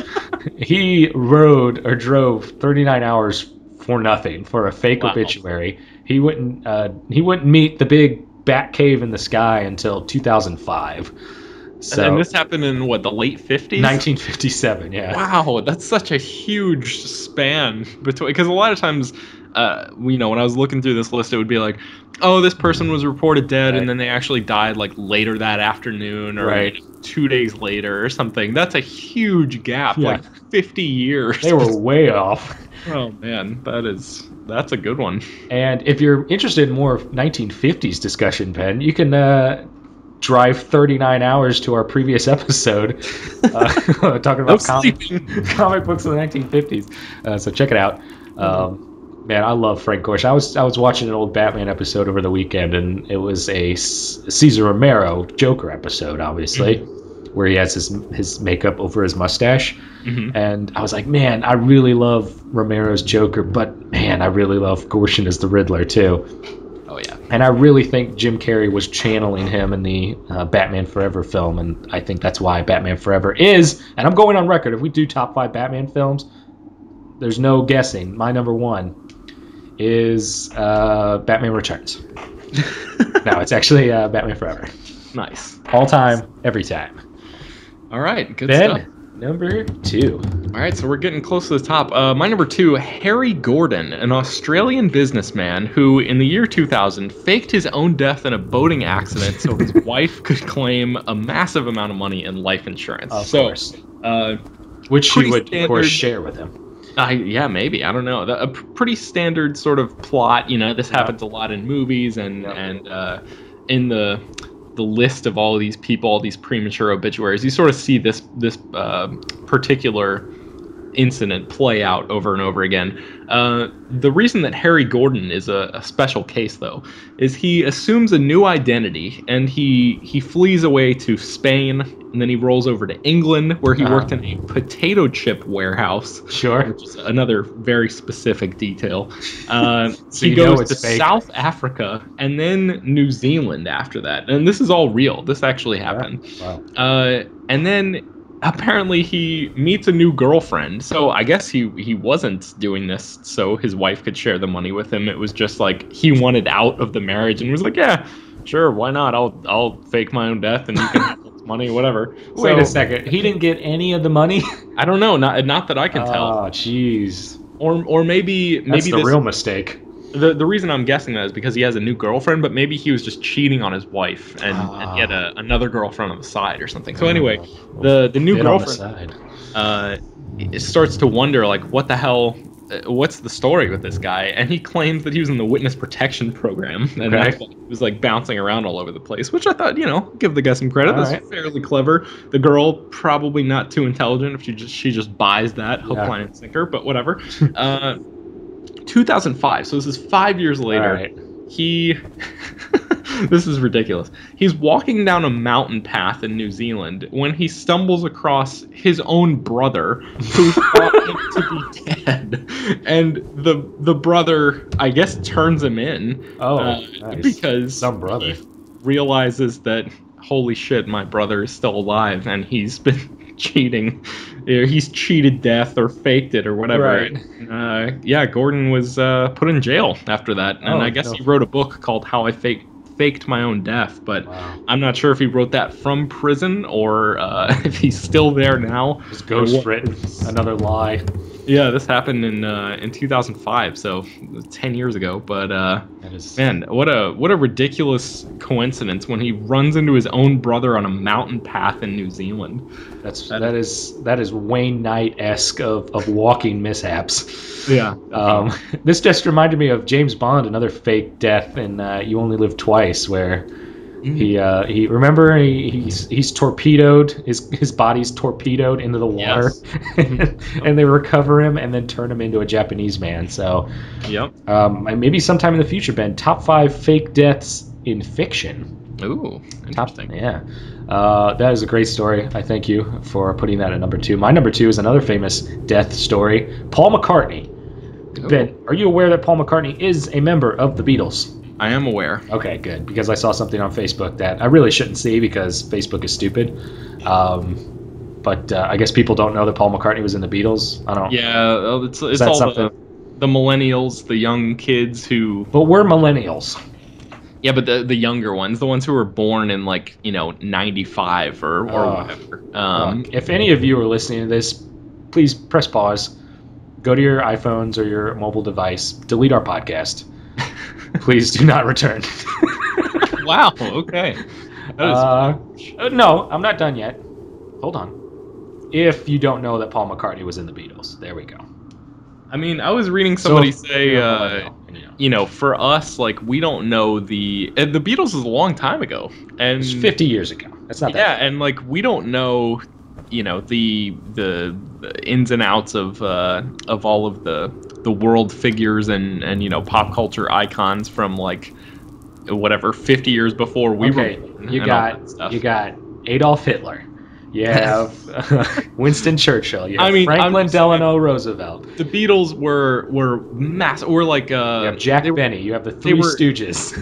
he drove 39 hours for nothing, for a fake obituary. He wouldn't meet the big bat cave in the sky until 2005. So, and this happened in the late 50s? 1957, yeah. Wow, that's such a huge span between, because a lot of times when I was looking through this list, it would be like, oh, this person was reported dead, and then they actually died later that afternoon or 2 days later or something. That's a huge gap, 50 years. They were way off. Oh man, that's a good one. And if you're interested in more 1950s discussion, Ben, you can drive 39 hours to our previous episode talking about comic books in the 1950s. So check it out. Man, I love Frank Gorshin. I was watching an old Batman episode over the weekend, and it was a Cesar Romero Joker episode, obviously, where he has his makeup over his mustache. And I was like, man, I really love Romero's Joker, but man, I really love Gorshin as the Riddler too. Oh yeah. And I really think Jim Carrey was channeling him in the Batman Forever film, and I think that's why Batman Forever is, and I'm going on record, if we do top 5 Batman films, there's no guessing. My number 1 is Batman Returns. No, it's actually Batman Forever. Nice. All time, every time. All right, good Ben, stuff. Number 2. All right, so we're getting close to the top. My number 2, Harry Gordon, an Australian businessman who, in the year 2000, faked his own death in a boating accident so his wife could claim a massive amount of money in life insurance. Of course. Which she would, of course, share with him. Yeah, maybe. I don't know. A pretty standard sort of plot. This happens a lot in movies and in the list of all of these people, all these premature obituaries. You sort of see this particular incident play out over and over again. The reason that Harry Gordon is a special case, though, is he assumes a new identity, and he flees away to Spain, and then he rolls over to England, where he worked in a potato chip warehouse. Sure. Which is another very specific detail. So he goes to South Africa and then New Zealand after that. And this is all real. This actually happened. Yeah. Wow. And then apparently he meets a new girlfriend. So I guess he wasn't doing this so his wife could share the money with him. It was just like he wanted out of the marriage and was like, yeah, sure, why not? I'll fake my own death and you can have this money, whatever. Wait a second. He didn't get any of the money? I don't know. Not that I can tell. Oh, jeez. Or maybe That's the real mistake. The reason I'm guessing that is because he has a new girlfriend, but maybe he was just cheating on his wife and he had another girlfriend on the side or something. So anyway, the new girlfriend starts to wonder, like, what the hell, what's the story with this guy? And he claims that he was in the witness protection program, and that's why he was like bouncing around all over the place, which I thought, give the guy some credit. That's fairly clever. The girl probably not too intelligent if she just buys that hook, line, and sinker, but whatever. 2005, so this is 5 years later. He this is ridiculous. He's walking down a mountain path in New Zealand when he stumbles across his own brother, who thought him to be dead, and the brother, I guess, turns him in. Nice. Because some brother he realizes that, holy shit, my brother is still alive and he's been cheating. He's cheated death or faked it or whatever. Right. Gordon was put in jail after that, and I guess he wrote a book called How I Faked My Own Death, but I'm not sure if he wrote that from prison or if he's still there now. His ghost written another lie. Yeah, this happened in 2005, so 10 years ago. But man, what a ridiculous coincidence when he runs into his own brother on a mountain path in New Zealand. That is Wayne Knight-esque of walking mishaps. Yeah. This just reminded me of James Bond, another fake death in You Only Live Twice, where he's torpedoed, his body's torpedoed into the water, and they recover him and then turn him into a Japanese man. So maybe sometime in the future, Ben, top 5 fake deaths in fiction. Ooh, interesting. That is a great story. I thank you for putting that at number 2. My number 2 is another famous death story. Paul McCartney. Ooh. Ben, are you aware that Paul McCartney is a member of the Beatles? I am aware. Okay, good. Because I saw something on Facebook that I really shouldn't see because Facebook is stupid. But I guess people don't know that Paul McCartney was in the Beatles. I don't. Yeah, it's all something? The millennials, the young kids who. But we're millennials. Yeah, but the younger ones, the ones who were born in 95 or whatever. If any of you are listening to this, please press pause, go to your iPhones or your mobile device, delete our podcast. Please do not return. Wow. Okay. No, I'm not done yet. Hold on. If you don't know that Paul McCartney was in the Beatles, there we go. I mean, I was reading somebody say, for us, we don't know the Beatles is a long time ago, and it's 50 years ago. That's not that. Yeah, and we don't know, the ins and outs of all of the world figures and pop culture icons from 50 years before we were. You got Adolf Hitler. You have Winston Churchill. You have Franklin Delano Roosevelt. The Beatles were massive. You have Jack Benny. You have the Three Stooges.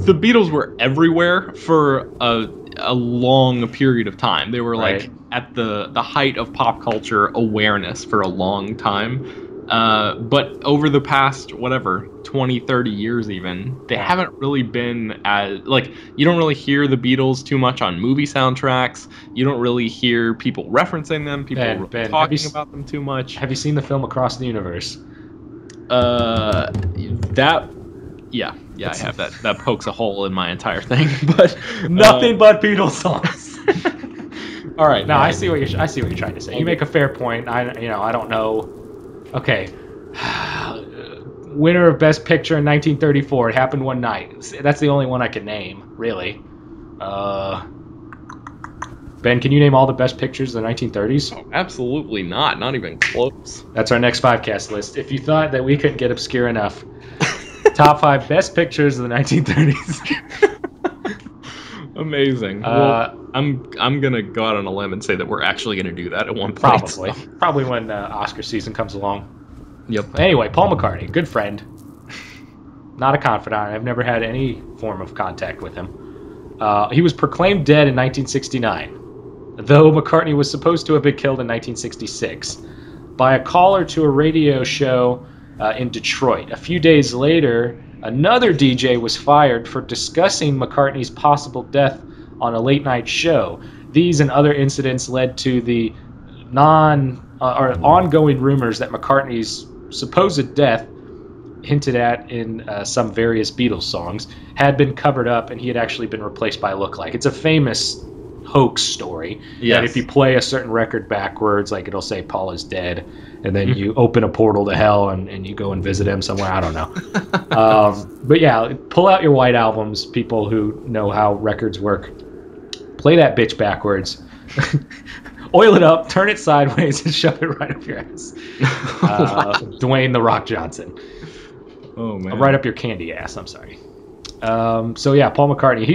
The Beatles were everywhere for a long period of time. They were at the height of pop culture awareness for a long time. But over the past 20, 30 years even, they haven't really been as you don't really hear the Beatles too much on movie soundtracks. You don't really hear people referencing them, talking about them too much. Have you seen the film Across the Universe? I have that. That pokes a hole in my entire thing, but nothing but Beatles songs. All right. No, I see what you're trying to say. You make a fair point. I don't know. Okay. Winner of Best Picture in 1934. It happened one night. That's the only one I can name, really. Ben, can you name all the best pictures of the 1930s? Oh, absolutely not. Not even close. That's our next podcast list. If you thought that we couldn't get obscure enough, top 5 best pictures of the 1930s. Amazing. Well, I'm gonna go out on a limb and say that we're actually gonna do that at one point. Probably when Oscar season comes along. Yep. Anyway, Paul McCartney, good friend, not a confidant. I've never had any form of contact with him. He was proclaimed dead in 1969, though McCartney was supposed to have been killed in 1966 by a caller to a radio show in Detroit. A few days later, another DJ was fired for discussing McCartney's possible death on a late-night show. These and other incidents led to the ongoing rumors that McCartney's supposed death, hinted at in some various Beatles songs, had been covered up and he had actually been replaced by a lookalike. It's a famous hoax story. Yes. That if you play a certain record backwards, like it'll say Paul is dead, and then you open a portal to hell and you go and visit him somewhere. I don't know. But yeah, pull out your white albums, people who know how records work. Play that bitch backwards. Oil it up, turn it sideways, and shove it right up your ass. Dwayne The Rock Johnson. Oh, man. Right up your candy ass, I'm sorry. So yeah, Paul McCartney,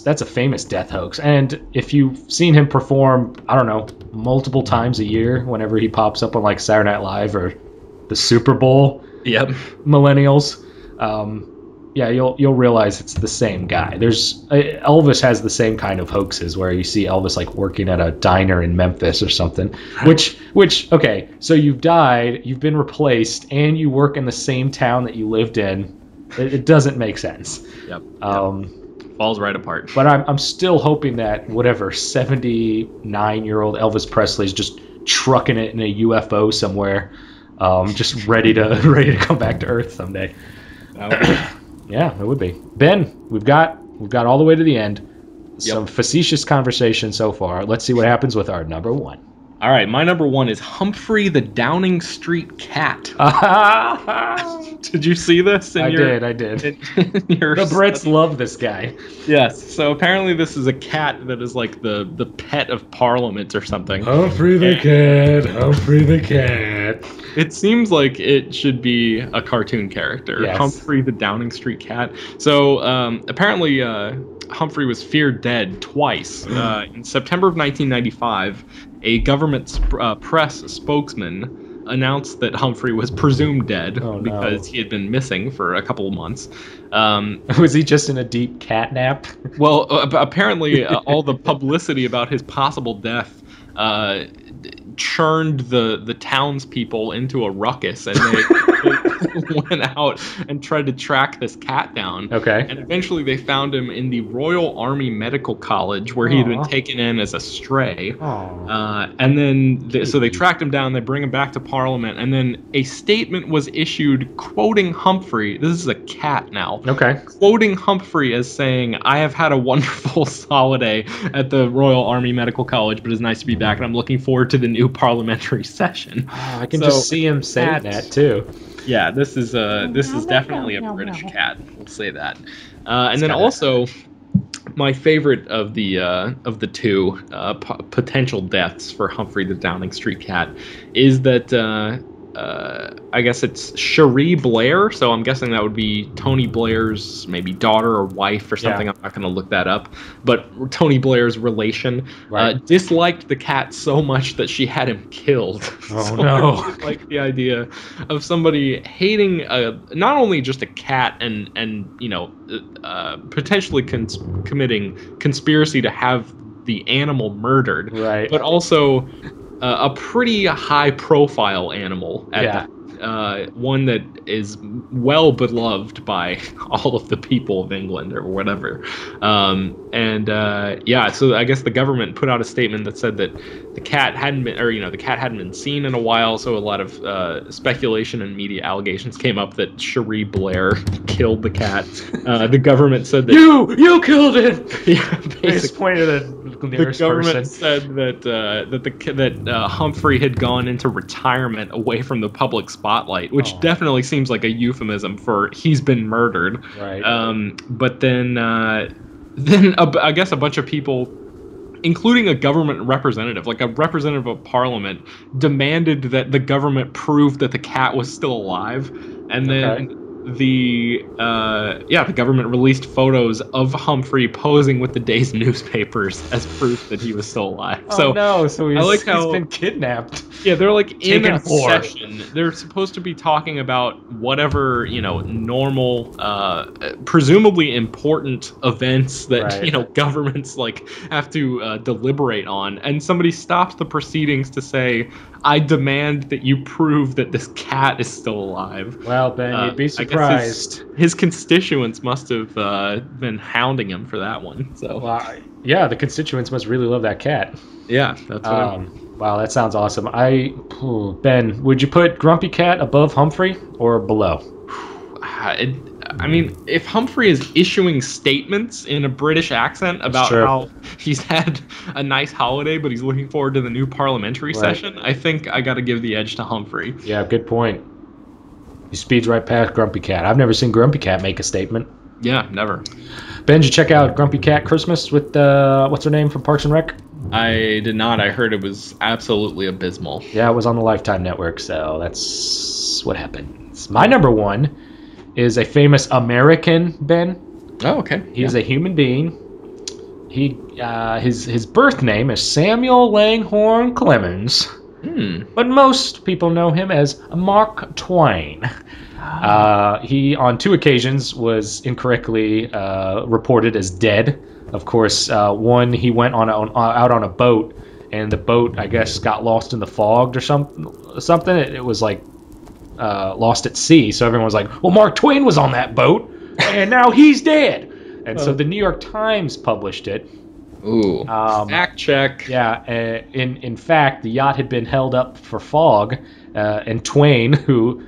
that's a famous death hoax. And if you've seen him perform, I don't know, multiple times a year, whenever he pops up on like Saturday Night Live or the Super Bowl, Yep. millennials, yeah, you'll realize it's the same guy. Elvis has the same kind of hoaxes where you see Elvis like working at a diner in Memphis or something. Which okay, so you've died, you've been replaced, and you work in the same town that you lived in. It doesn't make sense. Yep. Falls right apart. But I'm still hoping that whatever 79-year-old Elvis Presley's just trucking it in a UFO somewhere, just ready to come back to Earth someday. Yeah, it would be. Ben, we've got all the way to the end. Some facetious conversation so far. Let's see what happens with our number 1. All right, my number 1 is Humphrey the Downing Street Cat. Did you see this? I did. The Brits love this guy. Yes. So apparently this is a cat that is like the pet of Parliament or something. Humphrey the cat. It seems like it should be a cartoon character. Yes. Humphrey the Downing Street Cat. So apparently Humphrey was feared dead twice. In September of 1995, a government press spokesman announced that Humphrey was presumed dead because he had been missing for a couple of months. Was he just in a deep cat nap? Well, apparently all the publicity about his possible death churned the townspeople into a ruckus, and they went out and tried to track this cat down. Okay. And eventually they found him in the Royal Army Medical College, where he had been taken in as a stray. And then so they tracked him down, they bring him back to Parliament, and then a statement was issued quoting Humphrey. This is a cat now. Okay. Quoting Humphrey as saying, "I have had a wonderful holiday at the Royal Army Medical College, but it's nice to be back, and I'm looking forward to the new parliamentary session." I can just see him saying that too. Yeah, this is definitely a British cat. We'll say that. And then also, my favorite of the two potential deaths for Humphrey the Downing Street Cat is that I guess it's Cherie Blair, so I'm guessing that would be Tony Blair's maybe daughter or wife or something. Yeah. I'm not going to look that up, but Tony Blair's relation disliked the cat so much that she had him killed. Oh so no! I like the idea of somebody hating not only just a cat and potentially committing conspiracy to have the animal murdered, but also a pretty high-profile animal at that. One that is well beloved by all of the people of England or whatever. So I guess the government put out a statement that said that the cat hadn't been seen in a while, so a lot of speculation and media allegations came up that Cherie Blair killed the cat. The government said that you killed it. Yeah, basically. Pointed at the nearest government person. said that Humphrey had gone into retirement away from the public spotlight, which definitely seems like a euphemism for he's been murdered. Right. But then I guess a bunch of people including a government representative, like a representative of parliament, demanded that the government prove that the cat was still alive, and then the government released photos of Humphrey posing with the day's newspapers as proof that he was still alive. Oh no, so he's been kidnapped. Yeah, they're like in a for. session. They're supposed to be talking about whatever, normal, presumably important events that, governments like have to deliberate on. And somebody stops the proceedings to say, I demand that you prove that this cat is still alive. Well, Ben, you'd be surprised. His constituents must have been hounding him for that one. So, yeah, the constituents must really love that cat. Yeah, that's what wow, that sounds awesome. Ben, would you put Grumpy Cat above Humphrey or below? I mean, if Humphrey is issuing statements in a British accent about how he's had a nice holiday, but he's looking forward to the new parliamentary session, I think I got to give the edge to Humphrey. Yeah, good point. He speeds right past Grumpy Cat. I've never seen Grumpy Cat make a statement. Yeah, never. Ben, did you check out Grumpy Cat Christmas with, what's her name from Parks and Rec? I did not. I heard it was absolutely abysmal. Yeah, it was on the Lifetime Network, so that's what happens. My number one is a famous American, Ben. Oh, okay. He's a human being. His birth name is Samuel Langhorne Clemens. But most people know him as Mark Twain. He, on 2 occasions, was incorrectly reported as dead. Of course, one, he went out on a boat, and the boat, I guess, got lost in the fog or something. It was like lost at sea, so everyone was like, well, Mark Twain was on that boat, and now he's dead. And so the New York Times published it. Ooh, fact check. Yeah, in fact, the yacht had been held up for fog, and Twain, who,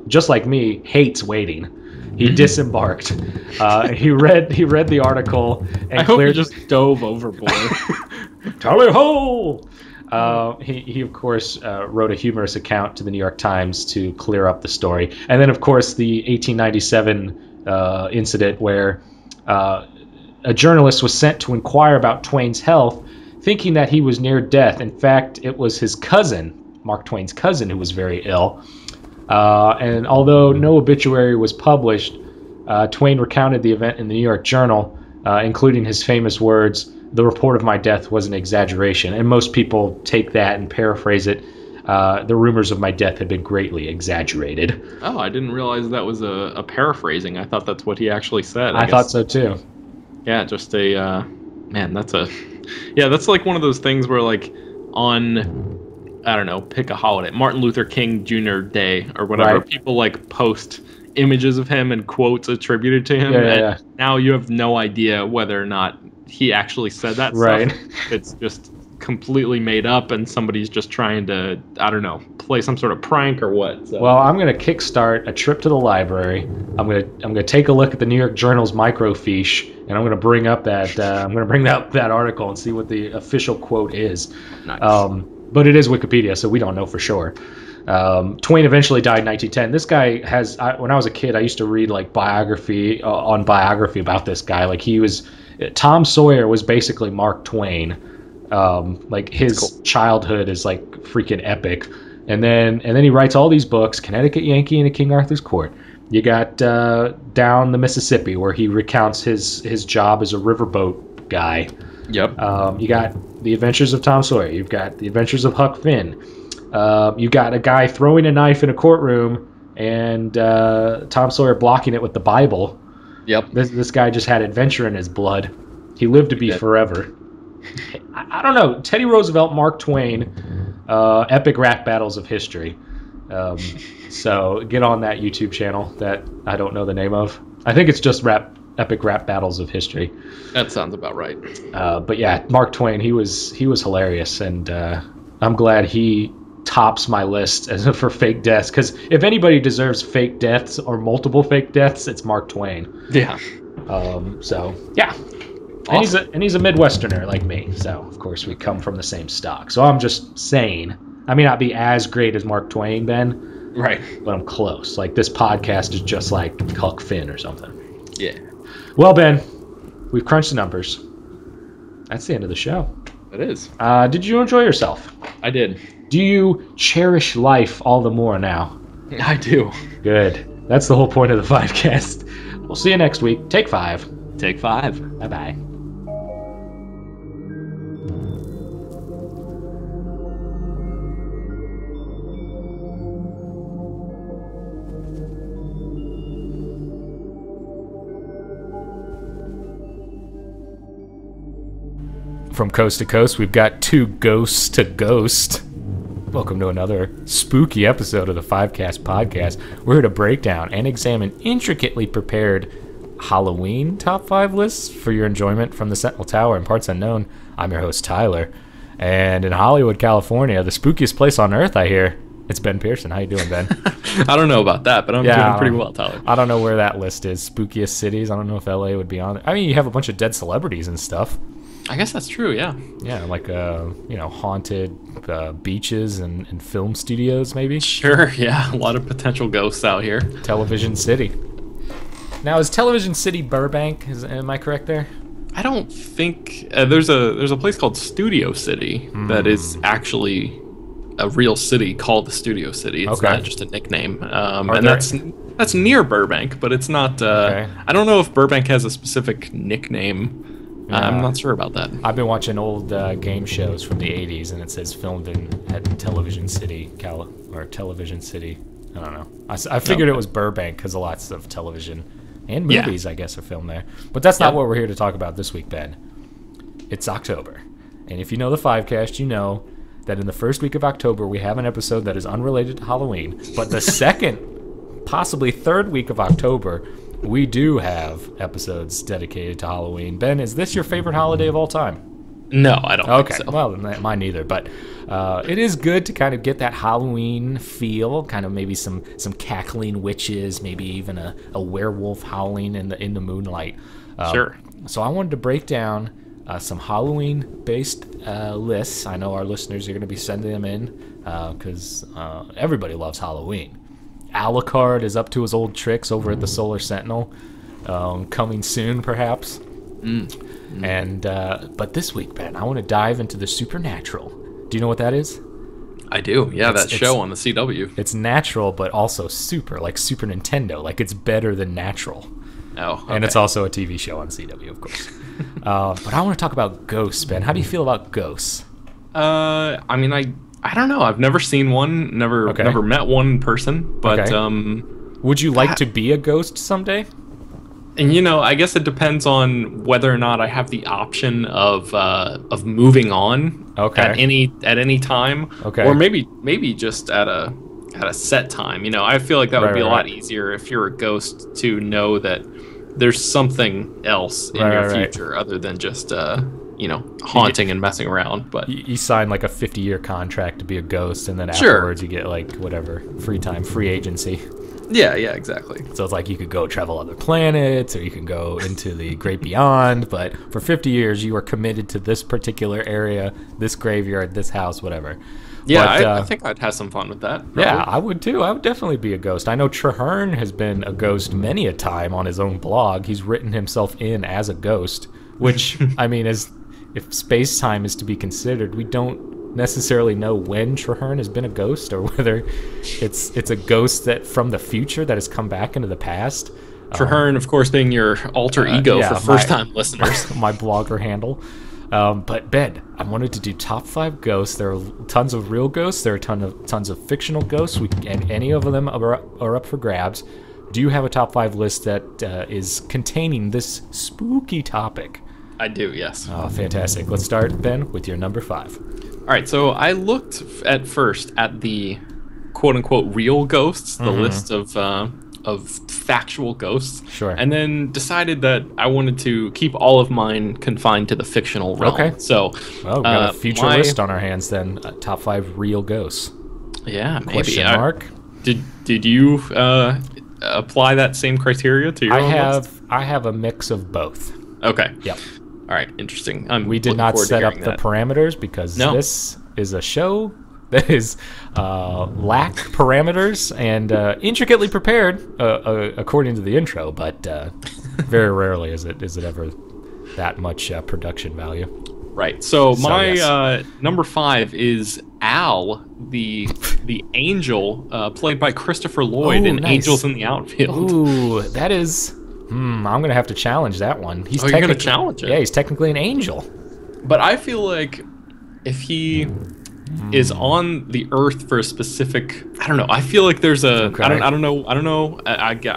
just like me, hates waiting, he disembarked. He read the article and I hope he just dove overboard. Tally ho! He of course wrote a humorous account to the New York Times to clear up the story, and then of course the 1897 incident where a journalist was sent to inquire about Twain's health, thinking that he was near death. In fact, it was his cousin, Mark Twain's cousin, who was very ill. And although no obituary was published, Twain recounted the event in the New York Journal, including his famous words, "The report of my death was an exaggeration." And most people take that and paraphrase it. The rumors of my death had been greatly exaggerated. Oh, I didn't realize that was a paraphrasing. I thought that's what he actually said. I thought so too. Yeah, just that's like one of those things where like on, I don't know, pick a holiday, Martin Luther King Jr. Day or whatever, people like post images of him and quotes attributed to him, now you have no idea whether or not he actually said that stuff. It's just completely made up and somebody's just trying to, I don't know, play some sort of prank or what. So. Well, I'm going to kickstart a trip to the library. I'm going to take a look at the New York Journal's microfiche, and I'm going to bring up that article and see what the official quote is. Nice. But it is Wikipedia, so we don't know for sure. Twain eventually died in 1910. This guy when I was a kid, I used to read like biography about this guy. Like Tom Sawyer was basically Mark Twain. Like his childhood is like freaking epic. And then he writes all these books, Connecticut Yankee and a King Arthur's Court. You got Down the Mississippi, where he recounts his job as a riverboat guy. Yep. You got The Adventures of Tom Sawyer. You've got The Adventures of Huck Finn. You've got a guy throwing a knife in a courtroom and Tom Sawyer blocking it with the Bible. Yep. This guy just had adventure in his blood. He lived to be forever. I don't know. Teddy Roosevelt, Mark Twain, epic rap battles of history. So get on that YouTube channel that I don't know the name of. I think it's just epic rap battles of history. That sounds about right. But yeah, Mark Twain, he was hilarious, and I'm glad he tops my list for fake deaths, because if anybody deserves fake deaths or multiple fake deaths, it's Mark Twain. Yeah. So yeah. Awesome. And he's a Midwesterner like me, so of course we come from the same stock. So I'm just saying, I may not be as great as Mark Twain, Ben, right? But I'm close. Like this podcast is just like Huck Finn or something. Yeah. Well, Ben, we've crunched the numbers. That's the end of the show. It is. Did you enjoy yourself? I did. Do you cherish life all the more now? I do. Good. That's the whole point of the 5cast. We'll see you next week. Take 5. Take 5. Bye-bye. From coast to coast, we've got 2 ghosts to ghost. Welcome to another spooky episode of the 5cast podcast. We're here to break down and examine intricately prepared Halloween top 5 lists for your enjoyment from the Sentinel Tower in parts unknown. I'm your host, Tyler. And in Hollywood, California, the spookiest place on earth, I hear, it's Ben Pearson. How you doing, Ben? I don't know about that, but I'm doing pretty well, Tyler. I don't know where that list is. Spookiest cities. I don't know if LA would be on it. I mean, you have a bunch of dead celebrities and stuff. I guess that's true, yeah. Yeah, like, haunted beaches and film studios, maybe? Sure, yeah. A lot of potential ghosts out here. Television City. Now, is Television City Burbank? Am I correct there? I don't think... there's a place called Studio City that is actually a real city called the Studio City. It's not just a nickname. And that's near Burbank, but it's not... I don't know if Burbank has a specific nickname. I'm not sure about that. I've been watching old game shows from the 80s, and it says filmed at Television City, Television City. I don't know. I figured it was Burbank because lots of television and movies, I guess, are filmed there. But that's not what we're here to talk about this week, Ben. It's October. And if you know the 5cast, you know that in the first week of October, we have an episode that is unrelated to Halloween. But the second, possibly third week of October, we do have episodes dedicated to Halloween. Ben, is this your favorite holiday of all time? No, I don't think so. Well, mine neither. But it is good to kind of get that Halloween feel, kind of maybe some cackling witches, maybe even a werewolf howling in the moonlight. Sure. So I wanted to break down some Halloween-based lists. I know our listeners are going to be sending them in because everybody loves Halloween. Alucard is up to his old tricks over at the Solar Sentinel, coming soon, perhaps. And but this week, Ben, I want to dive into the supernatural. Do you know what that is? I do. Yeah, that show on the CW. It's natural, but also super, like Super Nintendo. Like it's better than natural. Oh, okay. And it's also a TV show on CW, of course. But I want to talk about ghosts, Ben. How do you feel about ghosts? I mean, I don't know. I've never seen one, never met one in person, but would you like to be a ghost someday? And I guess it depends on whether or not I have the option of moving on at any time, or maybe just at a set time. I feel like that would be a lot easier if you're a ghost to know that there's something else in your future other than just haunting and messing around. But you sign like a 50-year contract to be a ghost, and then afterwards you get like whatever free time, free agency. Yeah, exactly. So it's like you could go travel other planets, or you can go into the great beyond, but for 50 years you are committed to this particular area, this graveyard, this house, whatever. Yeah, but, I think I'd have some fun with that. Probably. Yeah, I would too. I would definitely be a ghost. I know Traherne has been a ghost many a time on his own blog. He's written himself in as a ghost, which, I mean, if space-time is to be considered, we don't necessarily know when Traherne has been a ghost, or whether it's a ghost that from the future that has come back into the past. Traherne, of course, being your alter ego for first-time listeners. My blogger handle. But Ben, I wanted to do top 5 ghosts. There are tons of real ghosts. There are tons of fictional ghosts. And any of them are up for grabs. Do you have a top 5 list that is containing this spooky topic? I do, yes. Oh, fantastic. Let's start, Ben, with your number 5. All right, so I looked at first at the quote-unquote real ghosts, the list of factual ghosts, sure, and then decided that I wanted to keep all of mine confined to the fictional realm. Okay. So, we got a future list on our hands then. Top 5 real ghosts. Yeah, maybe. Question mark. Did you apply that same criteria to your own list? I have a mix of both. Okay. Yep. All right, interesting. We did not set up the parameters because this is a show that is lack parameters and intricately prepared according to the intro, but very rarely is it ever that much production value. Right. So my yes. number 5 is Al, the angel, played by Christopher Lloyd in nice. Angels in the Outfield. Ooh, that is... I'm going to have to challenge that one. You're going to challenge it? Yeah, he's technically an angel. But I feel like if he is on the Earth for a specific... I don't know. I feel like there's a... Okay. I don't know. I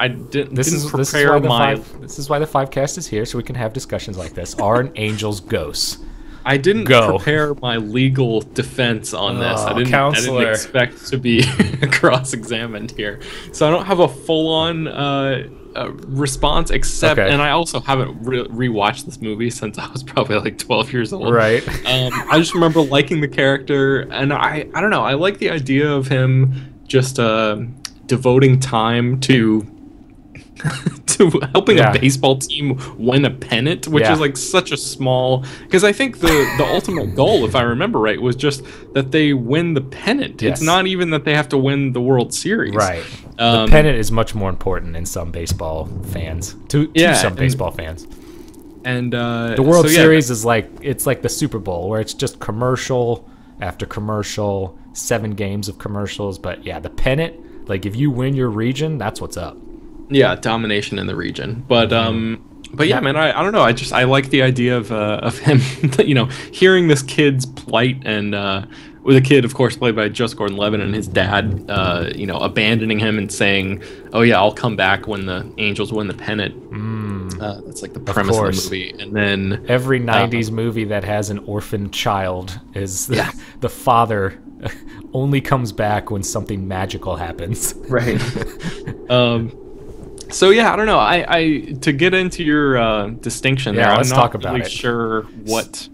didn't prepare my... This is why the 5cast is here, so we can have discussions like this. Are angels ghosts? I didn't prepare my legal defense on this. I didn't expect to be cross-examined here. So I don't have a full-on response, except... And I also haven't rewatched this movie since I was probably like 12 years old. Right. I just remember liking the character, and I don't know, I like the idea of him just devoting time to helping a baseball team win a pennant, which is like such a small... Because I think the ultimate goal, if I remember right, was just that they win the pennant. Yes. It's not even that they have to win the World Series. Right. The pennant is much more important in some baseball fans. To some baseball fans. And the World Series is like... It's like the Super Bowl, where it's just commercial after commercial, 7 games of commercials. But yeah, the pennant, like if you win your region, that's what's up. Yeah, domination in the region, but yeah, man, I don't know. I like the idea of him, hearing this kid's plight, and with a kid, of course, played by Joseph Gordon-Levitt, and his dad, abandoning him and saying, "Oh yeah, I'll come back when the Angels win the pennant." That's like the premise of the movie, and then every '90s movie that has an orphan child is the father only comes back when something magical happens. Right. So yeah, I don't know. I to get into your distinction there, I'm not really sure what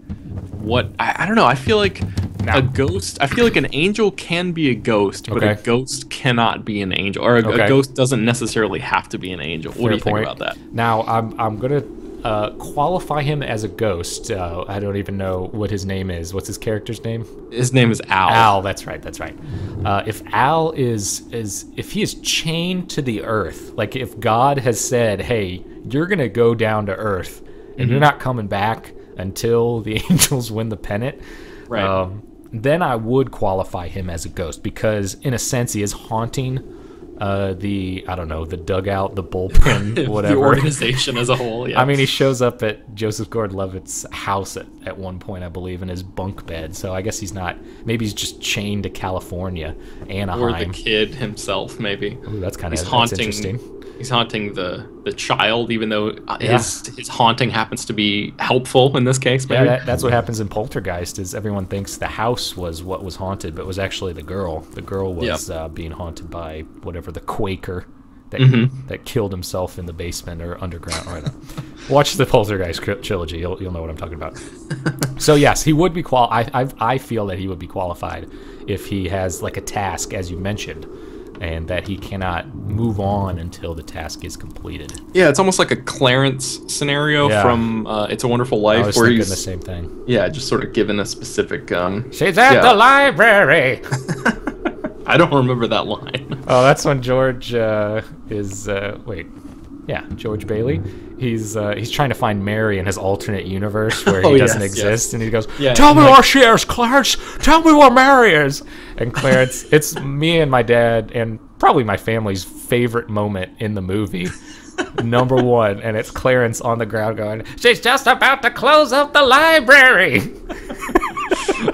I don't know. I feel like a ghost. I feel like an angel can be a ghost, but a ghost cannot be an angel, or a ghost doesn't necessarily have to be an angel. What do you think about that? Now I'm gonna qualify him as a ghost. I don't even know what his name is. What's his character's name? His name is Al. Al, that's right. If Al is if he is chained to the earth, like if God has said, "Hey, you're gonna go down to earth, and you're not coming back until the Angels win the pennant," right? Then I would qualify him as a ghost, because in a sense he is haunting the dugout, the bullpen, whatever. The organization as a whole, yeah. I mean, he shows up at Joseph Gordon-Levitt's house at one point, I believe, in his bunk bed. So I guess he's not... Maybe he's just chained to California, Anaheim. Or the kid himself, maybe. Ooh, that's kind of interesting. He's haunting the child, even though his haunting happens to be helpful in this case. Maybe. Yeah, that's what happens in Poltergeist. Is everyone thinks the house was what was haunted, but it was actually the girl. The girl was being haunted by whatever, the Quaker that killed himself in the basement or underground. Or watch the Poltergeist trilogy. You'll know what I'm talking about. So yes, he would be I feel that he would be qualified if he has like a task, as you mentioned, and that he cannot move on until the task is completed. Yeah, it's almost like a Clarence scenario from It's a Wonderful Life, I was thinking the same thing. Yeah, just sort of given a specific... She's at the library! I don't remember that line. Oh, that's when George George Bailey. He's trying to find Mary in his alternate universe where he doesn't exist, and he goes, "Tell me where she is, Clarence. Tell me where Mary is." And Clarence, it's me and my dad, and probably my family's favorite moment in the movie, number one, and it's Clarence on the ground going, "She's just about to close up the library."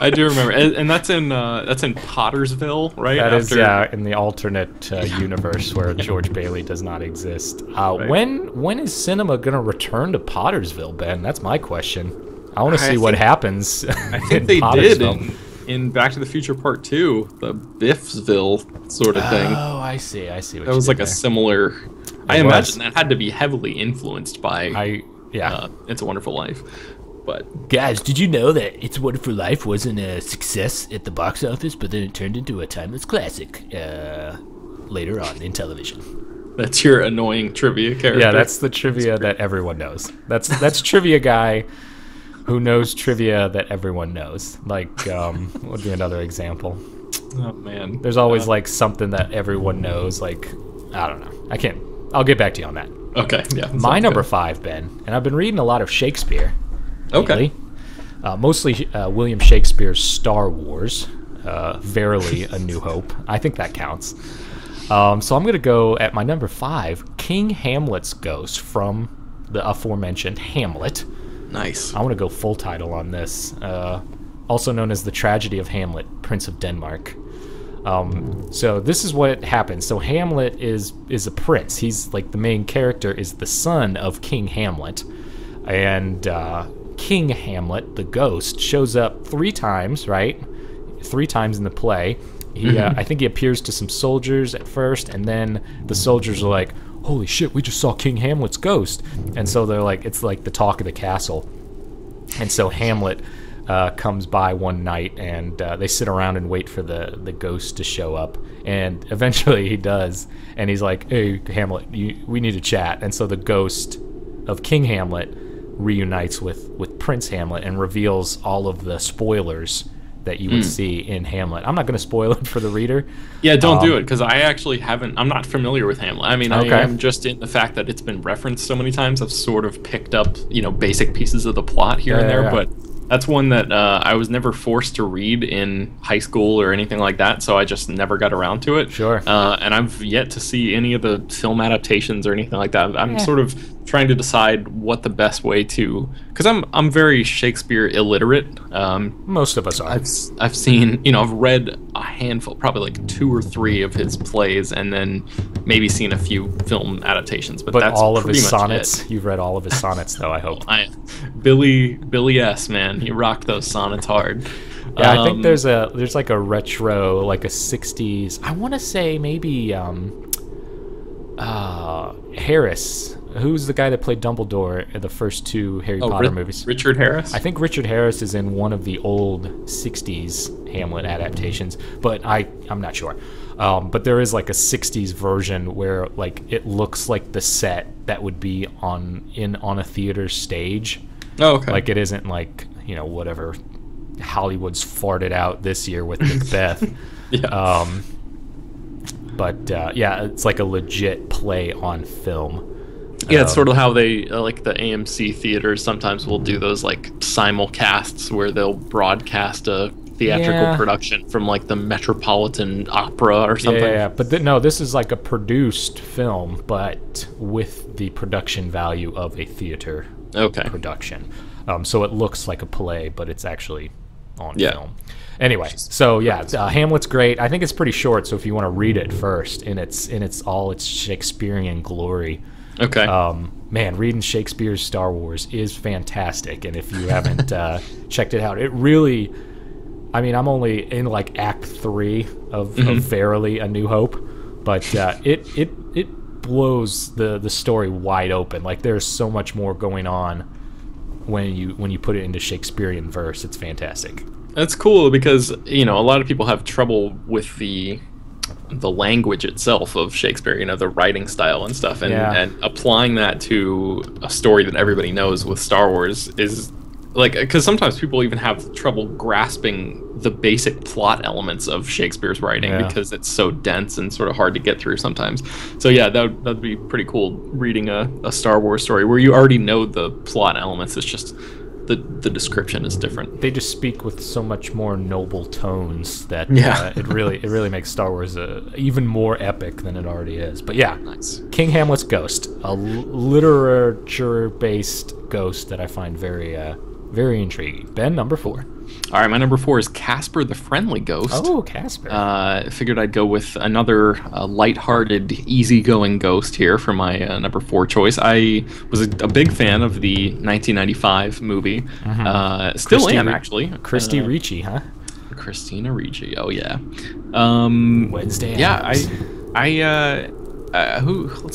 I do remember, and that's in Pottersville, right? That is in the alternate universe where George Bailey does not exist. Right. When is cinema gonna return to Pottersville, Ben? That's my question. I want to see what happens. I think they did in Back to the Future Part 2, the Biffsville sort of thing. Oh, I see. That was like a similar. I imagine that had to be heavily influenced by It's a Wonderful Life. But guys, did you know that It's a Wonderful Life wasn't a success at the box office, but then it turned into a timeless classic later on in television? That's your annoying trivia character. Yeah, that's the trivia that everyone knows. That's trivia guy who knows trivia that everyone knows. Like, we'll do another example. Oh man, there's always like something that everyone knows. Like, I don't know. I'll get back to you on that. Okay, yeah. My number 5, Ben, and I've been reading a lot of Shakespeare. Okay. Mostly William Shakespeare's Star Wars, Verily A New Hope. I think that counts. So I'm going to go at my number 5, King Hamlet's ghost from the aforementioned Hamlet. Nice. I want to go full title on this. Also known as The Tragedy of Hamlet, Prince of Denmark. So this is what happens. So Hamlet is a prince. He's like the main character is the son of King Hamlet. And King Hamlet, the ghost, shows up 3 times, right? 3 times in the play. He, I think he appears to some soldiers at first, and then the soldiers are like, holy shit, we just saw King Hamlet's ghost. And so they're like, it's like the talk of the castle. And so Hamlet comes by one night, and they sit around and wait for the ghost to show up. And eventually he does, and he's like, hey, Hamlet, we need to chat. And so the ghost of King Hamlet reunites with Prince Hamlet and reveals all of the spoilers that you would see in Hamlet. I'm not going to spoil it for the reader. Yeah, don't do it, because I actually I'm not familiar with Hamlet. I mean, Okay. I'm just in the fact that it's been referenced so many times. I've sort of picked up, basic pieces of the plot here and there, Yeah. but that's one that I was never forced to read in high school or anything like that, so I just never got around to it. Sure. And I've yet to see any of the film adaptations or anything like that. I'm sort of trying to decide what the best way to, because I'm very Shakespeare illiterate. Most of us are. I've seen, I've read a handful, probably like 2 or 3 of his plays, and then maybe seen a few film adaptations. But that's all of pretty his much sonnets, it. you've read all of his sonnets, though, I hope. Billy S, man, he rocked those sonnets hard. Yeah, I think there's like a retro, like a 60s, I want to say maybe Harris. Who's the guy that played Dumbledore in the first 2 Harry Potter movies? Richard Harris? I think Richard Harris is in one of the old 60s Hamlet adaptations, but I'm not sure. But there is like a 60s version where like it looks like the set that would be on a theater stage. Oh, okay. Like it isn't like, whatever Hollywood's farted out this year with Macbeth. Yeah. But yeah, it's like a legit play on film. Yeah, it's sort of how they, like the AMC theaters sometimes will do those like simulcasts where they'll broadcast a theatrical production from like the Metropolitan Opera or something. Yeah. But no, this is like a produced film, but with the production value of a theater production. So it looks like a play, but it's actually on film. Anyway, so yeah, Hamlet's great. I think it's pretty short, so if you want to read it first in its all its Shakespearean glory. Okay. Man, reading Shakespeare's Star Wars is fantastic, and if you haven't checked it out, it really, I mean, I'm only in like Act 3 of Verily A New Hope, but it blows the story wide open. Like there's so much more going on when you put it into Shakespearean verse. It's fantastic. That's cool because, a lot of people have trouble with the language itself of Shakespeare, the writing style and stuff, and applying that to a story that everybody knows with Star Wars is like, because sometimes people even have trouble grasping the basic plot elements of Shakespeare's writing because it's so dense and sort of hard to get through sometimes. So yeah, that'd be pretty cool reading a Star Wars story where you already know the plot elements. It's just the description is different. They just speak with so much more noble tones that it really makes Star Wars even more epic than it already is. But yeah, nice. King Hamlet's ghost, a literature-based ghost that I find very very intriguing. Ben, number 4. All right, my number 4 is Casper the Friendly Ghost. Oh, Casper. Figured I'd go with another lighthearted, easygoing ghost here for my number 4 choice. I was a big fan of the 1995 movie. Still am, actually. Christy Ricci, huh? Christina Ricci. Oh yeah. Wednesday. Yeah, let's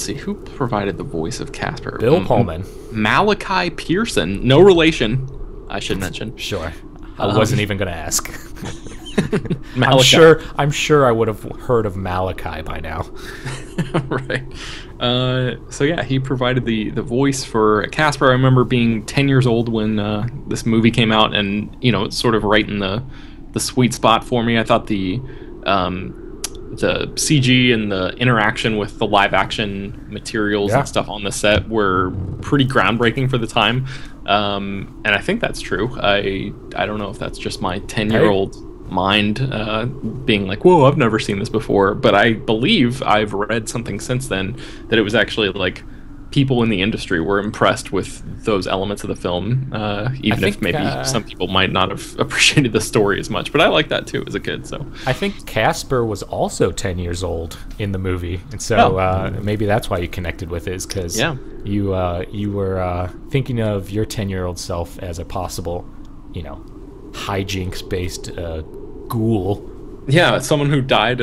see, who provided the voice of Casper? Bill Pullman. Malachi Pearson, no relation, I should mention. Sure. I wasn't even going to ask. Malachi. I'm sure I would have heard of Malachi by now. Right. So yeah, he provided the voice for Casper. I remember being 10 years old when this movie came out, and it's sort of right in the sweet spot for me. I thought the CG and the interaction with the live action materials and stuff on the set were pretty groundbreaking for the time. And I think that's true. I don't know if that's just my 10-year-old mind being like, whoa, I've never seen this before. But I believe I've read something since then that it was actually like people in the industry were impressed with those elements of the film, even if maybe some people might not have appreciated the story as much. But I like that too as a kid. So I think Casper was also 10 years old in the movie, and so maybe that's why you connected with it, is because you were thinking of your 10-year-old self as a possible, hijinks based ghoul. Yeah, someone who died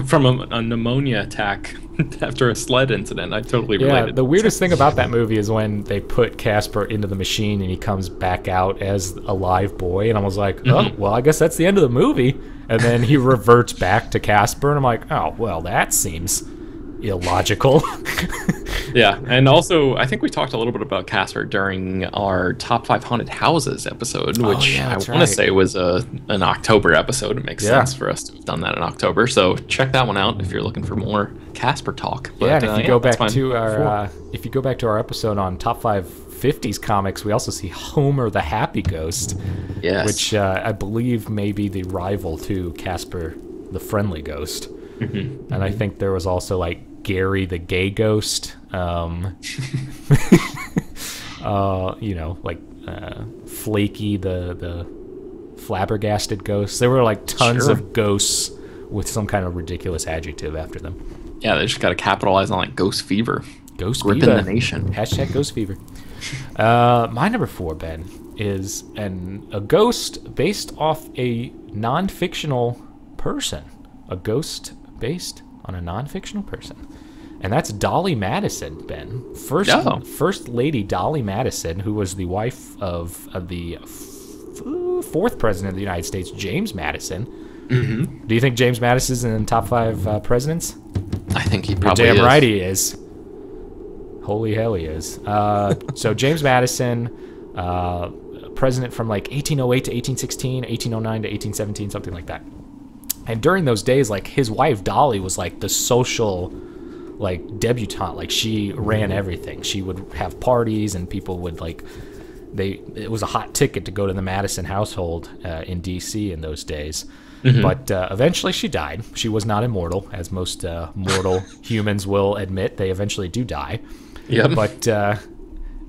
from a pneumonia attack after a sled incident. I totally related. Yeah, the weirdest thing about that movie is when they put Casper into the machine and he comes back out as a live boy, and I was like, oh, well, I guess that's the end of the movie. And then he reverts back to Casper, and I'm like, oh, well, that seems illogical. Yeah, and also I think we talked a little bit about Casper during our top 5 haunted houses episode, which I want to say was an October episode. It makes sense for us to have done that in October, so check that one out if you're looking for more Casper talk. But, and if you go back to our episode on top 5 50s comics, we also see Homer the Happy Ghost, which I believe may be the rival to Casper the Friendly Ghost. And I think there was also like Gary the Gay Ghost, Flaky the Flabbergasted Ghost. There were like tons of ghosts with some kind of ridiculous adjective after them. Yeah, they just got to capitalize on like ghost fever. Ghost gripping fever. The nation. Hashtag ghost fever. My number 4, Ben, is a ghost based off a non-fictional person. A ghost based on a non-fictional person. And that's Dolly Madison, Ben. First Lady Dolly Madison, who was the wife of the 4th president of the United States, James Madison. Mm-hmm. Do you think James Madison's in the top 5 presidents? I think he probably You're damn is. right he is. Holy hell he is. So James Madison, president from like 1808 to 1816, 1809 to 1817, something like that. And during those days, like, his wife Dolly was like the social, like, debutante. Like, she ran everything. She would have parties, and people would like, it was a hot ticket to go to the Madison household in D.C. in those days. Mm-hmm. But eventually she died. She was not immortal, as most mortal humans will admit. They eventually do die. Yep. But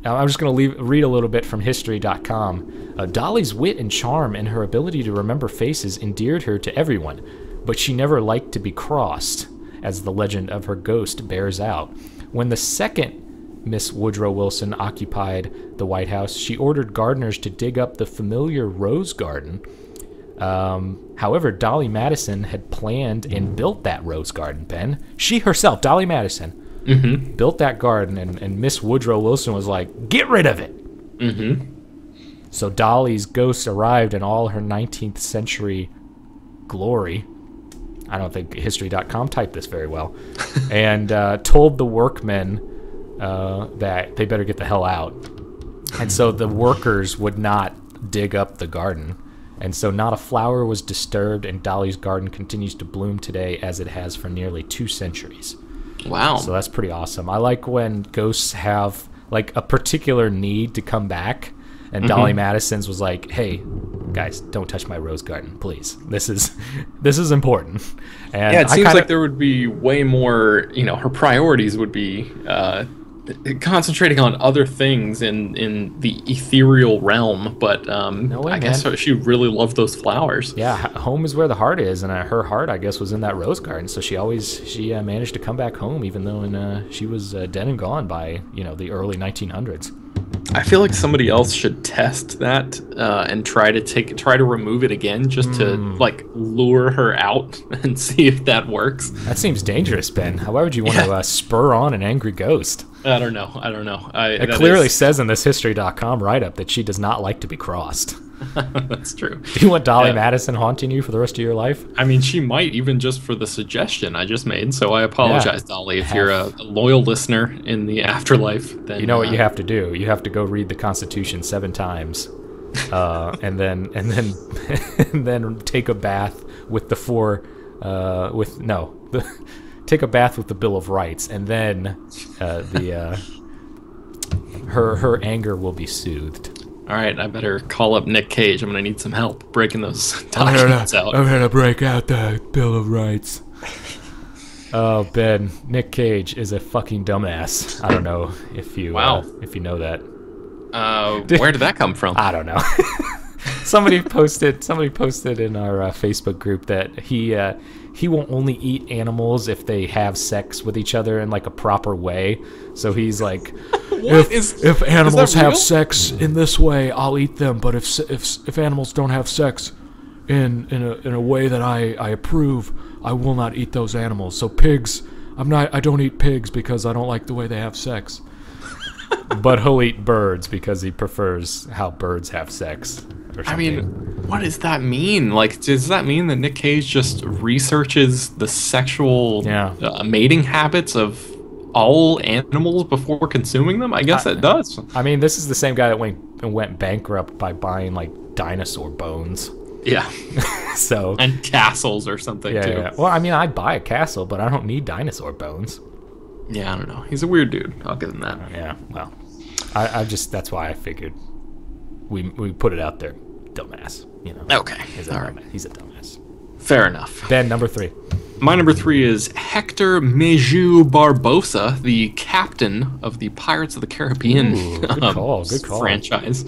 I'm just going to read a little bit from History.com. Dolly's wit and charm and her ability to remember faces endeared her to everyone, but she never liked to be crossed, as the legend of her ghost bears out. When the second Miss Woodrow Wilson occupied the White House, she ordered gardeners to dig up the familiar rose garden. However, Dolly Madison had planned and built that rose garden, Ben. She herself, Dolly Madison, built that garden, and Miss Woodrow Wilson was like, get rid of it. Mm-hmm. So Dolly's ghost arrived in all her 19th century glory. I don't think History.com typed this very well. And told the workmen that they better get the hell out. And so the workers would not dig up the garden. And so not a flower was disturbed, and Dolly's garden continues to bloom today as it has for nearly 2 centuries. Wow. So that's pretty awesome. I like when ghosts have like a particular need to come back, and Dolly Madison's was like, hey, guys, don't touch my rose garden, please. This is important. And yeah, it seems like there would be way more, her priorities would be concentrating on other things in the ethereal realm, but I guess she really loved those flowers. Yeah, home is where the heart is, and her heart, I guess, was in that rose garden. So she managed to come back home, even though she was dead and gone by the early 1900s. I feel like somebody else should test that and try to remove it again, just to like lure her out and see if that works. That seems dangerous, Ben. Why would you want to spur on an angry ghost? I don't know. It clearly says in this History.com write-up that she does not like to be crossed. That's true. Do you want Dolly Madison haunting you for the rest of your life? I mean, she might, even just for the suggestion I just made. So I apologize, Dolly. If you're a loyal listener in the afterlife, then you know what you have to do. You have to go read the Constitution 7 times, and then take a bath with the take a bath with the Bill of Rights, and then her anger will be soothed. All right, I better call up Nick Cage. I'm gonna need some help breaking those documents out. I'm gonna break out the Bill of Rights. Oh, Ben, Nick Cage is a fucking dumbass. I don't know if you if you know that. Where did that come from? I don't know. Somebody posted in our Facebook group that he will only eat animals if they have sex with each other in like a proper way. So he's like, if animals have sex in this way, I'll eat them. But if animals don't have sex in a way that I approve, I will not eat those animals. So pigs, I don't eat pigs because I don't like the way they have sex. But he'll eat birds because he prefers how birds have sex. I mean, what does that mean? Like, does that mean that Nick Cage just researches the sexual mating habits of all animals before consuming them? I guess it does. I mean, this is the same guy that went bankrupt by buying like dinosaur bones. Yeah. So and castles or something too. Yeah. Well, I mean, I'd buy a castle, but I don't need dinosaur bones. Yeah, I don't know. He's a weird dude. I'll give him that. Yeah. Well, I just that's why I figured we put it out there. Dumbass, you know. Okay. He's a dumbass. Fair enough. Ben, number 3. My number 3 is Hector Meju Barbosa, the captain of the Pirates of the Caribbean. Ooh, good call. Franchise.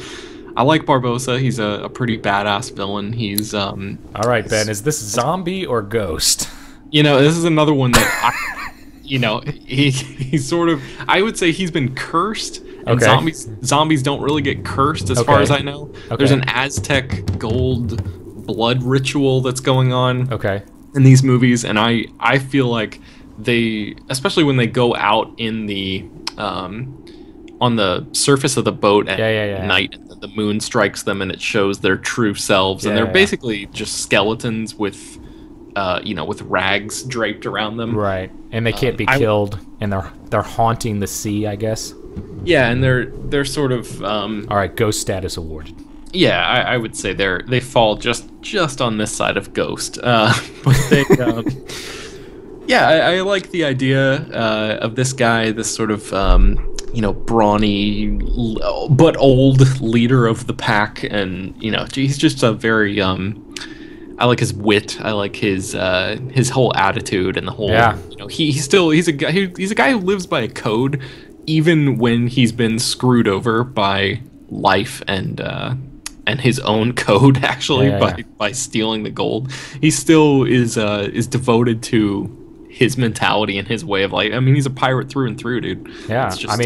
I like Barbosa. He's a pretty badass villain. He's All right, Ben. Is this zombie or ghost? You know, this is another one that he's sort of. I would say he's been cursed. And zombies don't really get cursed as far as I know. Okay. There's an Aztec gold blood ritual that's going on in these movies, and I feel like they, especially when they go out in the on the surface of the boat at night, and the moon strikes them and it shows their true selves, and they're basically just skeletons with with rags draped around them. Right. And they can't be killed, and they're haunting the sea, I guess. Yeah, and they're sort of all right, ghost status awarded. Yeah, I would say they fall just on this side of ghost. But they, I like the idea of this guy, this sort of brawny but old leader of the pack, and he's just a very I like his wit. I like his whole attitude and the whole. Yeah. He's a guy who lives by a code, even when he's been screwed over by life and his own code, actually, by stealing the gold. He still is devoted to his mentality and his way of life. I mean, he's a pirate through and through, dude. Yeah, it's just,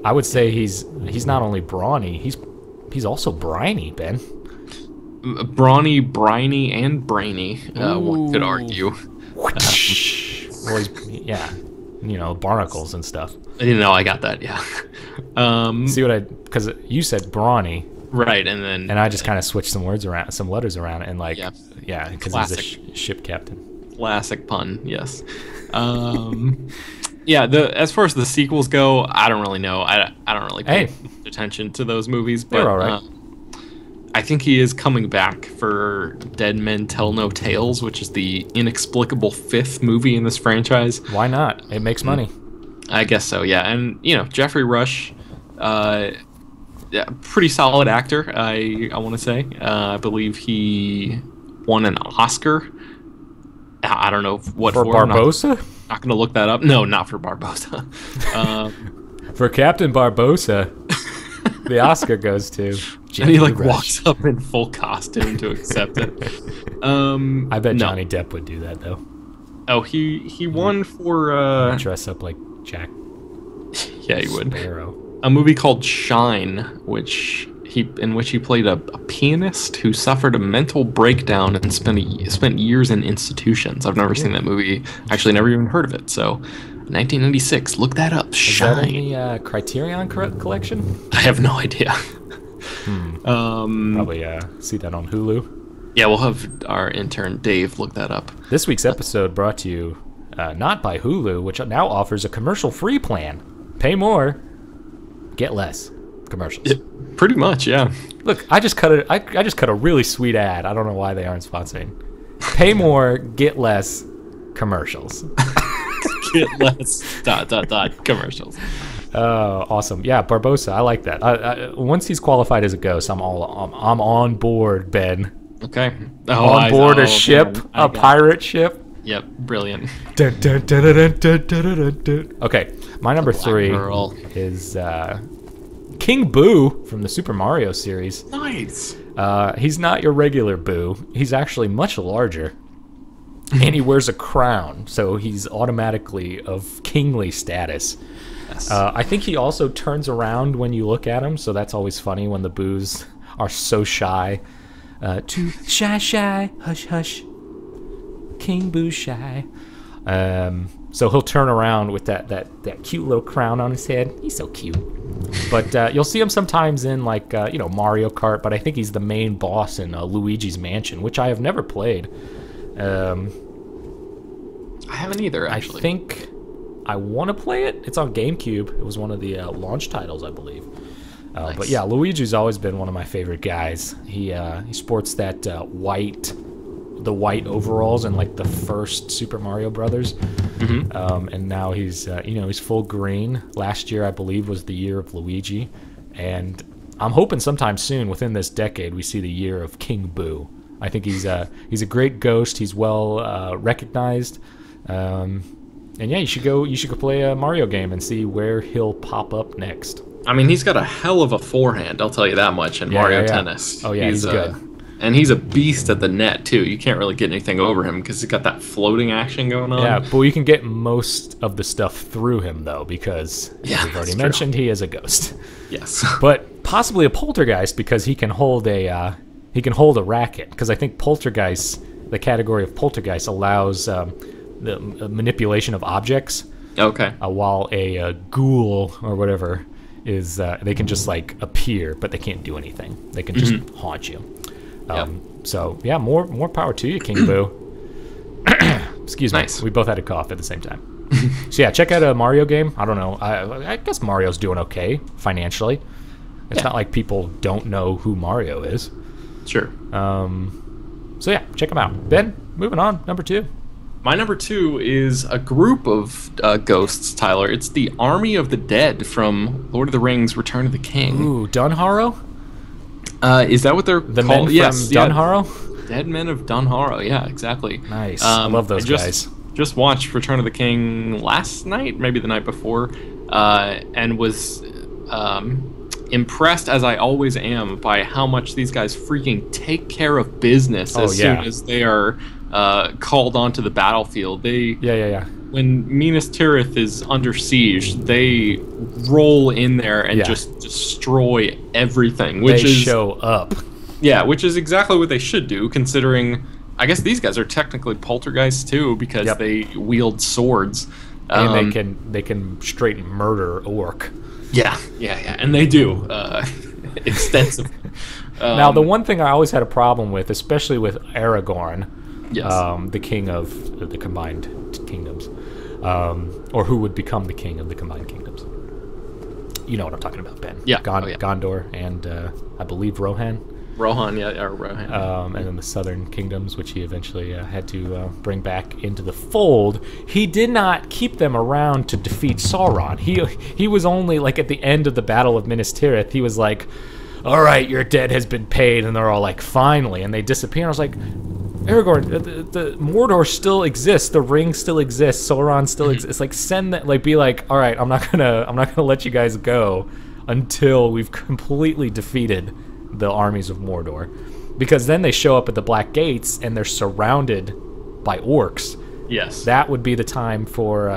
I would say he's not only brawny, he's also briny, Ben. Brawny, briny, and brainy. One could argue. Well, barnacles and stuff. I got that. Yeah. See what because you said brawny, right? And I just kind of switched some letters around, and because he's a ship captain. Classic pun. Yes. As far as the sequels go, I don't really know. I don't really pay attention to those movies, but they're all right. I think he is coming back for Dead Men Tell No Tales, which is the inexplicable 5th movie in this franchise. Why not? It makes money. I guess so, yeah. And, Jeffrey Rush, pretty solid actor, I want to say. I believe he won an Oscar. I don't know what for. Barbosa? Not going to look that up. No, not for Barbosa. For Captain Barbosa, the Oscar goes to... And he walks up in full costume to accept it. I bet Johnny Depp would do that though. Oh, he won for dress up like Jack. Yeah, he would. Sparrow. A movie called Shine, in which he played a pianist who suffered a mental breakdown and spent years in institutions. I've never seen that movie. Actually, never even heard of it. So, 1996. Look that up. Shine. Is that in the Criterion collection? I have no idea. Probably see that on Hulu. Yeah, we'll have our intern Dave look that up. This week's episode brought to you not by Hulu, which now offers a commercial-free plan. Pay more, get less commercials. Pretty much, yeah. Look, I just cut a really sweet ad. I don't know why they aren't sponsoring. Pay more, get less commercials. Get less ... commercials. Awesome. Yeah, Barbosa. I like that. Once he's qualified as a ghost, I'm on board, Ben. Okay. On board a ship, a pirate ship. Yep, brilliant. Dun, dun, dun, dun, dun, dun, dun, dun, dun. Okay, my number 3 is King Boo from the Super Mario series. Nice. He's not your regular Boo. He's actually much larger. And he wears a crown, so he's automatically of kingly status. Yes. I think he also turns around when you look at him, so that's always funny when the Boos are so shy. Too shy, hush, hush. King Boo shy. So he'll turn around with that cute little crown on his head. He's so cute. But you'll see him sometimes in Mario Kart, but I think he's the main boss in Luigi's Mansion, which I have never played. I haven't either, actually. I think I want to play it. It's on GameCube. It was one of the launch titles, I believe. Nice. But yeah, Luigi's always been one of my favorite guys. He sports that white overalls in like the first Super Mario Brothers, and now he's he's full green. Last year, I believe, was the year of Luigi, and I'm hoping sometime soon, within this decade, we see the year of King Boo. I think he's a great ghost. He's well recognized, and yeah, you should go play a Mario game and see where he'll pop up next. I mean, he's got a hell of a forehand, I'll tell you that much, in Mario Tennis. Oh yeah, he's good. And he's a beast at the net, too. You can't really get anything over him because he's got that floating action going on. Yeah, but you can get most of the stuff through him, though, because, as we've already mentioned, he is a ghost. Yes. But possibly a poltergeist because he can hold a racket. Because I think poltergeist, the category of poltergeist, allows the manipulation of objects. Okay. While a ghoul or whatever is, they can just, like, appear, but they can't do anything. They can just haunt you. So yeah, more power to you, King Boo. Excuse me. Nice. We both had a cough at the same time. So yeah, check out a Mario game. I don't know. I guess Mario's doing okay financially. It's not like people don't know who Mario is. Sure. So yeah, check them out. Ben, moving on. Number 2. My number 2 is a group of ghosts, Tyler. It's the Army of the Dead from Lord of the Rings: Return of the King. Ooh, Dunharrow? Is that what they're the called? Men from Dunharrow? Dead Men of Dunharrow. Yeah, exactly. Nice. I love those guys. Just watched Return of the King last night, maybe the night before, and was impressed, as I always am, by how much these guys freaking take care of business as soon as they are called onto the battlefield. When Minas Tirith is under siege, they roll in there and just destroy everything. Which is show up. Yeah, which is exactly what they should do, considering I guess these guys are technically poltergeists too, because they wield swords. And they can straight murder orc. Yeah, and they do extensive. Now, the one thing I always had a problem with, especially with Aragorn, the king of the combined kingdoms, or who would become the king of the combined kingdoms. You know what I'm talking about, Ben. Yeah. Gondor and I believe Rohan. Rohan. And then the southern kingdoms, which he eventually had to bring back into the fold. He did not keep them around to defeat Sauron. He was only, like, at the end of the Battle of Minas Tirith, he was like, all right, your debt has been paid, and they're all like, finally, and they disappear. And I was like, Aragorn, the Mordor still exists, the ring still exists, Sauron still exists. It's like, send that, like, be like, all right, I'm not gonna let you guys go until we've completely defeated the armies of Mordor, because then they show up at the Black Gates and they're surrounded by orcs. Yes, that would be the time for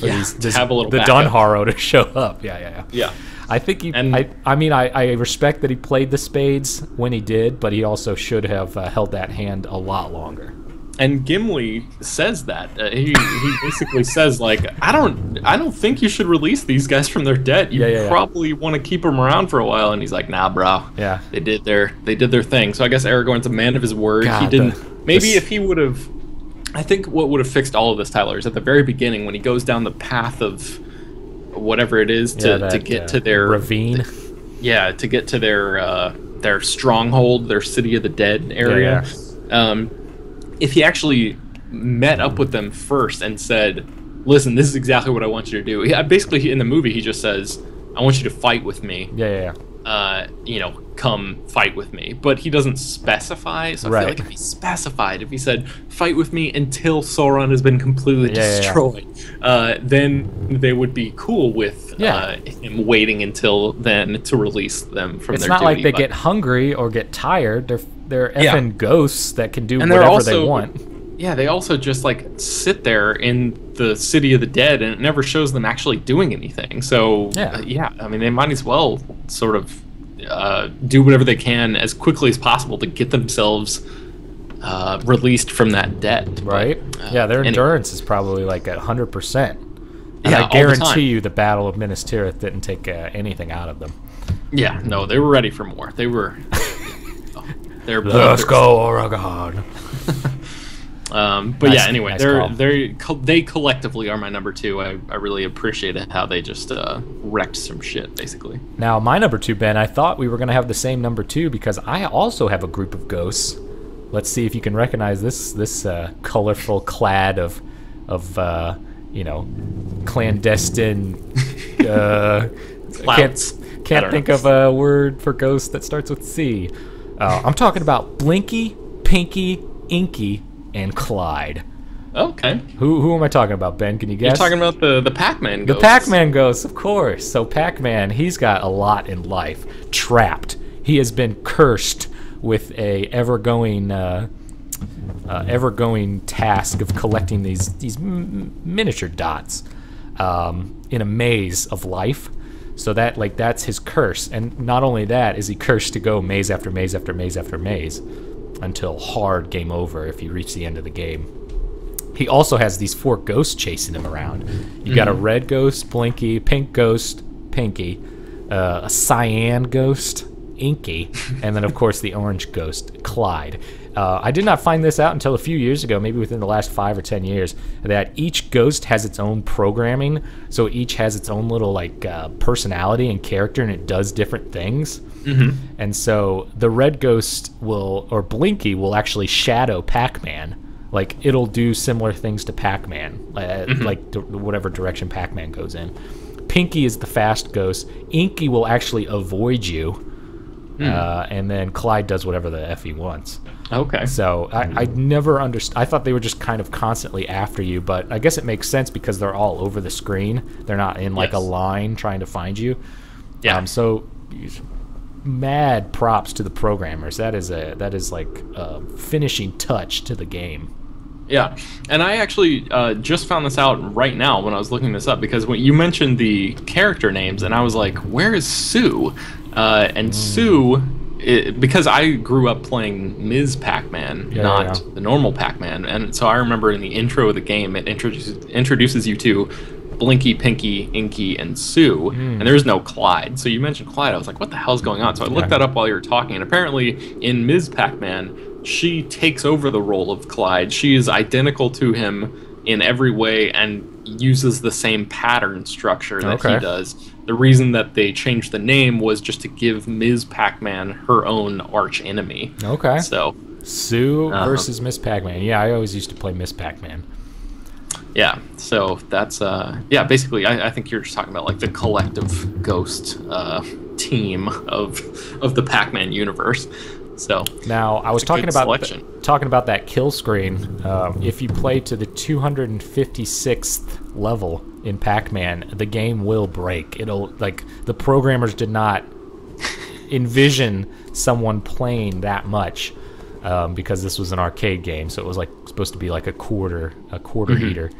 the Dunharrow to show up. Yeah. I think I respect that he played the spades when he did, but he also should have held that hand a lot longer. And Gimli says that he basically says, like, I don't think you should release these guys from their debt. You probably want to keep them around for a while. And he's like, nah, bro. Yeah, they did their thing. So I guess Aragorn's a man of his word. God, he didn't. If he would have, I think what would have fixed all of this, Tyler, is at the very beginning when he goes down the path of whatever it is to get to their ravine. To get to their stronghold, their city of the dead area. If he actually met up with them first and said, listen, this is exactly what I want you to do. Basically, in the movie, he just says, I want you to fight with me. Yeah. Come fight with me. But he doesn't specify. So I feel like if he specified, if he said, fight with me until Sauron has been completely destroyed, then they would be cool with him waiting until then to release them from their duty. It's not like they get hungry or get tired. They're effing ghosts that can do whatever they want. Yeah, they also just like sit there in the city of the dead, and it never shows them actually doing anything. So I mean, they might as well sort of do whatever they can as quickly as possible to get themselves released from that debt. Right? Their endurance is probably like at 100%. And I guarantee you the Battle of Minas Tirith didn't take anything out of them. Yeah, no, they were ready for more. They were. Let's go, Aragorn. But anyway, they collectively are my number 2. I really appreciated how they just wrecked some shit, basically. Now, my number 2, Ben, I thought we were going to have the same number 2 because I also have a group of ghosts. Let's see if you can recognize this colorful clad of clandestine. Can't think of a word for ghost that starts with C. I'm talking about Blinky, Pinky, Inky, and Clyde. Okay. Who am I talking about, Ben? Can you guess? You're talking about the Pac-Man ghosts. The Pac-Man ghosts, of course. So Pac-Man, he's got a lot in life. Trapped. He has been cursed with a ever-going task of collecting these miniature dots in a maze of life. So that's his curse. And not only that is he cursed to go maze after maze after maze after maze until hard game over if you reach the end of the game. He also has these 4 ghosts chasing him around. You got a red ghost, Blinky, pink ghost, Pinky, a cyan ghost, Inky, and then of course the orange ghost, Clyde. I did not find this out until a few years ago, maybe within the last 5 or 10 years, that each ghost has its own programming, so each has its own little personality and character, and it does different things. And so the red ghost or Blinky will actually shadow Pac-Man. Like, it'll do similar things to Pac-Man, whatever direction Pac-Man goes in. Pinky is the fast ghost. Inky will actually avoid you. And then Clyde does whatever the F he wants. Okay. So I never understood. I thought they were just kind of constantly after you, but I guess it makes sense because they're all over the screen. They're not in a line trying to find you. Yeah. So mad props to the programmers. That is like a finishing touch to the game. Yeah, and I actually just found this out right now when I was looking this up, because when you mentioned the character names, and I was like, where is Sue? Sue, because I grew up playing Ms. Pac-Man, not the normal Pac-Man, and so I remember in the intro of the game, it introduces you to Blinky, Pinky, Inky, and Sue, and there's no Clyde. So you mentioned Clyde, I was like, what the hell's going on? So I looked that up while you were talking, and apparently in Ms. Pac-Man, she takes over the role of Clyde. She is identical to him in every way and uses the same pattern structure that he does. The reason that they changed the name was just to give Ms. Pac-Man her own arch enemy. Okay. So Sue versus Miss Pac-Man. Yeah, I always used to play Miss Pac-Man. Yeah, so that's basically I think you're just talking about like the collective ghost team of the Pac-Man universe. So now I was talking about that kill screen. If you play to the 256th level in Pac-Man, the game will break. It'll the programmers did not envision someone playing that much because this was an arcade game, so it was supposed to be like a quarter heater.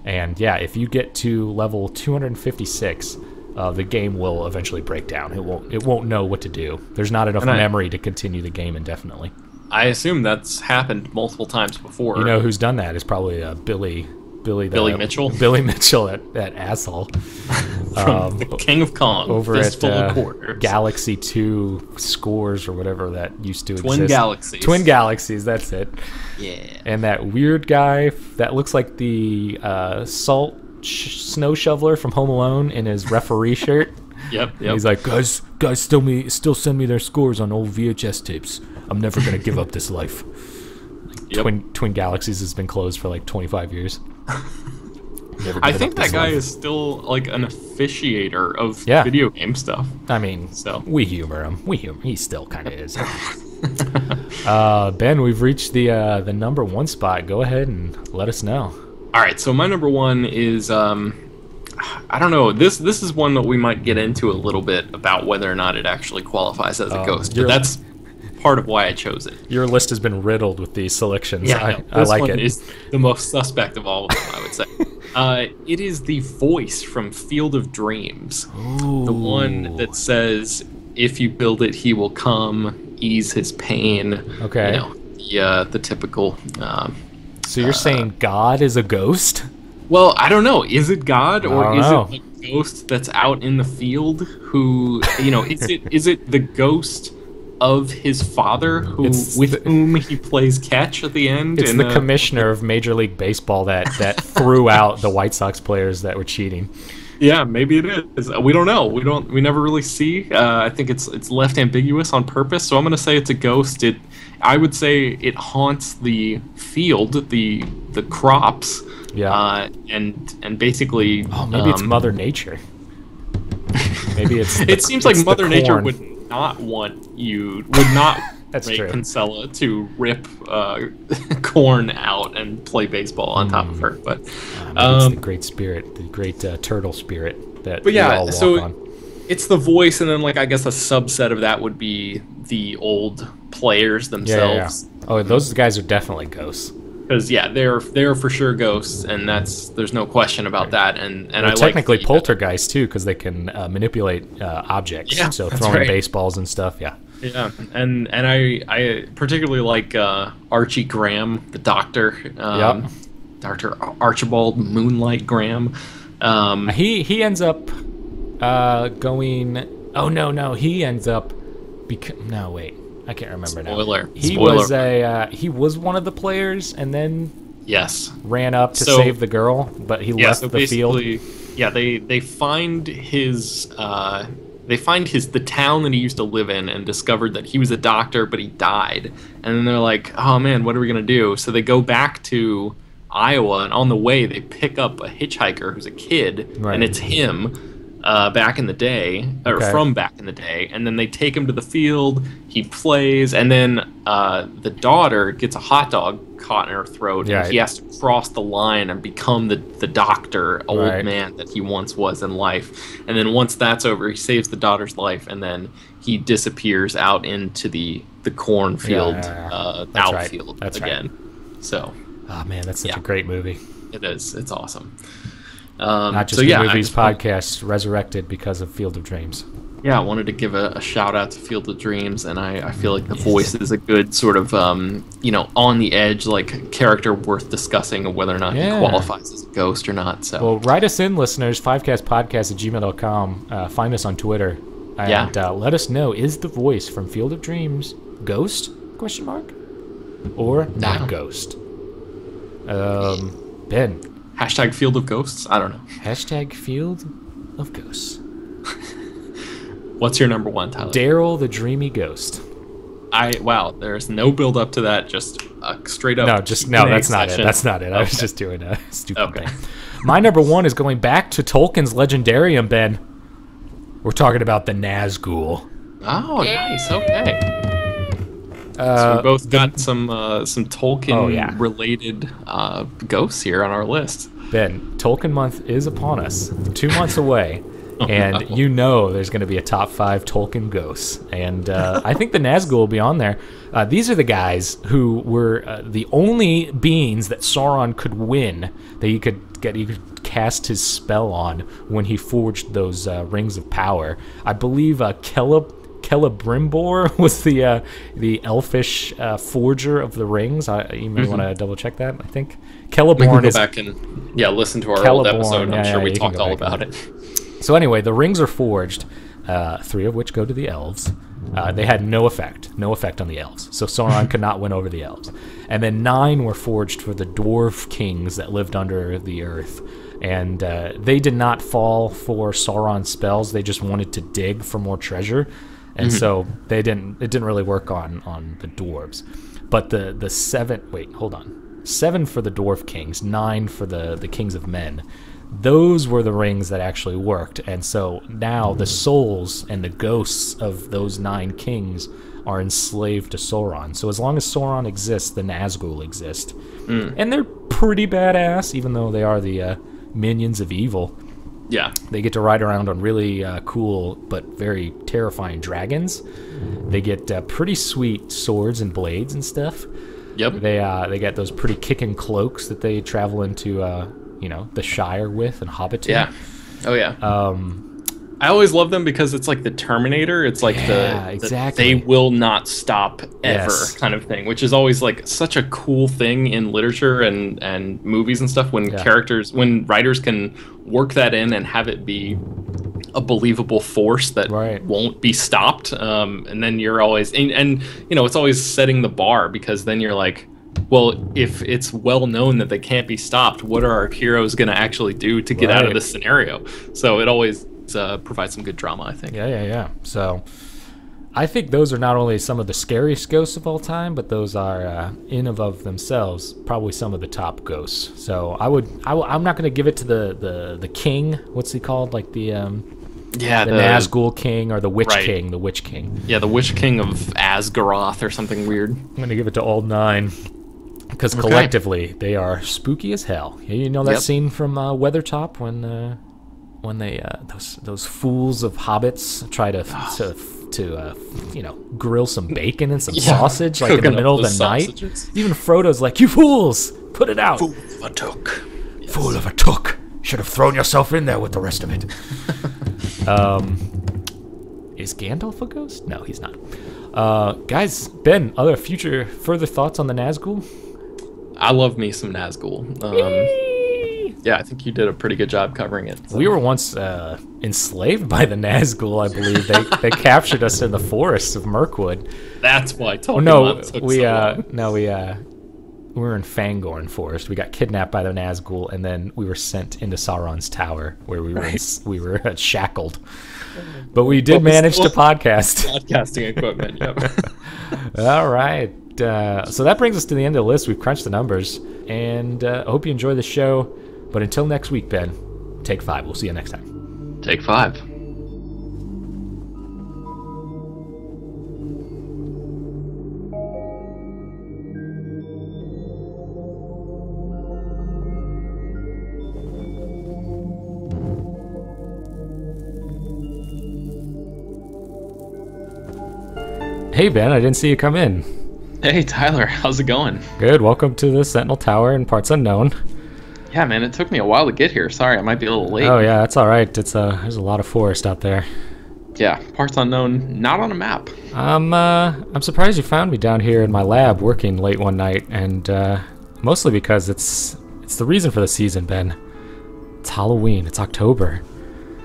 And yeah, if you get to level 256. The game will eventually break down. It won't know what to do. There's not enough memory to continue the game indefinitely. I assume that's happened multiple times before. You know who's done that is probably Billy Mitchell. Billy Mitchell, that asshole. From the King of Kong. Over at Galaxy 2 Scores or whatever that used to exist. Twin Galaxies, that's it. Yeah. And that weird guy that looks like the snow shoveler from Home Alone in his referee shirt. Yep. He's like, guys, still send me their scores on old VHS tapes. I'm never gonna give up this life. Twin Galaxies has been closed for 25 years. Never I given think up that this guy life. is still like an officiator of Yeah. video game stuff. I mean, So. we humor him. He still kind of is. Ben, we've reached the number one spot. Go ahead and let us know. All right, so my number one is I don't know. This is one that we might get into a little bit about whether or not it actually qualifies as a ghost. But you're- that's part of why I chose it. Your list has been riddled with these selections. Yeah, I this like one it. is the most suspect of all of them, I would say. It is the voice from Field of Dreams, the one that says, "If you build it, he will come, ease his pain." Okay. You know, the typical. So you're saying God is a ghost? Well, I don't know. Is it God or I is don't it a ghost that's out in the field? Who is it the ghost of his father whom he plays catch at the end? It's the commissioner of Major League Baseball that threw out the White Sox players that were cheating. Yeah, maybe it is. We don't know. We never really see. I think it's left ambiguous on purpose. So I'm going to say it's a ghost. I would say it haunts the field, the crops. Yeah. And basically. Oh, maybe it's Mother Nature. Maybe it's. It seems like it's the Mother Nature corn. would not That's make true. Kinsella to rip corn out and play baseball on top of her. But Maybe it's the great spirit, the great turtle spirit that we all walk on. it's the voice, and then like I guess a subset of that would be the old players themselves. Yeah. Oh, those guys are definitely ghosts. Because they're for sure ghosts, and there's no question about that. And They're I technically like poltergeists too, because they can manipulate objects. Yeah, so that's throwing right. baseballs and stuff. Yeah. Yeah, and I particularly like Archie Graham, the doctor. Yep. Dr. Archibald Moonlight Graham. He ends up going. Oh no! He ends up. No wait, I can't remember Spoiler. now. He Spoiler. was he was one of the players, and then Yes. ran up to So- save the girl, but he left So the field. basically, yeah, they find his the town that he used to live in and discovered that he was a doctor, but he died. And then they're like, oh man, what are we gonna do? So they go back to Iowa, and on the way they pick up a hitchhiker who's a kid, Right. and it's him. Back in the day, or Okay. from back in the day, and then they take him to the field. He plays, and then the daughter gets a hot dog caught in her throat, Yeah. and he has to cross the line and become the doctor, old Right. man that he once was in life. And then once that's over, he saves the daughter's life, and then he disappears out into the cornfield, That's right. outfield That's right. again. So Oh man, that's such Yeah. a great movie. it is. It's awesome. Not just so yeah, movies, I- podcast resurrected because of Field of Dreams. Yeah, I wanted to give a shout out to Field of Dreams, and I feel like the voice is a good sort of, on the edge, like, character worth discussing of whether or not Yeah. he qualifies as a ghost or not. So Well, write us in, listeners, fivecastpodcast@gmail.com. Find us on Twitter. And let us know, is the voice from Field of Dreams ghost, question mark? Or not Yeah. ghost? Ben, hashtag Field of Ghosts. I don't know. hashtag Field of Ghosts. What's your number one, Tyler? Daryl the Dreamy Ghost. Wow, there's no build up to that. Just straight up. No, that's not it. session. That's not it. I was Okay. just doing a stupid Okay. thing. My number one is going back to Tolkien's Legendarium, Ben. We're talking about the Nazgul. Oh, nice. Okay. So we both got some Tolkien related ghosts here on our list. Ben, Tolkien month is upon us. 2 months away. And you know there's going to be a top 5 Tolkien ghosts. And I think the Nazgul will be on there. These are the guys who were the only beings that Sauron could win, that he could cast his spell on when he forged those rings of power. I believe Celebrimbor was the elfish forger of the rings. You may want to double check that. I think We can Celeborn go is back and listen to our old Celeborn, episode. I'm yeah, sure yeah, we you can talked go all back and about it. So anyway, the rings are forged, 3 of which go to the elves. They had no effect on the elves. So Sauron could not win over the elves. And then 9 were forged for the dwarf kings that lived under the earth. And they did not fall for Sauron's spells. They just wanted to dig for more treasure. And so it didn't really work on the dwarves. But the 7, wait, hold on. 7 for the Dwarf Kings, 9 for the Kings of Men. Those were the rings that actually worked, and so now the souls and the ghosts of those 9 kings are enslaved to Sauron. So as long as Sauron exists, the Nazgul exist. And they're pretty badass, even though they are the minions of evil. Yeah. They get to ride around on really cool but very terrifying dragons. They get pretty sweet swords and blades and stuff. Yep. They get those pretty kicking cloaks that they travel into the Shire with and Hobbiton. Yeah. Oh yeah. I always love them because it's like the Terminator. It's like exactly. They will not stop ever Yes. kind of thing, which is always like such a cool thing in literature and movies and stuff when when writers can work that in and have it be a believable force that won't be stopped. And then you're always, and it's always setting the bar, because then you're like, well, if it's well known that they can't be stopped, what are our heroes going to actually do to get out of this scenario? So it always provides some good drama, I think. Yeah. So I think those are not only some of the scariest ghosts of all time, but those are in and of themselves probably some of the top ghosts. So I'm not going to give it to the king. What's he called? Like the Nazgul King or the Witch King. The Witch King. Yeah, the Witch King of Asgaroth or something weird. I'm going to give it to all 9. Because collectively, they are spooky as hell. You know that scene from Weathertop when they those fools of hobbits try to grill some bacon and some sausage like in the middle of the night. Even Frodo's like, "You fools, put it out." Fool of a took. Yes. Fool of a took. Should have thrown yourself in there with the rest of it. Is Gandalf a ghost? No, he's not. Guys, Ben, further thoughts on the Nazgul? I love me some Nazgul. Yeah, I think you did a pretty good job covering it. So. We were once enslaved by the Nazgul, I believe. They captured us in the forests of Mirkwood. That's why we were in Fangorn Forest. We got kidnapped by the Nazgul, and then we were sent into Sauron's tower, where we were shackled. But we did manage to podcast. Podcasting equipment, yep. All right. So that brings us to the end of the list. We've crunched the numbers, and I hope you enjoy the show. But until next week, Ben, take 5. We'll see you next time. Take 5. Hey, Ben, I didn't see you come in. Hey, Tyler, how's it going? Good. Welcome to the Sentinel Tower in Parts Unknown. Yeah, man, it took me a while to get here. Sorry, I might be a little late. Oh, yeah, that's all right. There's a lot of forest out there. Yeah, Parts Unknown, not on a map. I'm surprised you found me down here in my lab working late one night, and mostly because it's the reason for the season, Ben. It's Halloween. It's October.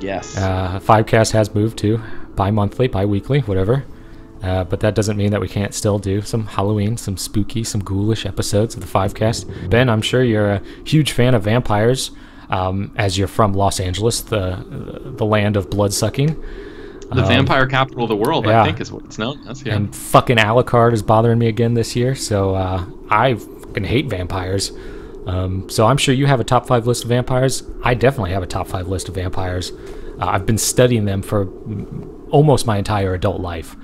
Yes. Fivecast has moved to bi-monthly, bi-weekly, whatever. But that doesn't mean that we can't still do some Halloween, some spooky, some ghoulish episodes of the Fivecast. Ben, I'm sure you're a huge fan of vampires, as you're from Los Angeles, the land of blood-sucking. The vampire capital of the world, I think, is what it's known as. Yeah. And fucking Alucard is bothering me again this year, so I fucking hate vampires. So I'm sure you have a top 5 list of vampires. I definitely have a top 5 list of vampires. I've been studying them for almost my entire adult life.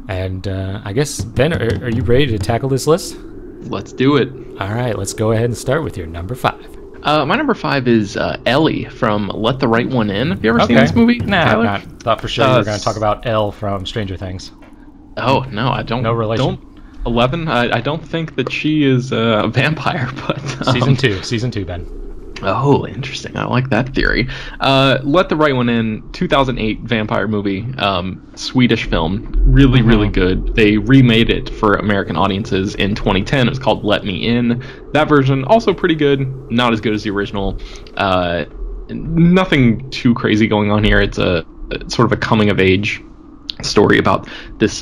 And I guess, Ben, are you ready to tackle this list? Let's do it. All right, let's go ahead and start with your number 5. My number 5 is Ellie from Let the Right One In. Have you ever seen this movie? Nah, Tyler? I've not. Thought for sure you were going to talk about Elle from Stranger Things. Oh, no, I don't. No relation. 11? I don't think that she is a vampire, but... Season 2, Ben. Oh, interesting. I like that theory. Let the Right One In, 2008 vampire movie, Swedish film, really good. They remade it for American audiences in 2010. It was called Let Me In. That version, also pretty good, not as good as the original. Nothing too crazy going on here. It's sort of a coming-of-age story about this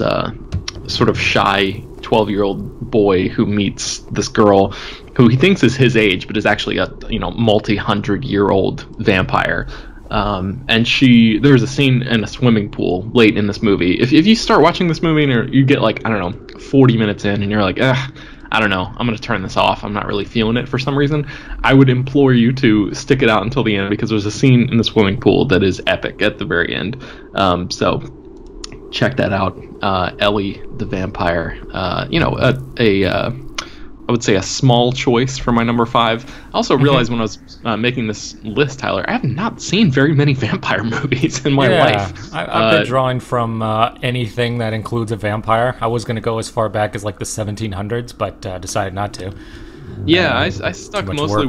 sort of shy 12-year-old boy who meets this girl who he thinks is his age, but is actually a multi-hundred-year-old vampire. And there's a scene in a swimming pool late in this movie. If you start watching this movie and you get 40 minutes in and you're like, I I don't know, I'm going to turn this off. I'm not really feeling it for some reason. I would implore you to stick it out until the end, because there's a scene in the swimming pool that is epic at the very end. So check that out. Ellie the vampire. I would say a small choice for my number 5. I also realized when I was making this list, Tyler, I have not seen very many vampire movies in my life. I've been drawing from anything that includes a vampire. I was going to go as far back as like the 1700s, but decided not to. Yeah, I stuck mostly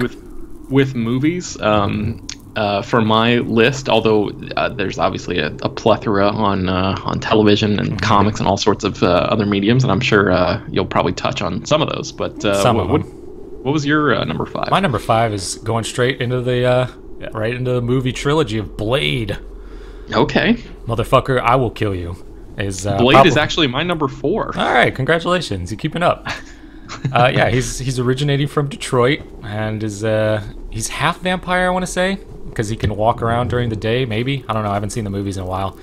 with movies for my list, although there's obviously a plethora on television and comics and all sorts of other mediums, and I'm sure you'll probably touch on some of those. But what was your number 5? My number 5 is going straight into the movie trilogy of Blade. Okay. Motherfucker, I Will Kill You. Blade is actually my number 4. All right, congratulations. You're keeping up. Yeah, he's originating from Detroit, and he's half vampire, I want to say, because he can walk around during the day, maybe. I don't know, I haven't seen the movies in a while.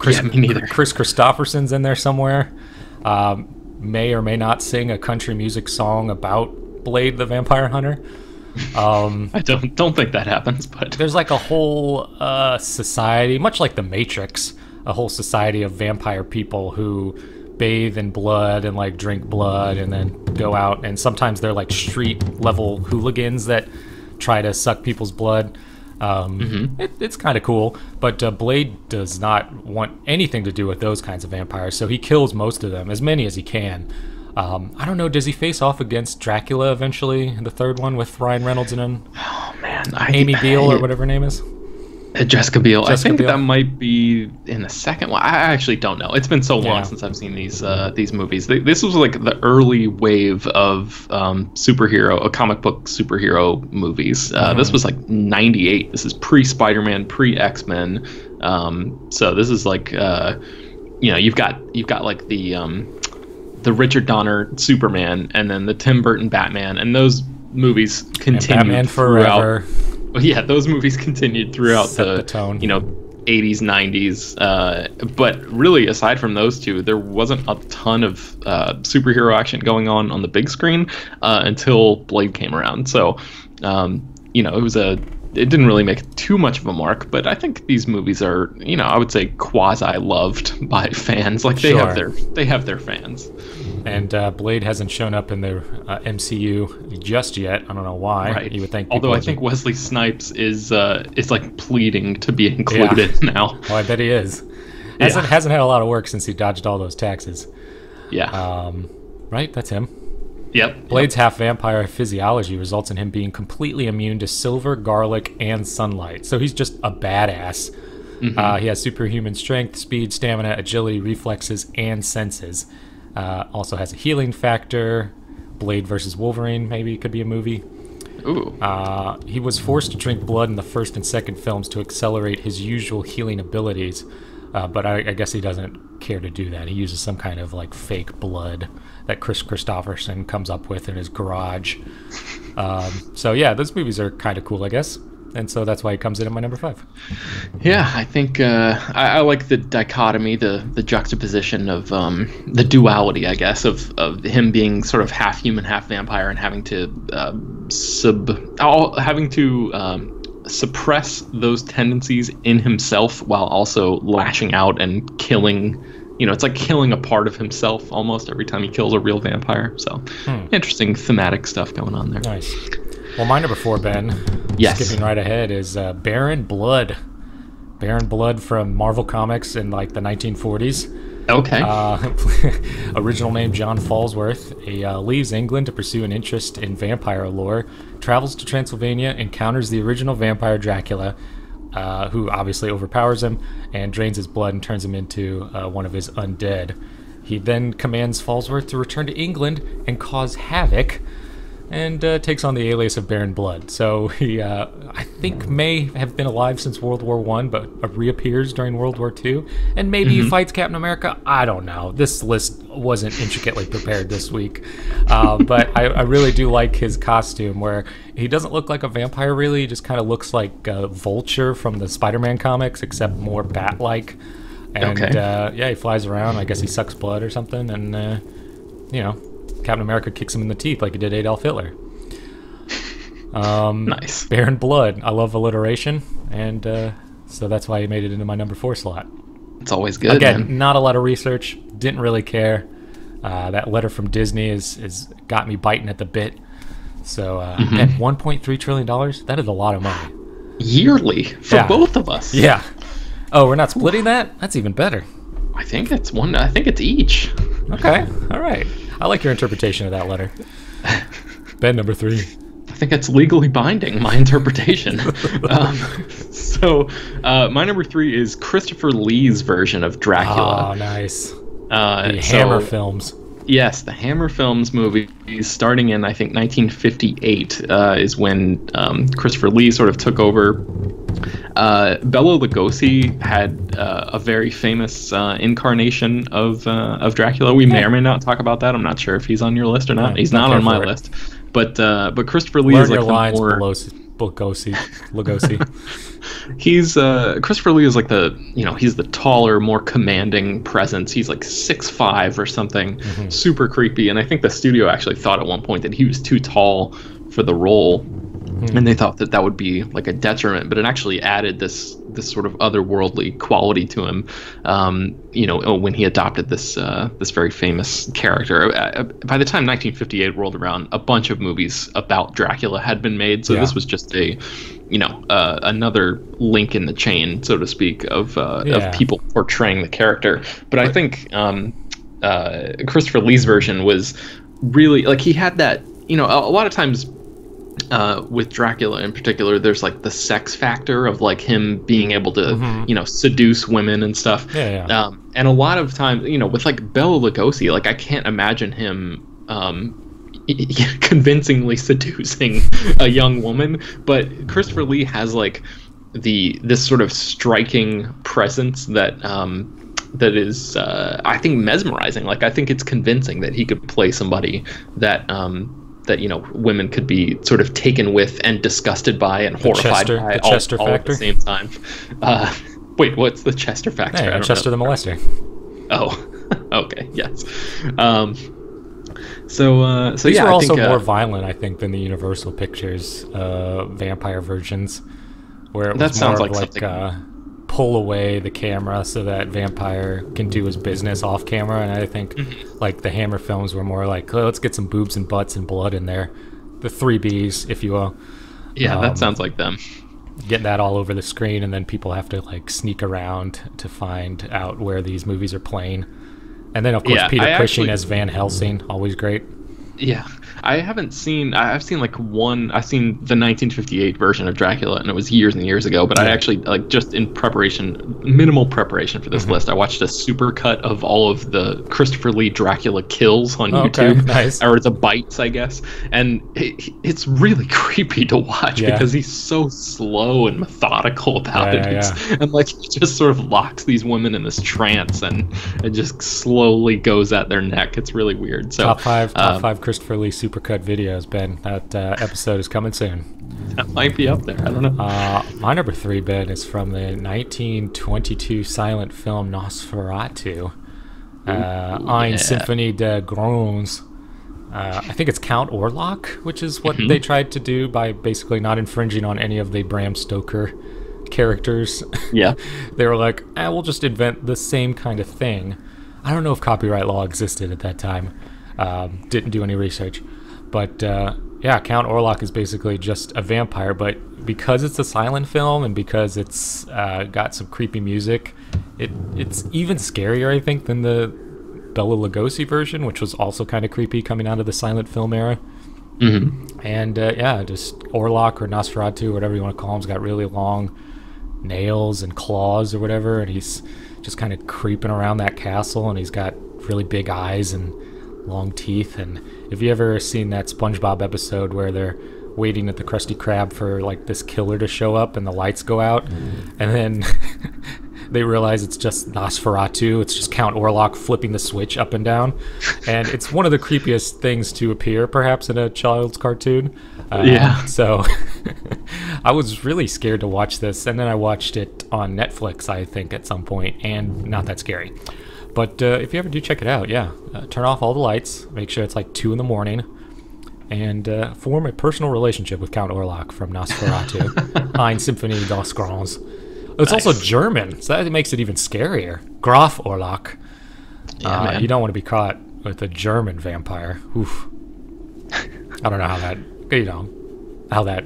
Yeah, me neither. Chris Christopherson's in there somewhere. May or may not sing a country music song about Blade the Vampire Hunter. I don't think that happens, but there's like a whole society, much like The Matrix, a whole society of vampire people who bathe in blood and like drink blood and then go out, and sometimes they're like street level hooligans that try to suck people's blood. It's kind of cool, but Blade does not want anything to do with those kinds of vampires, so he kills most of them, as many as he can. I don't know, does he face off against Dracula eventually in the third one with Ryan Reynolds and oh man, Amy Beale or whatever her name is? Jessica Biel. I think that might be in the second one. I actually don't know. It's been so long since I've seen these movies. This was like the early wave of comic book superhero movies. This was like '98. This is pre-Spider-Man, pre-X-Men. So this is like you've got like the Richard Donner Superman, and then the Tim Burton Batman, and those movies continued Batman Forever. Yeah, those movies continued throughout the tone. 80s, 90s. But really, aside from those two, there wasn't a ton of superhero action going on the big screen until Blade came around. So, it didn't really make too much of a mark. But I think these movies are, I would say quasi loved by fans. Like they have their fans. And Blade hasn't shown up in the MCU just yet. I don't know why. Right. You would think. Although I think Wesley Snipes is like pleading to be included now. Oh, I bet he is. Hasn't had a lot of work since he dodged all those taxes. Yeah. Right. That's him. Yep. Blade's half vampire physiology results in him being completely immune to silver, garlic, and sunlight. So he's just a badass. He has superhuman strength, speed, stamina, agility, reflexes, and senses. Also has a healing factor. Blade versus Wolverine maybe could be a movie. Ooh. He was forced to drink blood in the first and second films to accelerate his usual healing abilities, but I guess he doesn't care to do that. He uses some kind of like fake blood that Chris Christopherson comes up with in his garage. So yeah, those movies are kind of cool, I guess. And so that's why he comes in at my number 5. Yeah, I think I like the dichotomy, the juxtaposition of the duality, I guess, of him being sort of half human, half vampire, and having to suppress those tendencies in himself while also lashing out and killing. It's like killing a part of himself almost every time he kills a real vampire. So interesting thematic stuff going on there. Nice. Well, my number 4, Ben, skipping right ahead, is Baron Blood. Baron Blood from Marvel Comics in like the 1940s. Okay. Original name John Falsworth. He leaves England to pursue an interest in vampire lore, travels to Transylvania, encounters the original vampire Dracula, who obviously overpowers him and drains his blood and turns him into one of his undead. He then commands Falsworth to return to England and cause havoc, and takes on the alias of Baron Blood. So he, I think, may have been alive since World War I, but reappears during World War II, and maybe he fights Captain America. I don't know. This list wasn't intricately prepared this week, but I really do like his costume, where he doesn't look like a vampire, really. He just kind of looks like a Vulture from the Spider-Man comics, except more bat-like. And, he flies around. I guess he sucks blood or something, and, Captain America kicks him in the teeth like he did Adolf Hitler. Nice. Baron Blood. I love alliteration, and so that's why he made it into my number 4 slot. It's always good. Again, man. not a lot of research. Didn't really care. That letter from Disney is got me biting at the bit. So, man, $1.3 trillion? That is a lot of money. Yearly for both of us. Yeah. Oh, we're not splitting that? That's even better. I think it's one. I think it's each. Okay. All right. I like your interpretation of that letter. Ben, number 3. I think it's legally binding, my interpretation. So, my number 3 is Christopher Lee's version of Dracula. Oh, nice. The Hammer films. Yes, the Hammer Films movie, starting in, I think, 1958, is when Christopher Lee sort of took over. Bela Lugosi had a very famous incarnation of Dracula. We may or may not talk about that. I'm not sure if he's on your list or not. No, he's not on my list. But Christopher Lee is like the more... Lugosi. He's Christopher Lee is like he's the taller, more commanding presence. He's like 6'5" or something, super creepy. And I think the studio actually thought at one point that he was too tall for the role, and they thought that would be like a detriment. But it actually added this sort of otherworldly quality to him. When he adopted this very famous character. By the time 1958 rolled around, a bunch of movies about Dracula had been made. So this was just another link in the chain, so to speak, of people portraying the character. But I think Christopher Lee's version was really like he had that. A lot of times. With Dracula in particular, there's like the sex factor of like him being able to, seduce women and stuff. And a lot of times, with like Bela Lugosi, like I can't imagine him convincingly seducing a young woman. But Christopher Lee has like this sort of striking presence that is, I think, mesmerizing. Like I think it's convincing that he could play somebody that women could be sort of taken with and disgusted by and horrified by all at the same time. Wait, what's the Chester factor? Hey, Chester the Molester. Oh, okay, yes. These were also more violent, I think, than the Universal Pictures vampire versions, where it was more like pull away the camera so that vampire can do his business off camera. And I think like the Hammer films were more like, let's get some boobs and butts and blood in there, the 3 Bs, if you will. Yeah, that sounds like them. Getting that all over the screen, and then people have to like sneak around to find out where these movies are playing. And then of course Peter Cushing as Van Helsing, always great. Yeah, I've seen the 1958 version of Dracula, and it was years and years ago, but I actually, like, just in minimal preparation for this list, I watched a supercut of all of the Christopher Lee Dracula kills on YouTube. Nice. Or the bites, I guess. And it's really creepy to watch because he's so slow and methodical about it. And like he just sort of locks these women in this trance and it just slowly goes at their neck. It's really weird. So top five Christopher Lee supercut videos, Ben. That episode is coming soon. That might be up there. I don't know. My number 3, Ben, is from the 1922 silent film Nosferatu. Ein Symphonie de Groans. I think it's Count Orlok, which is what they tried to do by basically not infringing on any of the Bram Stoker characters. Yeah. They were like, we'll just invent the same kind of thing. I don't know if copyright law existed at that time. Didn't do any research. But Count Orlok is basically just a vampire, but because it's a silent film and because it's got some creepy music, it's even scarier, I think, than the Bela Lugosi version, which was also kind of creepy coming out of the silent film era. And just Orlok or Nosferatu, whatever you want to call him, has got really long nails and claws or whatever, and he's just kind of creeping around that castle, and he's got really big eyes and long teeth. And if you ever seen that SpongeBob episode where they're waiting at the Krusty Krab for like this killer to show up and the lights go out, and then they realize it's just Nosferatu, it's just Count Orlok flipping the switch up and down, and it's one of the creepiest things to appear perhaps in a child's cartoon. So I was really scared to watch this, and then I watched it on Netflix, I think, at some point, and not that scary. But if you ever do check it out, yeah, turn off all the lights, make sure it's like 2 in the morning, and form a personal relationship with Count Orlok from Nosferatu, Ein Symphonie des Grands. It's also German, so that makes it even scarier. Graf Orlok. Yeah, you don't want to be caught with a German vampire. Oof. I don't know how that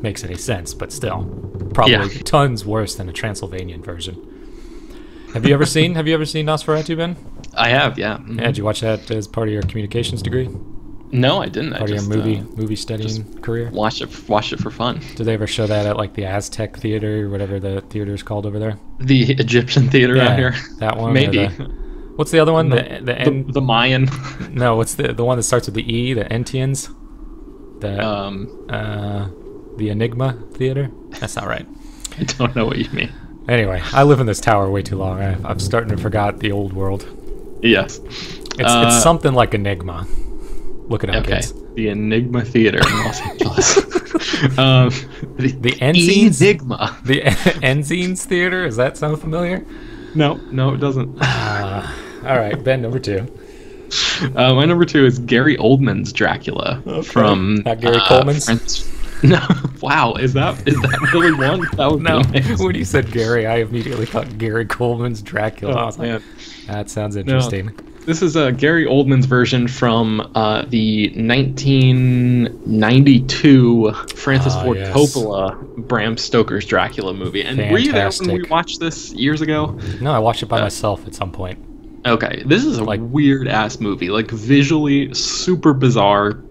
makes any sense, but still, probably tons worse than a Transylvanian version. Have you ever seen Nosferatu, Ben? I have, yeah. Yeah, did you watch that as part of your communications degree? No, I didn't. Part of your movie studying career? Watched it for fun. Did they ever show that at like the Aztec Theater or whatever the theater's called over there? The Egyptian theater out here. That one? Maybe. What's the other one? The Mayan. No, what's the one that starts with the E? The Entians? The Enigma Theater? That's not right. I don't know what you mean. Anyway, I live in this tower way too long. I'm starting to forget the old world. Yes. It's something like Enigma. Look it up, kids. The Enigma Theater in Los Angeles. The Enzies? Enigma. The Enzies Theater? Does that sound familiar? No, it doesn't. All right, Ben, number 2. My number 2 is Gary Oldman's Dracula from Not Gary Coleman's. No, wow, is that really one? That would No, be amazing. when you said Gary, I immediately thought Gary Coleman's Dracula. I was like, that sounds interesting. No, this is Gary Oldman's version from the 1992 Francis Ford Coppola Bram Stoker's Dracula movie. And were you there when we watched this years ago? No, I watched it by myself at some point. Okay, this is a weird ass movie, like visually super bizarre.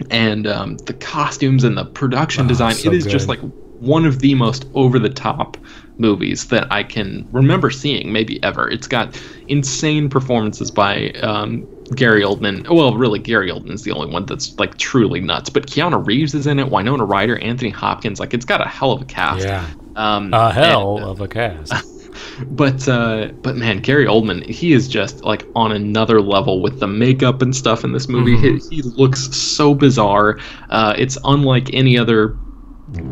And the costumes and the production design, it is just like one of the most over-the-top movies that I can remember seeing, maybe ever. It's got insane performances by Gary Oldman. Well, really, Gary Oldman's the only one that's like truly nuts. But Keanu Reeves is in it, Winona Ryder, Anthony Hopkins. Like, it's got a hell of a cast. Yeah, a hell of a cast. But man, Gary Oldman, he is just like on another level with the makeup and stuff in this movie. He looks so bizarre. It's unlike any other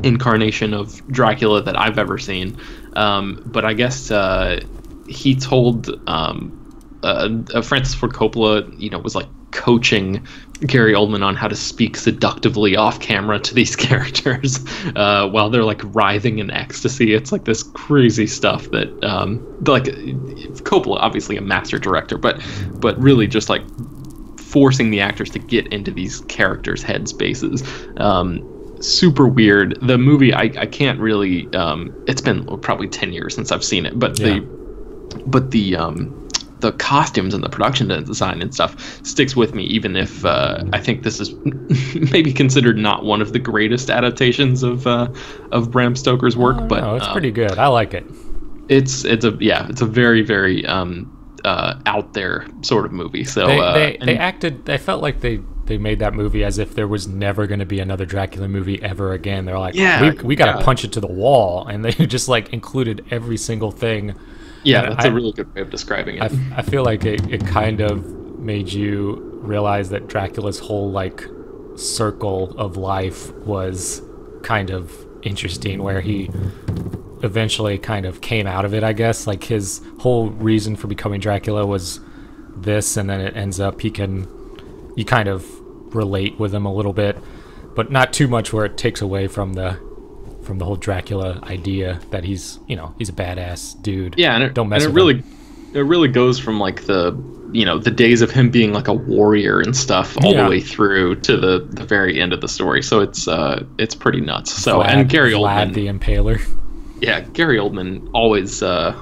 incarnation of Dracula that I've ever seen. But I guess he told Francis Ford Coppola, was like coaching Gary Oldman on how to speak seductively off camera to these characters while they're like writhing in ecstasy. It's like this crazy stuff that like Coppola, obviously a master director, but really just like forcing the actors to get into these characters' head spaces. Super weird. The movie, I can't really. It's been probably 10 years since I've seen it, but the costumes and the production design and stuff sticks with me, even if I think this is maybe considered not one of the greatest adaptations of Bram Stoker's work. But it's pretty good. I like it. It's a very, very out there sort of movie. So they felt like they made that movie as if there was never going to be another Dracula movie ever again. They're like, we got to punch it to the wall, and they just like included every single thing. Yeah, that's a really good way of describing it. I feel like it kind of made you realize that Dracula's whole like circle of life was kind of interesting, where he eventually kind of came out of it, I guess. Like his whole reason for becoming Dracula was this, and then it ends up you kind of relate with him a little bit, but not too much where it takes away from the whole Dracula idea that he's a badass dude. Yeah, and it really goes from like the days of him being like a warrior and stuff all the way through to the very end of the story. So it's pretty nuts. So and Gary Oldman, the Impaler. Yeah, Gary Oldman, always a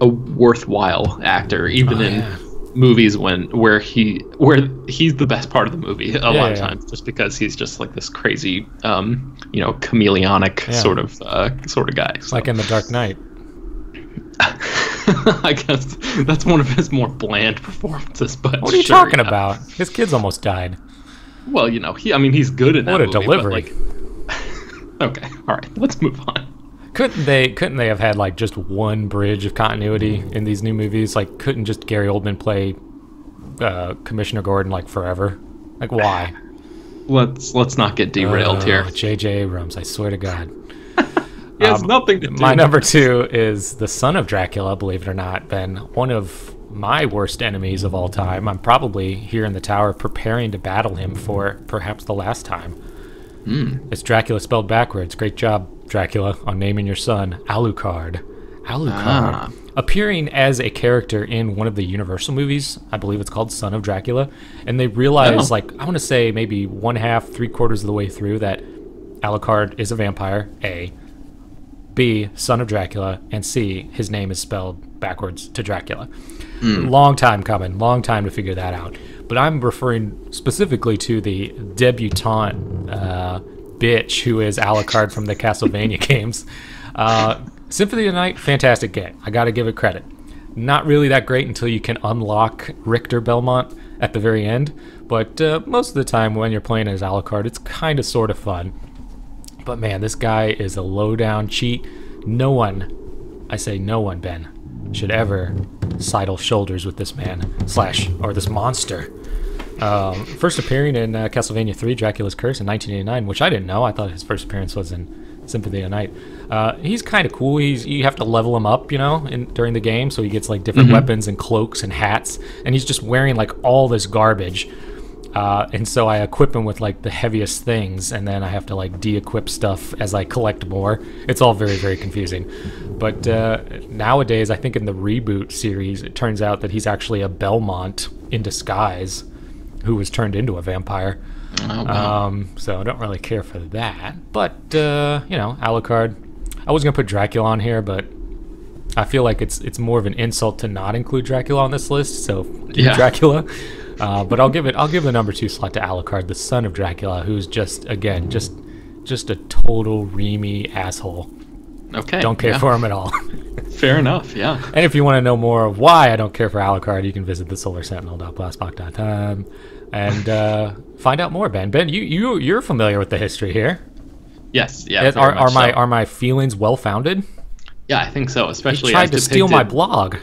worthwhile actor, even in movies where he's the best part of the movie a lot of times, just because he's just like this crazy chameleonic sort of guy. So. Like in The Dark Knight. I guess that's one of his more bland performances. But what are you talking about? His kids almost died. Well, he's good in that movie. What a delivery! Okay, all right, let's move on. Couldn't they have had like just one bridge of continuity in these new movies? Like, couldn't just Gary Oldman play Commissioner Gordon like forever? Like, why? Let's not get derailed here. J.J. Abrams, I swear to God. He has nothing to do. My number 2 is the son of Dracula. Believe it or not, Ben. One of my worst enemies of all time. I'm probably here in the tower preparing to battle him for perhaps the last time. It's Dracula spelled backwards. Great job, Dracula, on naming your son Alucard. Alucard. Appearing as a character in one of the Universal movies, I believe it's called Son of Dracula, and they realize, I want to say maybe 1/2, 3/4 of the way through that Alucard is a vampire, A. B, Son of Dracula, and C, his name is spelled backwards to Dracula. Long time coming, long time to figure that out. But I'm referring specifically to the debutante bitch who is Alucard from the Castlevania games. Symphony of the Night, fantastic game. I gotta give it credit. Not really that great until you can unlock Richter Belmont at the very end, but most of the time when you're playing as Alucard, it's kind of sort of fun. But man, this guy is a low-down cheat. No one, I say no one, Ben, should ever sidle shoulders with this man, or this monster. First appearing in Castlevania 3, Dracula's Curse in 1989, which I didn't know. I thought his first appearance was in Symphony of the Night. He's kind of cool. You have to level him up, during the game, so he gets like different weapons and cloaks and hats, and he's just wearing like all this garbage. And so I equip him with like the heaviest things, and then I have to like de-equip stuff as I collect more. It's all very, very confusing. But nowadays, I think in the reboot series, it turns out that he's actually a Belmont in disguise who was turned into a vampire. Oh, wow. So I don't really care for that. But, Alucard. I was going to put Dracula on here, but I feel like it's more of an insult to not include Dracula on this list, so Dracula. But I'll give the number 2 slot to Alucard, the son of Dracula, who's just a total reamy asshole. Okay. Don't care for him at all. Fair enough, yeah. And if you want to know more of why I don't care for Alucard, you can visit thesolarsentinel.blogspot.com and find out more, Ben. Ben, you're familiar with the history here. Yes, yeah. Are my feelings well founded? Yeah, I think so. Especially he tried to steal my blog,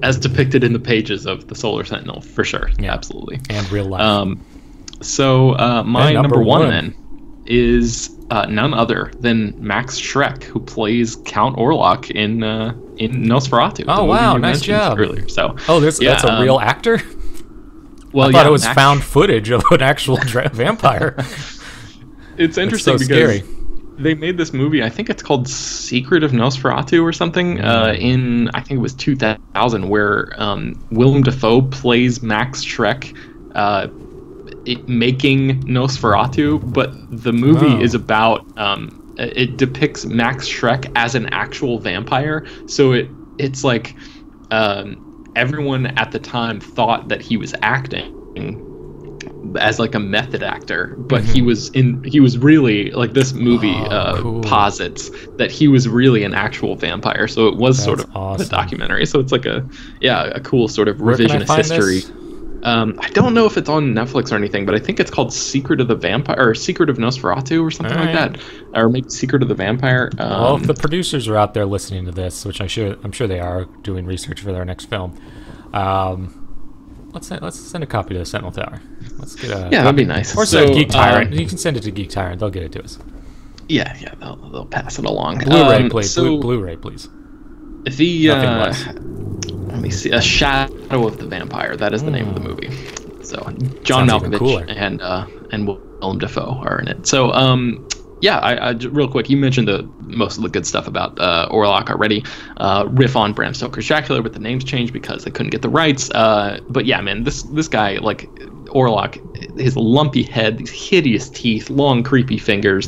as depicted in the pages of the Solar Sentinel, for sure. Yeah, absolutely. And real life. So my number one then is none other than Max Schreck, who plays Count Orlok in Nosferatu. Oh wow, nice job. Earlier, so that's a real actor. Well, I thought it was found footage of an actual vampire. It's interesting because scary. They made this movie, I think it's called Secret of Nosferatu or something, in, I think it was 2000, where Willem Dafoe plays Max Schreck making Nosferatu, but the movie is about, it depicts Max Schreck as an actual vampire, so it's like everyone at the time thought that he was acting as like a method actor, but he was really, like, this movie cool. posits that he was really an actual vampire, so it was sort of awesome. A documentary, so it's like a cool sort of revisionist history. I don't know if it's on Netflix or anything, but I think it's called Secret of the Vampire, or Secret of Nosferatu, or something like that, or maybe Secret of the Vampire. Well, if the producers are out there listening to this, which I'm sure they are, doing research for their next film, let's send a copy to the Sentinel Tower. Let's get a that'd be nice. Or send Geek Tyrant. You can send it to Geek Tyrant. They'll get it to us. Yeah, they'll pass it along. Blu-ray, please. Blu-ray, please. Let me see. A Shadow of the Vampire. That is the name of the movie. So John Malkovich and Willem Dafoe are in it. So I real quick, you mentioned most of the good stuff about Orlok already. Riff on Bram Stoker's Dracula with the names changed because they couldn't get the rights. But yeah, man, this guy, like Orlok, his lumpy head, these hideous teeth, long creepy fingers.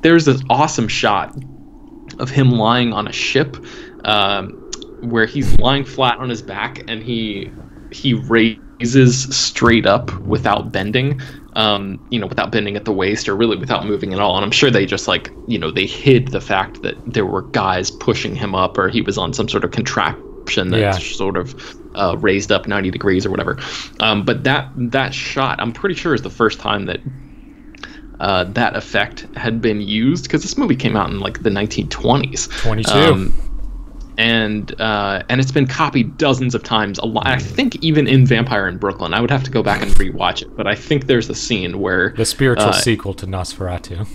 There's this awesome shot of him lying on a ship, where he's lying flat on his back and he raises straight up without bending. Without bending at the waist, or really without moving at all. And I'm sure they just they hid the fact that there were guys pushing him up, or he was on some sort of contraption that sort of raised up 90 degrees or whatever. But that shot, I'm pretty sure, is the first time that that effect had been used, because this movie came out in like the 1920s. 22. and it's been copied dozens of times. A lot, I think, even in Vampire in Brooklyn. I would have to go back and rewatch it, but I think there's a scene where the spiritual sequel to Nosferatu,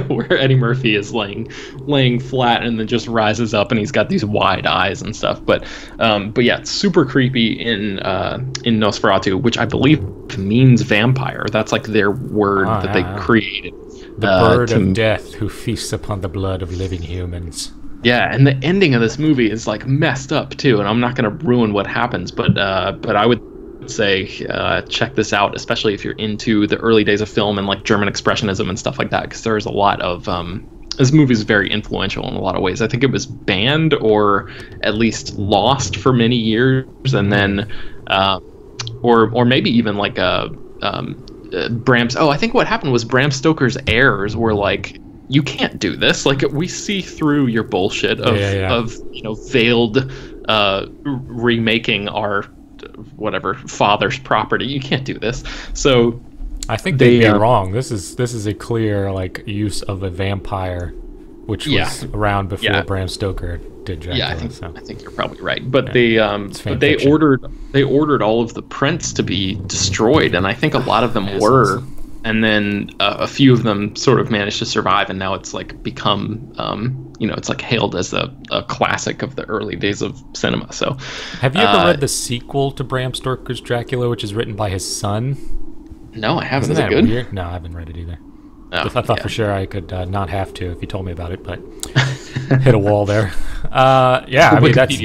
where Eddie Murphy is laying flat and then just rises up, and he's got these wide eyes and stuff. But yeah, it's super creepy in Nosferatu, which I believe means vampire. That's like their word that they created. The bird of death who feasts upon the blood of living humans. Yeah, and the ending of this movie is like messed up too, and I'm not going to ruin what happens, but I would say check this out, especially if you're into the early days of film and like German expressionism and stuff like that, because there's a lot of this movie is very influential in a lot of ways. I think it was banned or at least lost for many years, and then or maybe even like Bram's. Oh, I think what happened was Bram Stoker's heirs were like, you can't do this. Like, we see through your bullshit of veiled remaking our whatever father's property. You can't do this. So I think they'd be wrong. This is a clear like use of a vampire, which was around before Bram Stoker did Dracula. Yeah, I think you're probably right. But they ordered all of the prints to be destroyed, and I think a lot of them were. And then a few of them sort of managed to survive, and now it's like become, it's like hailed as a classic of the early days of cinema. So, have you ever read the sequel to Bram Stoker's Dracula, which is written by his son? No, I haven't. Isn't that it good? Weird? No, I haven't read it either. Oh, I thought for sure I could not have to if you told me about it, but hit a wall there. I mean, that's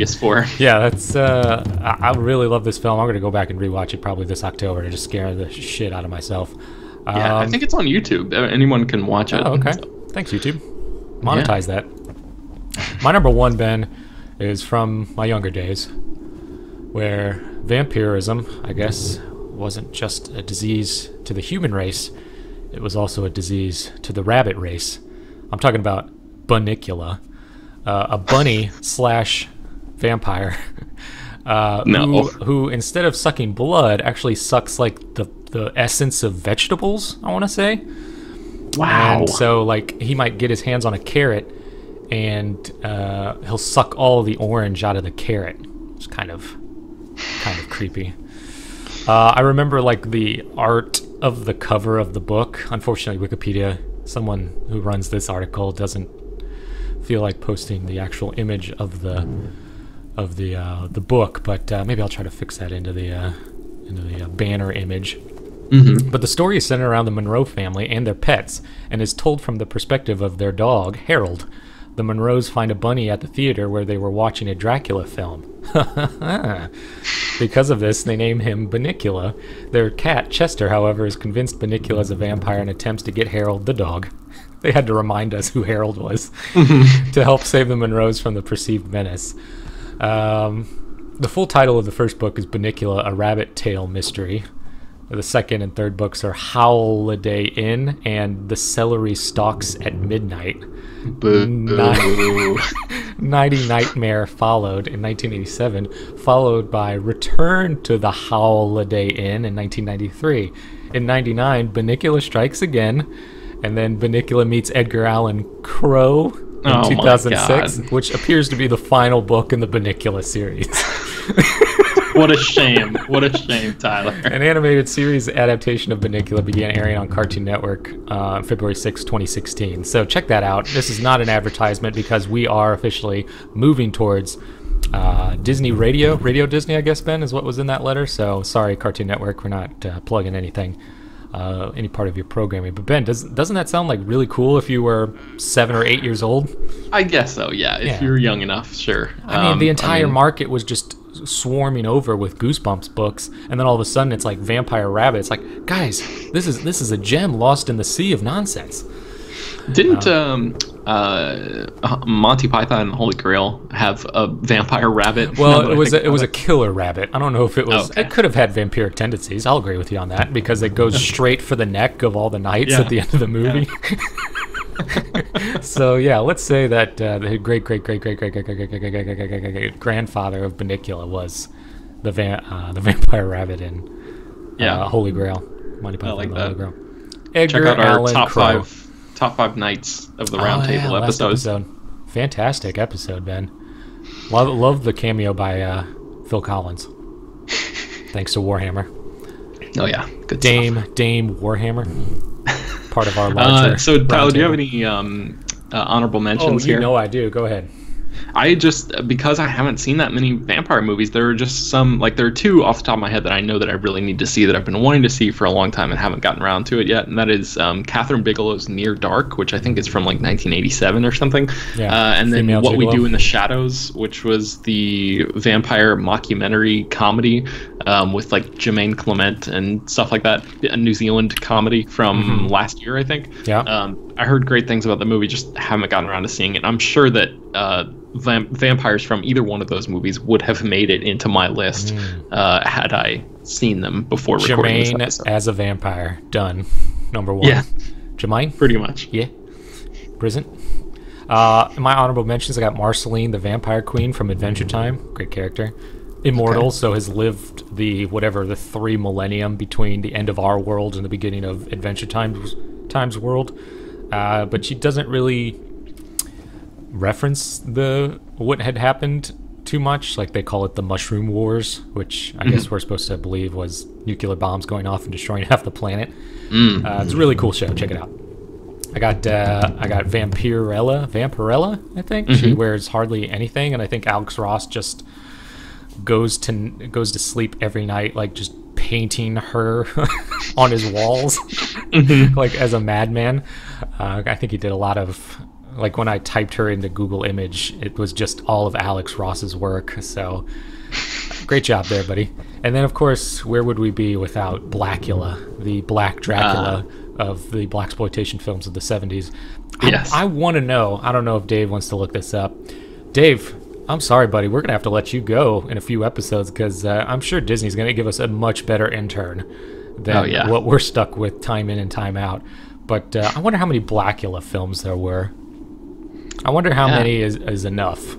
I really love this film. I'm going to go back and rewatch it probably this October to just scare the shit out of myself. I think it's on YouTube. Anyone can watch it. Oh, okay. So. Thanks, YouTube. Monetize that. My number one, Ben, is from my younger days, where vampirism, I guess, wasn't just a disease to the human race. It was also a disease to the rabbit race. I'm talking about Bunnicula, a bunny slash vampire who instead of sucking blood actually sucks like the essence of vegetables, I want to say. Wow. And so like he might get his hands on a carrot and he'll suck all the orange out of the carrot. It's kind of creepy. I remember like the art of the cover of the book. Unfortunately, Wikipedia, someone who runs this article, doesn't feel like posting the actual image of the book, but maybe I'll try to fix that into the banner image. Mm-hmm. But the story is centered around the Monroe family and their pets, and is told from the perspective of their dog, Harold. The Monroes find a bunny at the theater where they were watching a Dracula film. Because of this, they name him Bunnicula. Their cat, Chester, however, is convinced Bunnicula is a vampire and attempts to get Harold, the dog. They had to remind us who Harold was to help save the Monroes from the perceived menace. The full title of the first book is Bunnicula, a Rabbit Tale Mystery. The second and third books are Holiday Inn and The Celery Stalks at Midnight. Nighty Nightmare followed in 1987, followed by Return to the Holiday Inn in 1993. In 99, Bunnicula Strikes Again, and then Bunnicula Meets Edgar Allan Crow in 2006, which appears to be the final book in the Bunnicula series. What a shame. What a shame, Tyler. An animated series adaptation of Bunnicula began airing on Cartoon Network February 6, 2016. So check that out. This is not an advertisement because we are officially moving towards Disney Radio. Radio Disney, I guess, Ben, is what was in that letter. So sorry, Cartoon Network, we're not plugging anything, any part of your programming. But Ben, doesn't that sound like really cool if you were 7 or 8 years old? I guess so, yeah. If you're young enough, sure. I mean, the entire market was just swarming over with Goosebumps books, and then all of a sudden it's like Vampire Rabbit. It's like, guys, this is a gem lost in the sea of nonsense. Didn't Monty Python and the Holy Grail have a vampire rabbit? Well, it was a killer rabbit. I don't know if it was. Okay. It could have had vampiric tendencies. I'll agree with you on that because it goes straight for the neck of all the knights at the end of the movie. Yeah. So yeah, let's say that the great grandfather of Bunnicula was the vampire rabbit in Holy Grail. Monty Python and the Holy Grail. Check out our top five Knights of the Round Table episode. Fantastic episode, Ben. Love the cameo by Phil Collins. Thanks to Warhammer. Oh yeah, good Dame Warhammer. Part of our larger. So Tyler, do you have roundtable. any honorable mentions here? You know I do. Go ahead. I just, because I haven't seen that many vampire movies, there are just some, like there are two off the top of my head that I know that I really need to see, that I've been wanting to see for a long time and haven't gotten around to it yet, and that is Catherine Bigelow's Near Dark, which I think is from like 1987 or something, and then Female What We Gigolo. Do in the Shadows, which was the vampire mockumentary comedy with like Jermaine Clement and stuff like that, a New Zealand comedy from last year, I think. Yeah. I heard great things about the movie, just haven't gotten around to seeing it. I'm sure that vampires from either one of those movies would have made it into my list had I seen them before recording this Jermaine episode. as a vampire. Done. Number one. Yeah. Jermaine? Pretty much. Yeah. Present. In my honorable mentions, I got Marceline, the Vampire Queen from Adventure Time. Great character. Immortal, so has lived the 3 millennium between the end of our world and the beginning of Adventure Time's world. But she doesn't really reference what had happened too much. Like, they call it the Mushroom Wars, which I guess we're supposed to believe was nuclear bombs going off and destroying half the planet. It's a really cool show. Check it out. I got Vampirella, I think. She wears hardly anything, and I think Alex Ross just goes to sleep every night, like just painting her on his walls, like as a madman. I think he did a lot of, like, when I typed her into Google Image, it was just all of Alex Ross's work. So great job there, buddy. And then, of course, where would we be without Blackula, the Black Dracula of the blaxploitation films of the 70s? Yes. I want to know. I don't know if Dave wants to look this up. Dave, I'm sorry, buddy. We're going to have to let you go in a few episodes because I'm sure Disney's going to give us a much better intern than what we're stuck with time in and time out. But I wonder how many Blackula films there were. I wonder how many is enough.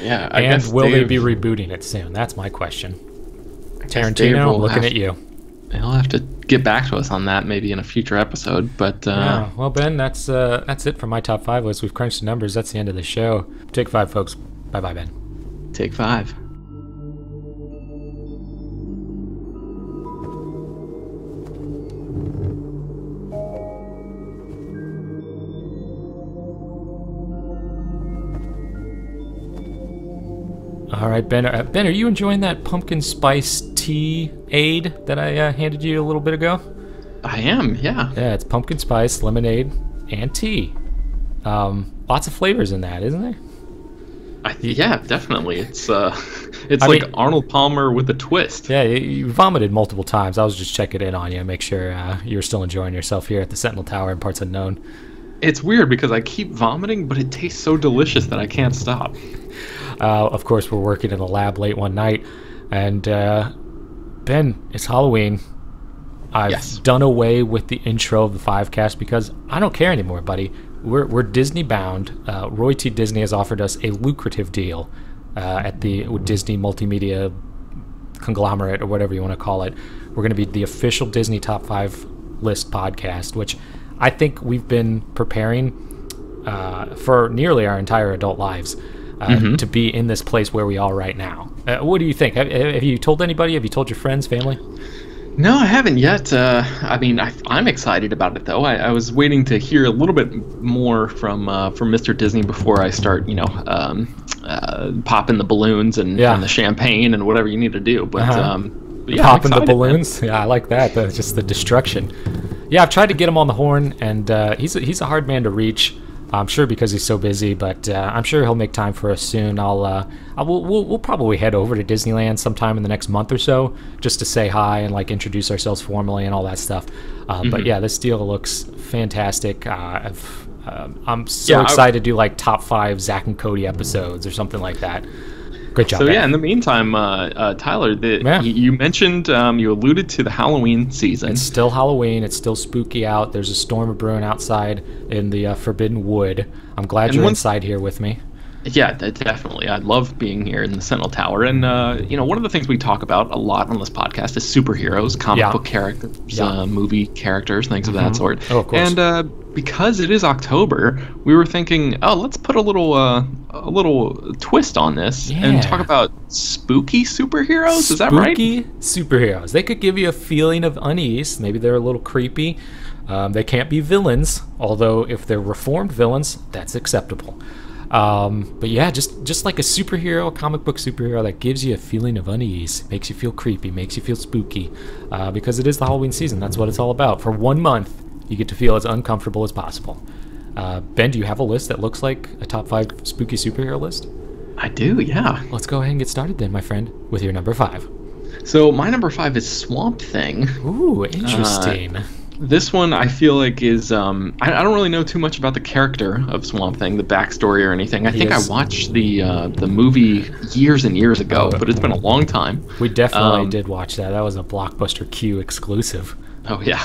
Yeah, I and guess will they Dave, be rebooting it soon? That's my question. Dave Tarantino, will looking have- at you. He'll have to get back to us on that maybe in a future episode. But Yeah. Well, Ben, that's it for my top 5 list. We've crunched the numbers. That's the end of the show. Take 5, folks. Bye-bye, Ben. Take 5. All right, Ben. Ben, are you enjoying that pumpkin spice tea aid that I handed you a little bit ago? I am, yeah. Yeah, it's pumpkin spice, lemonade, and tea. Lots of flavors in that, isn't there? Yeah, definitely. It's like Arnold Palmer with a twist. Yeah, you vomited multiple times. I was just checking in on you, make sure you're still enjoying yourself here at the Sentinel Tower in Parts Unknown. It's weird because I keep vomiting, but it tastes so delicious that I can't stop. Of course, we're working in the lab late one night, and Ben, it's Halloween. I've done away with the intro of the 5cast because I don't care anymore, buddy. We're Disney bound. Roy T. Disney has offered us a lucrative deal at the Disney Multimedia Conglomerate, or whatever you want to call it. We're going to be the official Disney Top 5 List podcast, which I think we've been preparing for nearly our entire adult lives to be in this place where we are right now. What do you think? Have you told anybody? Have you told your friends, family? No, I haven't yet. I mean, I'm excited about it, though. I was waiting to hear a little bit more from Mr. Disney before I start, popping the balloons and the champagne and whatever you need to do. But, but yeah, popping the excited, balloons. Man. Yeah, I like that. That's just the destruction. Yeah, I've tried to get him on the horn, and he's a hard man to reach. I'm sure because he's so busy, but I'm sure he'll make time for us soon. We'll probably head over to Disneyland sometime in the next month or so, just to say hi and like introduce ourselves formally and all that stuff. But yeah, this deal looks fantastic. I'm so excited to do like top 5 Zach and Cody episodes or something like that. Great job. So yeah, in the meantime, Tyler, you mentioned, you alluded to the Halloween season. It's still Halloween. It's still spooky out. There's a storm brewing outside in the Forbidden Wood. I'm glad you're inside here with me. Yeah, definitely. I love being here in the Sentinel Tower. And, one of the things we talk about a lot on this podcast is superheroes, comic book characters, movie characters, things of that sort. Oh, of course. And because it is October, we were thinking, oh, let's put a little twist on this and talk about spooky superheroes. Is that right? Spooky superheroes. They could give you a feeling of unease. Maybe they're a little creepy. They can't be villains, although if they're reformed villains, that's acceptable. But yeah, just like a superhero, a comic book superhero that gives you a feeling of unease, makes you feel creepy, makes you feel spooky, because it is the Halloween season. That's what it's all about. For 1 month, you get to feel as uncomfortable as possible. Ben, do you have a list that looks like a top 5 spooky superhero list? I do, yeah. Let's go ahead and get started then, my friend, with your number 5. So my number 5 is Swamp Thing. Ooh, interesting. This one I feel like is I don't really know too much about the character of Swamp Thing, the backstory or anything. I think I watched the movie years and years ago, but it's been a long time. We definitely did watch that. That was a Blockbuster Q exclusive. Oh yeah.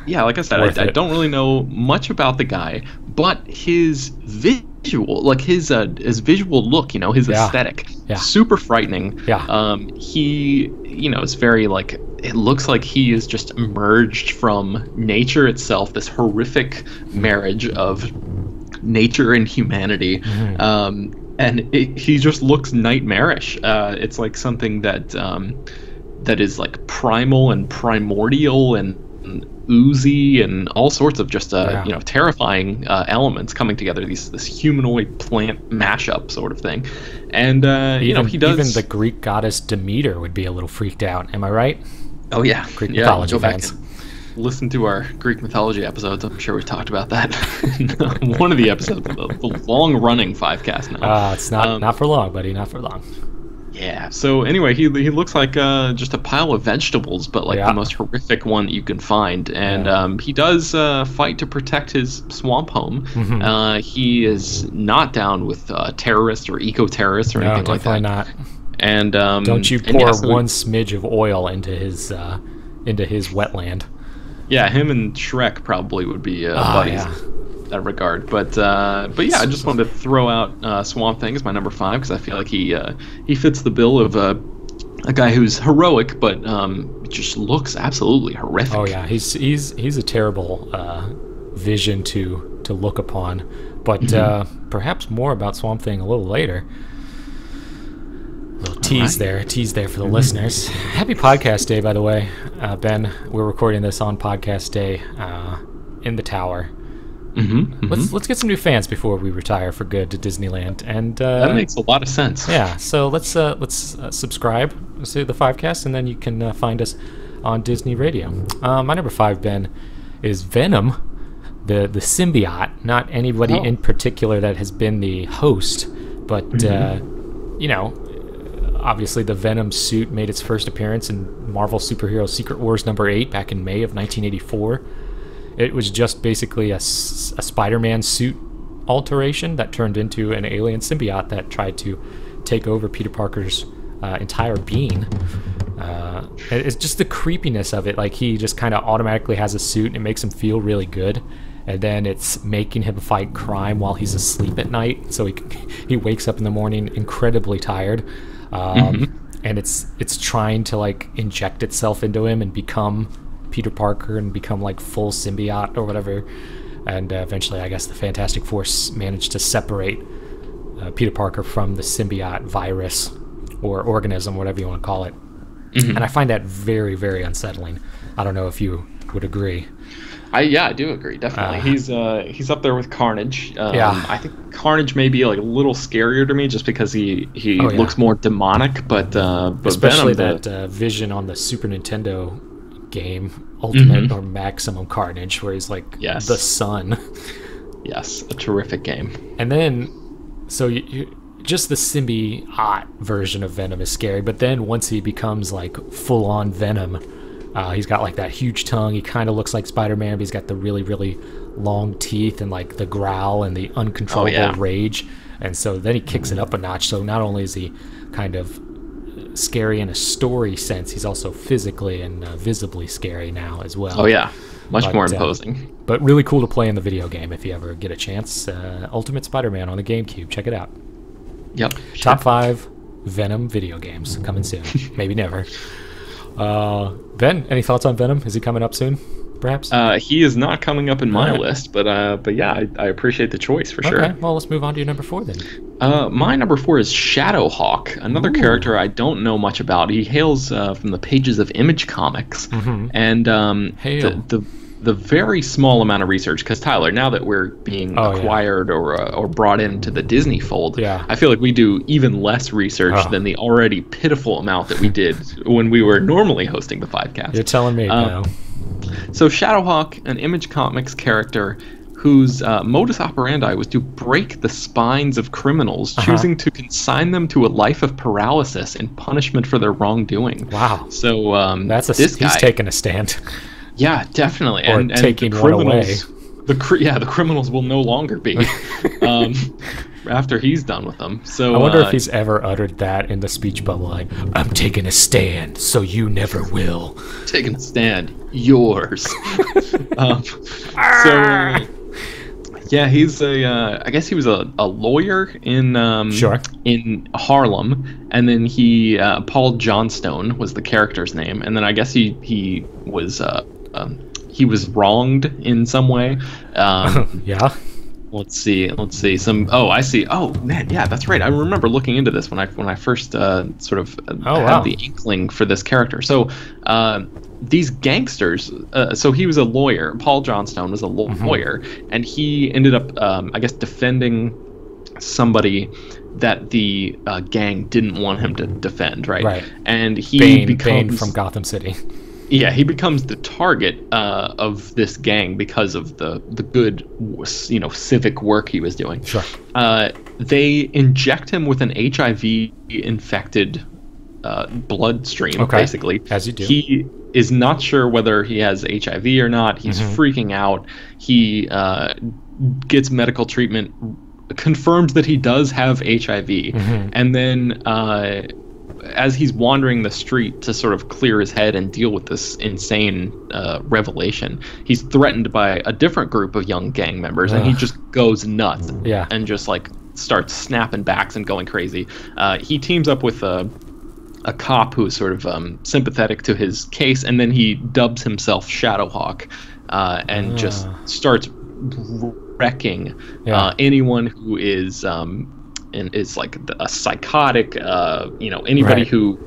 Yeah, like I said, I don't really know much about the guy, but his visual, like his visual look, his aesthetic, super frightening. Yeah. He, is very like, it looks like he is just emerged from nature itself, this horrific marriage of nature and humanity. And he just looks nightmarish. It's like something that is like primal and primordial and oozy and all sorts of just terrifying elements coming together. This humanoid plant mashup sort of thing. And he does. Even the Greek goddess Demeter would be a little freaked out. Am I right? Oh yeah, Greek mythology go fans. Back and listen to our Greek mythology episodes. I'm sure we talked about that. One of the episodes, the long-running 5cast now. It's not for long, buddy. Not for long. Yeah. So anyway, he looks like just a pile of vegetables, but like the most horrific one that you can find. And he does fight to protect his swamp home. He is not down with terrorists or eco-terrorists or anything like that. Not. And don't you pour one smidge of oil into his wetland? Yeah, him and Shrek probably would be buddies. In that regard, but yeah, I just wanted to throw out Swamp Thing as my number 5 because I feel like he fits the bill of a guy who's heroic, but just looks absolutely horrific. Oh yeah, he's a terrible vision to look upon, but perhaps more about Swamp Thing a little later. A little tease there for the listeners. Happy podcast day, by the way, Ben. We're recording this on podcast day in the tower. Let's get some new fans before we retire for good to Disneyland, and that makes a lot of sense. Yeah, so let's subscribe to the 5cast, and then you can find us on Disney Radio. My number 5, Ben, is Venom, the symbiote. Not anybody in particular that has been the host, but obviously the Venom suit made its first appearance in Marvel Superhero Secret Wars number 8 back in May of 1984. It was just basically a Spider-Man suit alteration that turned into an alien symbiote that tried to take over Peter Parker's entire being. It's just the creepiness of it. Like, he just kind of automatically has a suit and it makes him feel really good. And then it's making him fight crime while he's asleep at night. So he wakes up in the morning incredibly tired. And it's trying to like inject itself into him and become Peter Parker and become like full symbiote or whatever. And eventually I guess the Fantastic Four managed to separate Peter Parker from the symbiote virus or organism, whatever you want to call it. And I find that very, very unsettling. I don't know if you would agree. I do agree, definitely. He's up there with Carnage. I think Carnage may be like a little scarier to me just because he looks more demonic, but especially Venom, that vision on the Super Nintendo game, Ultimate or Maximum Carnage, where he's like the sun. Yes, a terrific game. And then, so just the symbiote version of Venom is scary, but then once he becomes like full-on Venom, he's got like that huge tongue. He kind of looks like Spider-Man, but he's got the really, really long teeth and like the growl and the uncontrollable rage. And so then he kicks it up a notch. So not only is he kind of scary in a story sense, he's also physically and visibly scary now as well. Oh yeah, much more imposing. But really cool to play in the video game if you ever get a chance. Ultimate Spider-Man on the GameCube. Check it out. Yep. Top 5 Venom video games coming soon. Maybe never. Ben, any thoughts on Venom? Is he coming up soon? perhaps? He is not coming up in my list, but yeah, I appreciate the choice for sure. Okay, well, let's move on to your number 4 then. My number 4 is Shadowhawk, another character I don't know much about. He hails from the pages of Image Comics, and the very small amount of research, because Tyler, now that we're being acquired or brought into the Disney fold, I feel like we do even less research than the already pitiful amount that we did when we were normally hosting the podcast. You're telling me now. So Shadowhawk, an Image Comics character whose modus operandi was to break the spines of criminals, choosing to consign them to a life of paralysis in punishment for their wrongdoing. Wow. So he's taking a stand. Yeah, definitely. Or and taking the one away. The criminals will no longer be after he's done with them. So I wonder if he's ever uttered that in the speech bubble, like, I'm taking a stand, so you never will. Taking a stand, yours. Yeah, he's I guess he was a lawyer in in Harlem, and then Paul Johnstone was the character's name, and then I guess he was wronged in some way. Yeah. Let's see. I see. Oh man, yeah, that's right. I remember looking into this when I first had the inkling for this character. So these gangsters. So he was a lawyer. Paul Johnstone was a lawyer, and he ended up, I guess, defending somebody that the gang didn't want him to defend. Right. And he Bane from Gotham City. Yeah, he becomes the target of this gang because of the good, civic work he was doing. Sure. They inject him with an HIV-infected bloodstream, basically. As you do. He is not sure whether he has HIV or not. He's freaking out. He gets medical treatment, confirms that he does have HIV, and then as he's wandering the street to sort of clear his head and deal with this insane revelation, he's threatened by a different group of young gang members, and he just goes nuts and just like starts snapping backs and going crazy. He teams up with a cop who's sort of sympathetic to his case, and then he dubs himself Shadowhawk and just starts wrecking anyone who is and is like a psychotic, anybody who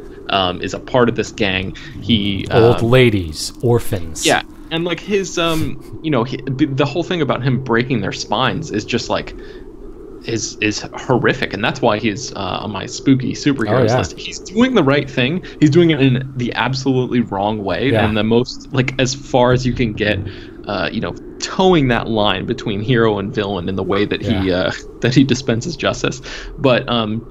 is a part of this gang. He old ladies, orphans. Yeah, and like his, the whole thing about him breaking their spines is just like is horrific, and that's why he's on my spooky superheroes list. He's doing the right thing. He's doing it in the absolutely wrong way, and the most like as far as you can get. Towing that line between hero and villain in the way that he dispenses justice. But I'm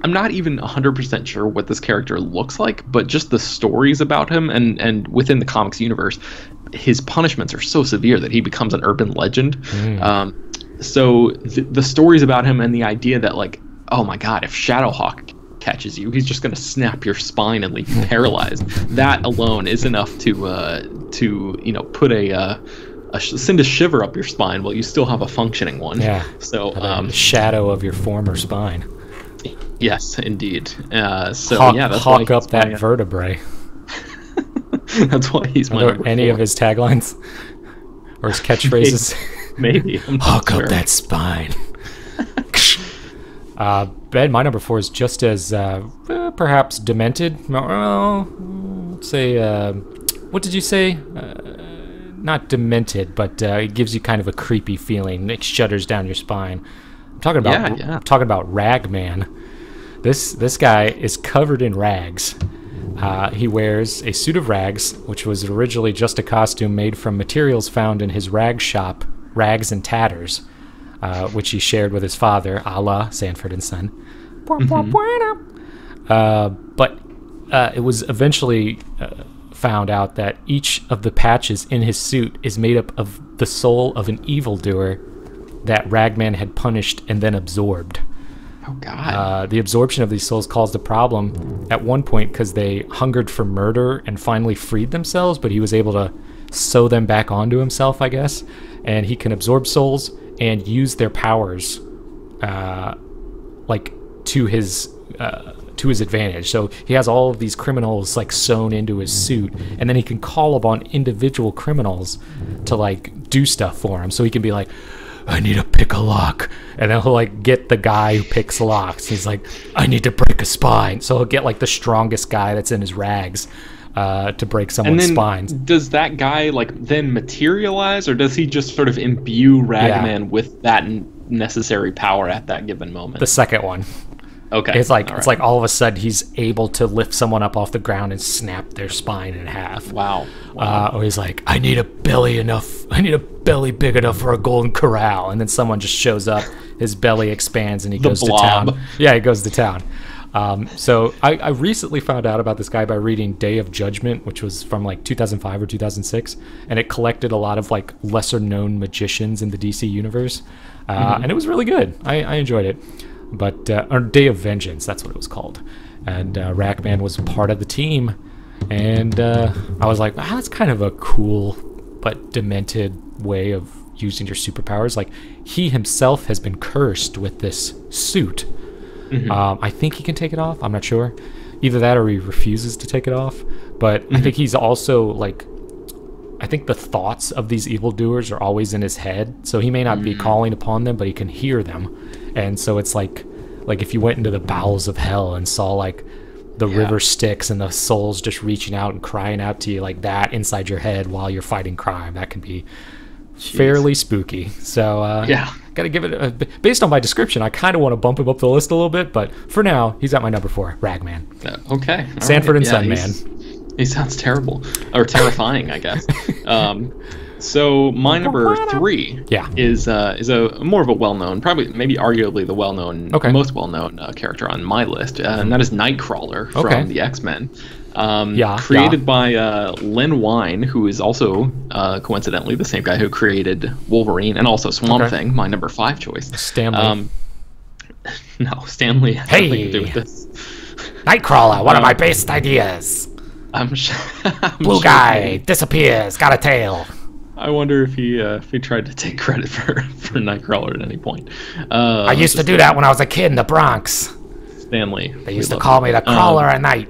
not even 100% sure what this character looks like, but just the stories about him and within the comics universe, his punishments are so severe that he becomes an urban legend. So the stories about him and the idea that like, oh my god, if Shadowhawk catches you, he's just going to snap your spine and leave you paralyzed. That alone is enough to put send a shiver up your spine while you still have a functioning one. Yeah. So the shadow of your former spine. Yes, indeed. That's hawk up that vertebrae. That's why he's my number 4. Any of his taglines or his catchphrases? Maybe. Hawk up that spine. Ben, my number 4 is just as perhaps demented. Well, let's say, what did you say? Not demented, but it gives you kind of a creepy feeling. It shudders down your spine. I'm talking about Ragman. This guy is covered in rags. He wears a suit of rags, which was originally just a costume made from materials found in his rag shop, Rags and Tatters, which he shared with his father, a la Sanford and Son. But it was eventually found out that each of the patches in his suit is made up of the soul of an evildoer that Ragman had punished and then absorbed. Oh, God. The absorption of these souls caused a problem at one point because they hungered for murder and finally freed themselves, but he was able to sew them back onto himself, I guess. And he can absorb souls and use their powers to to his advantage. So he has all of these criminals like sewn into his suit, and then he can call upon individual criminals to like do stuff for him. So he can be like, I need to pick a lock, and then he'll like get the guy who picks locks. He's like, I need to break a spine, so he'll get like the strongest guy that's in his rags to break someone's spines. Does that guy like then materialize, or does he just sort of imbue Ragman with that necessary power at that given moment? The second one. Okay. It's like all of a sudden he's able to lift someone up off the ground and snap their spine in half. Wow. Or he's like, I need a belly big enough for a golden corral, and then someone just shows up, his belly expands, and he goes to town. Yeah, he goes to town. So I recently found out about this guy by reading Day of Judgment, which was from like 2005 or 2006, and it collected a lot of like lesser known magicians in the DC universe, and it was really good. I enjoyed it. But or Day of Vengeance, that's what it was called, and Ragman was part of the team, and I was like, that's kind of a cool but demented way of using your superpowers. Like, he himself has been cursed with this suit. I think he can take it off. I'm not sure. Either that or he refuses to take it off. But I think he's also like, I think the thoughts of these evildoers are always in his head. So he may not be calling upon them, but he can hear them. And so it's like if you went into the bowels of hell and saw like the river Styx and the souls just reaching out and crying out to you like that inside your head while you're fighting crime, that can be fairly spooky. So gotta give it based on my description, I kind of want to bump him up the list a little bit, but for now he's at my number 4, Ragman. Okay. Sanford and Son Man. He sounds terrible, or terrifying, I guess. So my number 3 is a more of a well-known, probably maybe arguably the most well-known character on my list, and that is Nightcrawler from the X-Men. Created by Len Wein, who is also coincidentally the same guy who created Wolverine and also Swamp Thing, my number 5 choice. Stanley. No, Stanley has nothing to do with this. Nightcrawler, one of my best ideas. I'm Blue guy disappears, got a tail. I wonder if he tried to take credit for Nightcrawler at any point. I used to do that when I was a kid in the Bronx. Stanley. They used to call me the Crawler at night.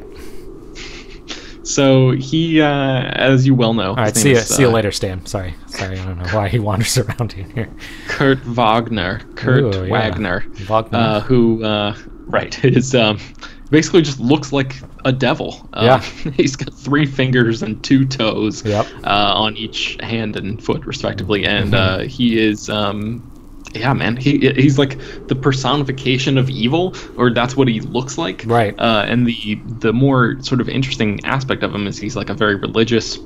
So he, as you well know... All right, see you later, Stan. Sorry, I don't know why he wanders around in here. Kurt Wagner. Who, is... basically just looks like a devil. He's got 3 fingers and 2 toes on each hand and foot, respectively. And he is, he's like the personification of evil, or that's what he looks like. Right. And the more sort of interesting aspect of him is he's like a very religious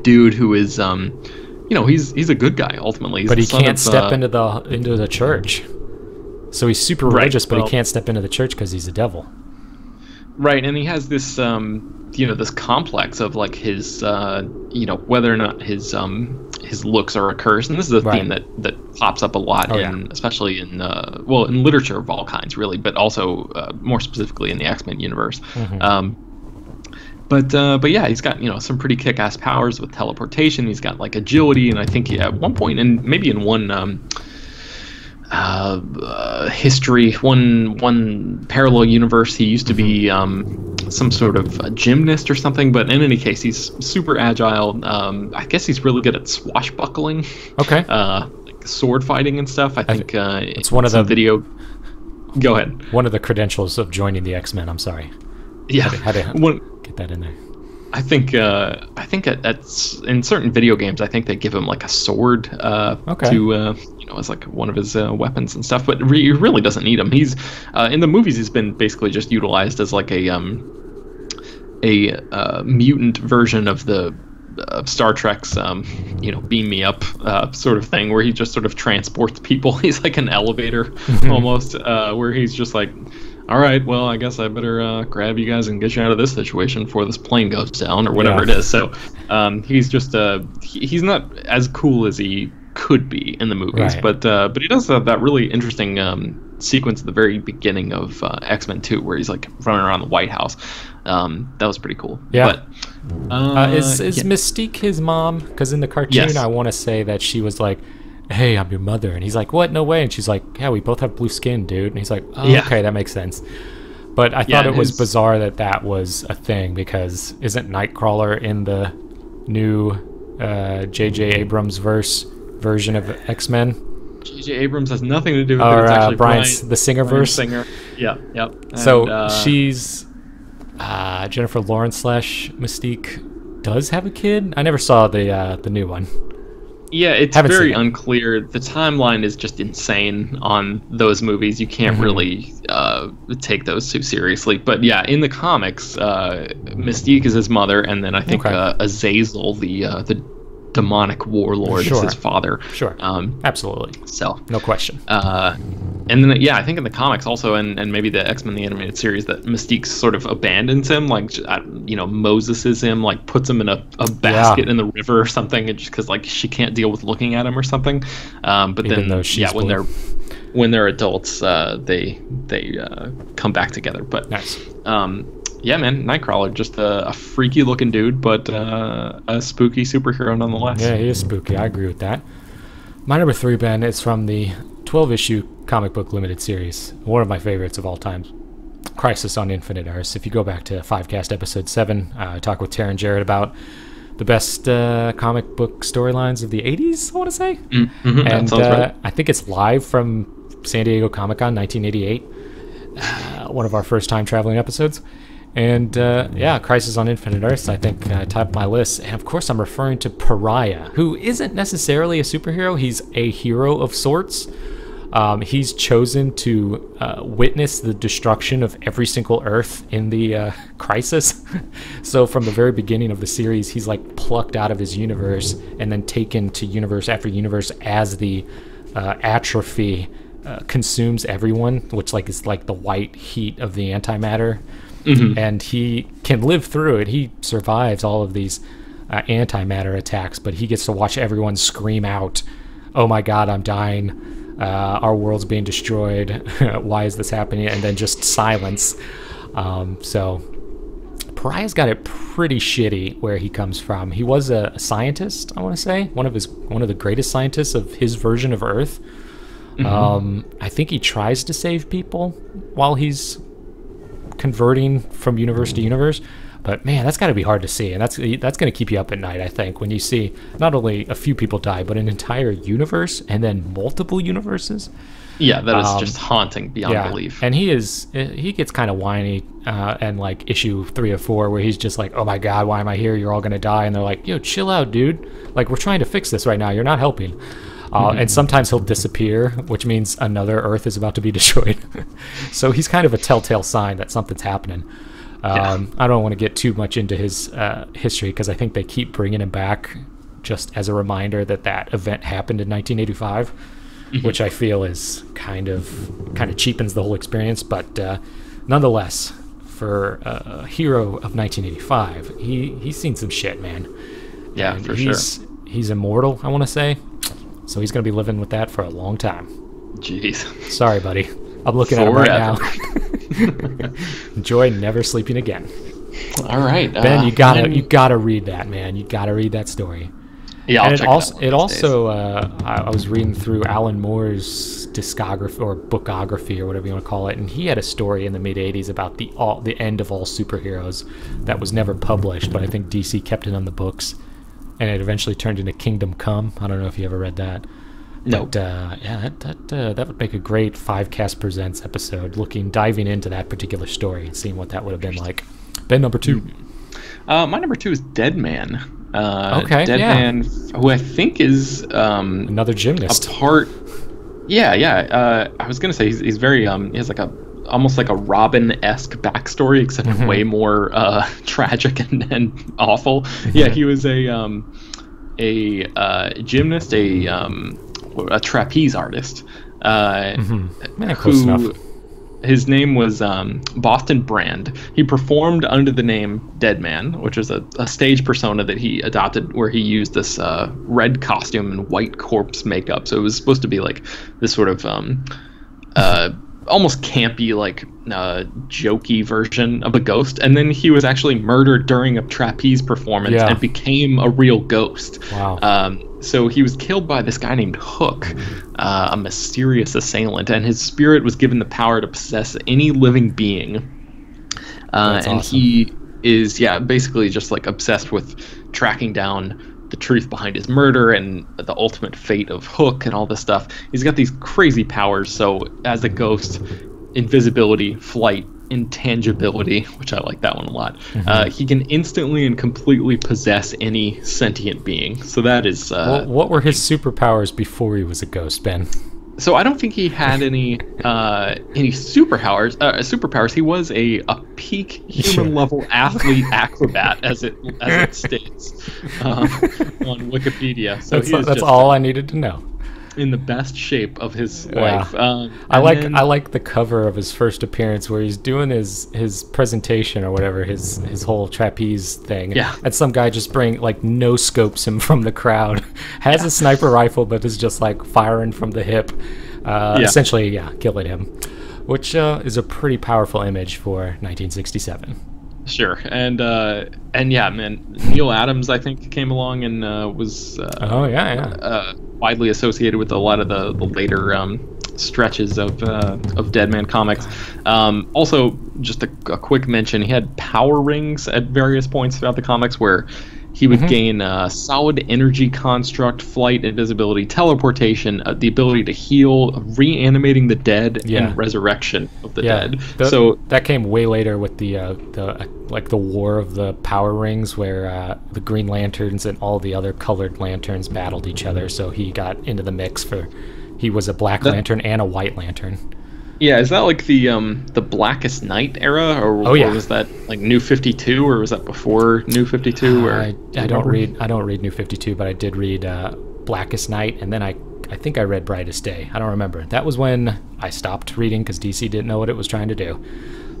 dude who is, he's a good guy ultimately. He's but he can't step into the church. So he's super religious, but he can't step into the church because he's a devil. Right, and he has this, this complex of like his, whether or not his looks are a curse, and this is a theme that pops up a lot especially in literature of all kinds, really, but also more specifically in the X-Men universe. But yeah, he's got some pretty kick-ass powers with teleportation. He's got like agility, and I think at one point, and maybe in one. History, one parallel universe, he used to be some sort of a gymnast or something, but in any case he's super agile. I guess he's really good at swashbuckling, like sword fighting and stuff. I think it's one of the video. Go ahead. One of the credentials of joining the X-Men. I'm sorry. Had to get that in there. I think in certain video games, I think they give him like a sword to as like one of his weapons and stuff, but he really doesn't need him. He's in the movies, he's been basically just utilized as like a mutant version of the Star Trek's beam me up sort of thing, where he just sort of transports people. He's like an elevator almost, where he's just like, all right, well, I guess I better grab you guys and get you out of this situation before this plane goes down or whatever it is. So he's just he's not as cool as he could be in the movies, but he does have that really interesting sequence at the very beginning of X-Men 2 where he's like running around the White House. That was pretty cool. Yeah. But, is Mystique his mom? Because in the cartoon, I want to say that she was like, hey, I'm your mother. And he's like, what? No way. And she's like, yeah, we both have blue skin, dude. And he's like, oh, okay, that makes sense. But I thought and it was his- bizarre that that was a thing, because isn't Nightcrawler in the new J.J. Abrams version of X-Men? J.J. Abrams has nothing to do with it. Or It's actually Brian's Bryan, the Singer Bryan verse? Singer. Yeah, yep. So And, she's Jennifer Lawrence / Mystique does have a kid. I never saw the new one. yeah, it's haven't very seen it. unclear. The timeline is just insane on those movies. You can't Mm-hmm. really take those too seriously. But yeah, in the comics, Mystique is his mother, and then I think Okay. Azazel, the demonic warlord, Sure. is his father. Sure, absolutely, So no question. and then I think in the comics also, and maybe the X-Men the animated series, that Mystique sort of abandons him, like Moses him, like puts him in a basket in the river or something, just because like she can't deal with looking at him or something. But Even though then she's when blue. they're adults, they come back together. But Nice. yeah, man, Nightcrawler, just a freaky looking dude, but a spooky superhero nonetheless. Yeah, he is spooky. I agree with that. My number 3, Ben, is from the 12-issue comic book limited series. One of my favorites of all time. Crisis on Infinite Earths. If you go back to 5cast episode 7, I talk with Tara and Jared about the best comic book storylines of the 80s, I want to say. Mm-hmm, that And sounds right. I think it's live from San Diego Comic-Con 1988. One of our first time traveling episodes. And yeah, Crisis on Infinite Earths, I think, topped my list. And of course, I'm referring to Pariah, who isn't necessarily a superhero. He's a hero of sorts. He's chosen to witness the destruction of every single Earth in the Crisis. So from the very beginning of the series, he's like plucked out of his universe and then taken to universe after universe as the atrophy consumes everyone, which like is like the white heat of the antimatter. And he can live through it. He survives all of these antimatter attacks, but he gets to watch everyone scream out, "Oh my God, I'm dying! Our world's being destroyed! Why is this happening?" And then just silence. So Pariah's got it pretty shitty where he comes from. He was a scientist, I want to say, one of the greatest scientists of his version of Earth. I think he tries to save people while he's converting from universe to universe, but man, that's got to be hard to see, and that's going to keep you up at night, I think, when you see not only a few people die, but an entire universe and then multiple universes. Yeah, that is just haunting beyond belief. And he gets kind of whiny and like issue 3 or 4 where he's just like, "Oh my God, why am I here? You're all gonna die." And they're like, "Yo, chill out, dude. Like, we're trying to fix this right now. You're not helping." And sometimes he'll disappear, which means another Earth is about to be destroyed. So he's kind of a telltale sign that something's happening. I don't want to get too much into his history, because I think they keep bringing him back just as a reminder that that event happened in 1985, which I feel is kind of cheapens the whole experience. But nonetheless, for a hero of 1985, he's seen some shit, man. Yeah, And for sure. He's immortal, I want to say. So he's going to be living with that for a long time. Jeez. Sorry, buddy. I'm looking at him right now. Enjoy never sleeping again. All right, Ben, you gotta read that, man. You gotta read that story. Yeah, I'll And check it out these days. also I was reading through Alan Moore's discography or bookography or whatever you want to call it, and he had a story in the mid '80s about the end of all superheroes that was never published, but I think DC kept it on the books, and it eventually turned into Kingdom Come. I don't know if you ever read that. No. But yeah, that would make a great 5cast Presents episode, diving into that particular story and seeing what that would have been like. Ben, number 2. My number 2 is Dead Man. Okay, Dead yeah. Man, who I think is Another gymnast. a part. Yeah. I was gonna say he's very he has like almost like a Robin-esque backstory, except way more tragic and awful. Yeah, he was a gymnast, a trapeze artist, Yeah, close enough. his name was Boston Brand. He performed under the name Dead Man, which is a stage persona that he adopted, where he used this red costume and white corpse makeup. So it was supposed to be like this sort of almost campy, like jokey version of a ghost. And then he was actually murdered during a trapeze performance and became a real ghost. Wow. So he was killed by this guy named Hook, a mysterious assailant, and his spirit was given the power to possess any living being. And awesome. he is basically just like obsessed with tracking down the truth behind his murder and the ultimate fate of Hook and all this stuff. He's got these crazy powers. So as a ghost, invisibility, flight, intangibility, which I like that one a lot. He can instantly and completely possess any sentient being. So that is What were his superpowers before he was a ghost, Ben? so I don't think he had any superpowers. He was a peak human level athlete acrobat, as it states on Wikipedia. So That's all I needed to know. in the best shape of his life. I like the cover of his first appearance where he's doing his presentation or whatever, his whole trapeze thing. Yeah. And some guy just no scopes him from the crowd, has a sniper rifle, but is just like firing from the hip, essentially, killing him, which is a pretty powerful image for 1967. Sure, and yeah, man, Neil Adams I think came along and was widely associated with a lot of the later stretches of Dead Man Comics. Also, just a quick mention: he had power rings at various points throughout the comics where he would gain solid energy construct, flight, invisibility, teleportation, the ability to heal, reanimating the dead, and resurrection of the dead. So that came way later with the War of the Power Rings, where the Green Lanterns and all the other colored lanterns battled each other. So he got into the mix he was a Black Lantern and a White Lantern. Yeah, is that like the Blackest Night era, or was that like New 52, or was that before New 52? I don't read New 52, but I did read Blackest Night, and then I think I read Brightest Day. I don't remember. That was when I stopped reading because DC didn't know what it was trying to do.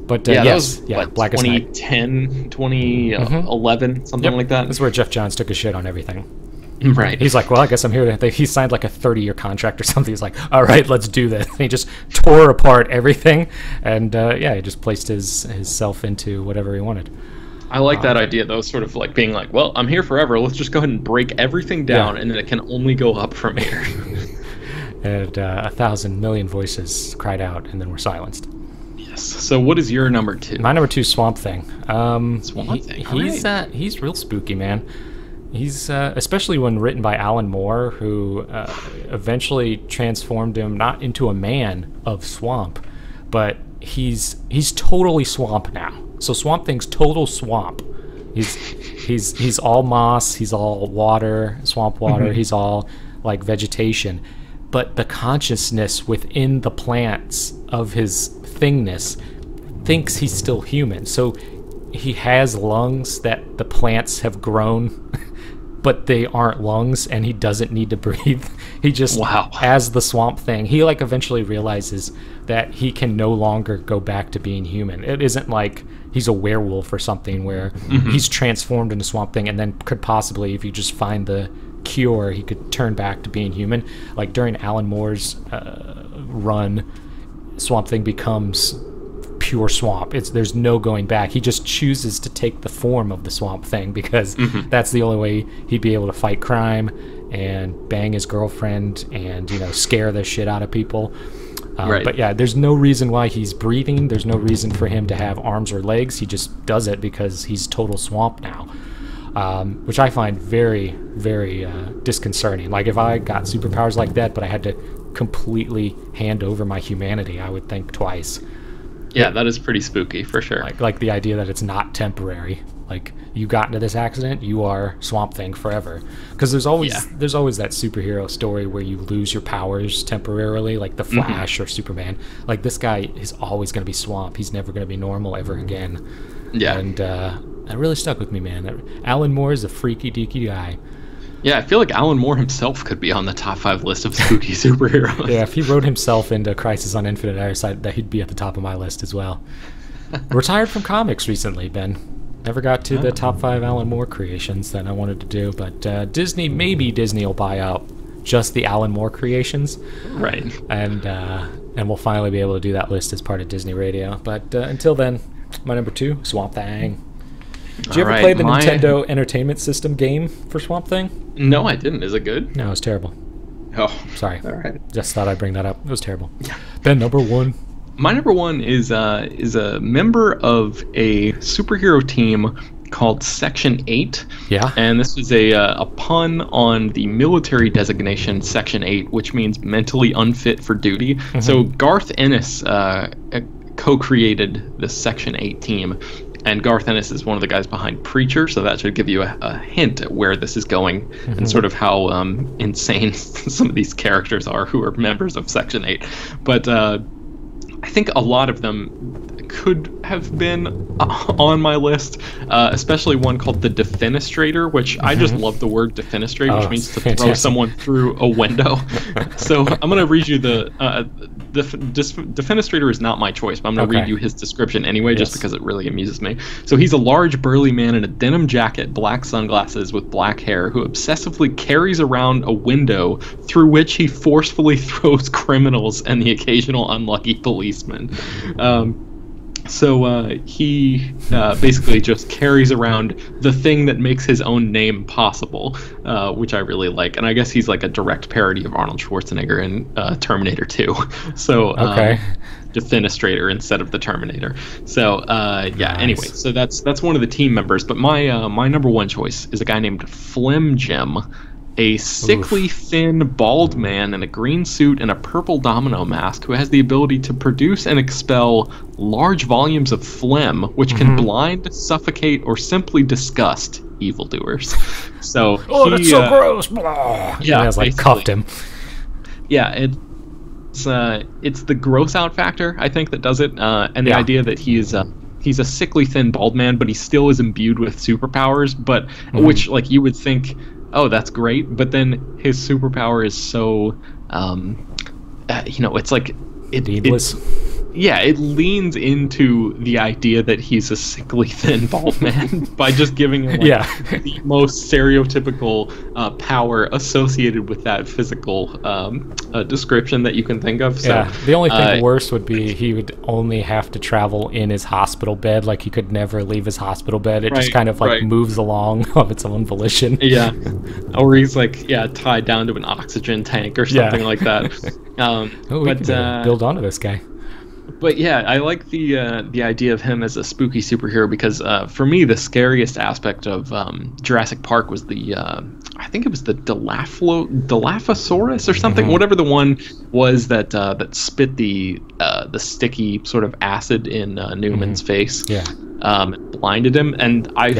But that was Blackest 2010, Night. 2011, something like that. That's where Jeff Johns took a shit on everything. Right. He's like, well, I guess I'm here to... He signed like a 30-year contract or something. He's like, all right, let's do this. And he just tore apart everything. And he just placed his self into whatever he wanted. I like that idea, though, sort of like being like, well, I'm here forever. Let's just go ahead and break everything down, and then it can only go up from here. And 1,000 million voices cried out, and then were silenced. Yes. So what is your number 2? My number 2 is Swamp Thing. Swamp Thing. He's real spooky, man. He's especially when written by Alan Moore, who eventually transformed him not into a man of swamp, but he's totally swamp now. So Swamp Thing's total swamp. He's all moss, he's all water, swamp water, he's all like vegetation. But the consciousness within the plants of his thingness thinks he's still human. So he has lungs that the plants have grown, but they aren't lungs, and he doesn't need to breathe. He just, as the Swamp Thing, he like eventually realizes that he can no longer go back to being human. It isn't like he's a werewolf or something where he's transformed into Swamp Thing and then could possibly, if you just find the cure, he could turn back to being human. Like during Alan Moore's run, Swamp Thing becomes pure swamp. There's no going back. He just chooses to take the form of the Swamp Thing because that's the only way he'd be able to fight crime and bang his girlfriend and scare the shit out of people. But yeah, there's no reason why he's breathing. There's no reason for him to have arms or legs. He just does it because he's total swamp now, which I find very, very disconcerting. Like if I got superpowers like that, but I had to completely hand over my humanity, I would think twice. Yeah, that is pretty spooky for sure. Like the idea that it's not temporary. Like you got into this accident, you are Swamp Thing forever. Because there's always that superhero story where you lose your powers temporarily, like the Flash or Superman. Like this guy is always going to be Swamp. He's never going to be normal ever again. Yeah, and that really stuck with me, man. Alan Moore is a freaky deaky guy. Yeah, I feel like Alan Moore himself could be on the top 5 list of spooky superheroes. Yeah, if he wrote himself into Crisis on Infinite Earths, that he'd be at the top of my list as well. Retired from comics recently, Ben. Never got to the top 5 Alan Moore creations that I wanted to do, but Disney will buy out just the Alan Moore creations. Right. And we'll finally be able to do that list as part of Disney Radio. But until then, my number 2, Swamp Thing. Did you ever play the Nintendo Entertainment System game for Swamp Thing? No, I didn't. Is it good? No, it was terrible. Oh, sorry. All right. Just thought I'd bring that up. It was terrible. Ben, number 1. My number one is a member of a superhero team called Section 8. Yeah. And this is a pun on the military designation Section 8, which means mentally unfit for duty. Mm-hmm. So Garth Ennis co-created the Section 8 team. And Garth Ennis is one of the guys behind Preacher, so that should give you a hint at where this is going Mm-hmm. and sort of how insane some of these characters are who are members of Section 8. But I think a lot of them could have been on my list, especially one called the Defenestrator, which I just love the word Defenestrate, which means to throw fantastic. someone through a window. So I'm going to read you the Defenestrator is not my choice, but I'm going to Okay. read you his description anyway, just Yes. because it really amuses me. So he's a large, burly man in a denim jacket, black sunglasses with black hair, who obsessively carries around a window through which he forcefully throws criminals and the occasional unlucky policeman. So he basically just carries around the thing that makes his own name possible, which I really like. And I guess he's like a direct parody of Arnold Schwarzenegger in Terminator 2. So Okay. Defenestrator instead of the Terminator. So yeah. Nice. Anyway, so that's one of the team members. But my number one choice is a guy named Flim Jim. A sickly, thin, bald man in a green suit and a purple domino mask who has the ability to produce and expel large volumes of phlegm, which can blind, suffocate, or simply disgust evildoers. So Oh, that's so gross. Blah. Yeah, He has, like, basically. cuffed him. Yeah, it's the gross out factor, I think, that does it, and the Yeah. idea that he's a sickly, thin, bald man, but he still is imbued with superpowers, but which, like, you would think, oh, that's great, but then his superpower is so, it's like Needless. it leans into the idea that he's a sickly, thin, bald man by just giving him the most stereotypical power associated with that physical description that you can think of. So, Yeah, the only thing worse would be he would only have to travel in his hospital bed. Like, he could never leave his hospital bed. It just Right, kind of like right. moves along of its own volition. Yeah, or he's like tied down to an oxygen tank or something like that. Oh, we could build onto this guy. But yeah, I like the idea of him as a spooky superhero because for me the scariest aspect of Jurassic Park was the I think it was the Dilophosaurus or something, whatever the one was that spit the sticky sort of acid in Newman's face. Yeah. Blinded him, and I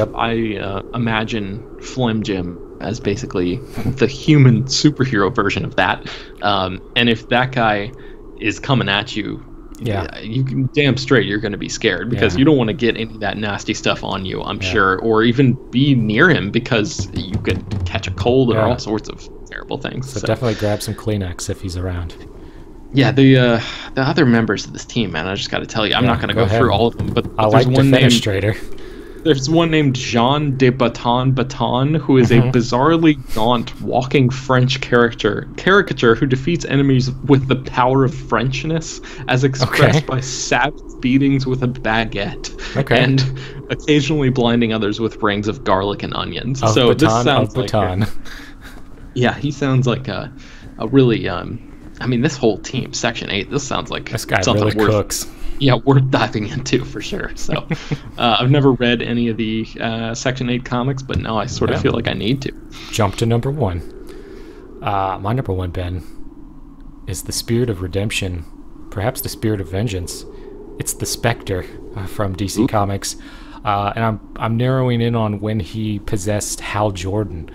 imagine Flim Jim as basically the human superhero version of that. And if that guy is coming at you, you can damn straight you're going to be scared because you don't want to get any of that nasty stuff on you, I'm sure, or even be near him because you could catch a cold or all sorts of terrible things. So definitely grab some Kleenex if he's around. Yeah, the other members of this team, man, I just got to tell you, I'm not going to go through all of them, but I there's like one named Defenestrator. There's one named Jean de Baton, who is a bizarrely gaunt walking French caricature who defeats enemies with the power of Frenchness, as expressed by savage beatings with a baguette, and occasionally blinding others with rings of garlic and onions. So this sounds like he sounds like a really I mean, this whole team, Section 8, this sounds like this guy something really cooks. Yeah, worth diving into for sure. So, I've never read any of the Section 8 comics, but now I sort of feel like I need to. Jump to number one. My number one, Ben, is the spirit of redemption, perhaps the spirit of vengeance. It's the Spectre from DC Comics, and I'm narrowing in on when he possessed Hal Jordan,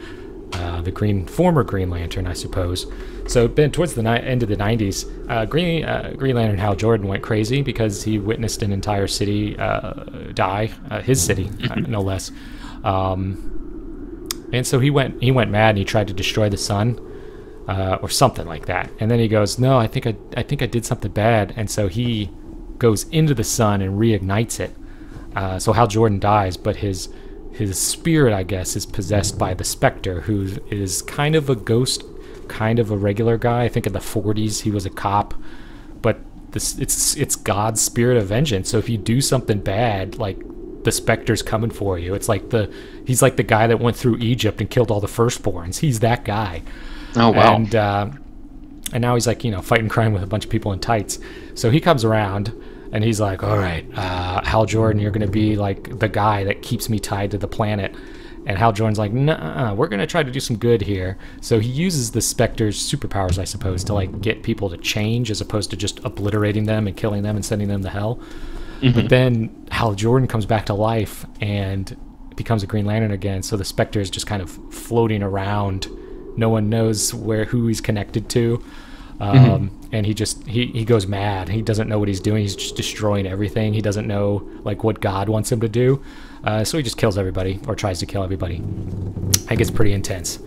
the former Green Lantern, I suppose. So, Ben, towards the end of the 90s, Green Lantern Hal Jordan went crazy because he witnessed an entire city die, his city, no less. And so he went mad and he tried to destroy the sun, or something like that. And then he goes, "No, I think I did something bad." And so he goes into the sun and reignites it. So Hal Jordan dies, but his spirit, I guess, is possessed by the Spectre, who is kind of a ghost, kind of a regular guy. I think in the 40s he was a cop, but it's God's spirit of vengeance. So if you do something bad, like, the Spectre's coming for you. It's like he's like the guy that went through Egypt and killed all the firstborns. He's that guy. Oh wow! And And now he's like, fighting crime with a bunch of people in tights. So he comes around and he's like, all right, Hal Jordan, you're going to be like the guy that keeps me tied to the planet. And Hal Jordan's like, nah, we're going to try to do some good here. So he uses the Spectre's superpowers, I suppose, to like get people to change as opposed to just obliterating them and killing them and sending them to hell. Mm-hmm. But then Hal Jordan comes back to life and becomes a Green Lantern again. So the Spectre is just kind of floating around. No one knows who he's connected to. And he goes mad. He doesn't know what he's doing. He's just destroying everything. He doesn't know like what God wants him to do. So he just kills everybody or tries to kill everybody. It gets pretty intense.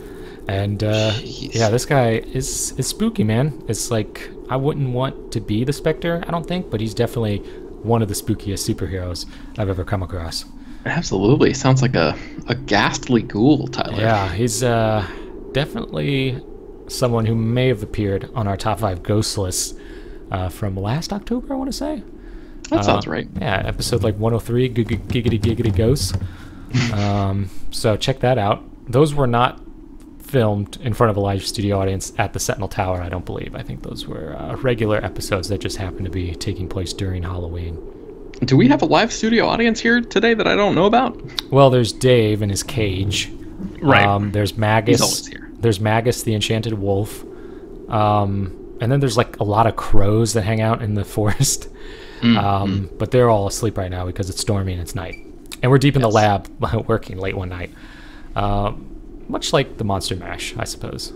And yeah, this guy is spooky, man. It's like, I wouldn't want to be the Spectre, I don't think, but he's definitely one of the spookiest superheroes I've ever come across. Absolutely. Sounds like a ghastly ghoul, Tyler. Yeah, he's definitely someone who may have appeared on our top 5 ghost list from last October, I want to say. That sounds right. Yeah, episode like 103, Giggity Giggity Ghosts. So check that out. Those were not filmed in front of a live studio audience at the Sentinel Tower, I don't believe. I think those were regular episodes that just happened to be taking place during Halloween. Do we have a live studio audience here today that I don't know about? Well, there's Dave in his cage. Right. There's Magus. He's always here. There's Magus, the enchanted wolf. And then there's like a lot of crows that hang out in the forest. But they're all asleep right now because it's stormy and it's night. And we're deep in the lab working late one night. Much like the Monster Mash, I suppose.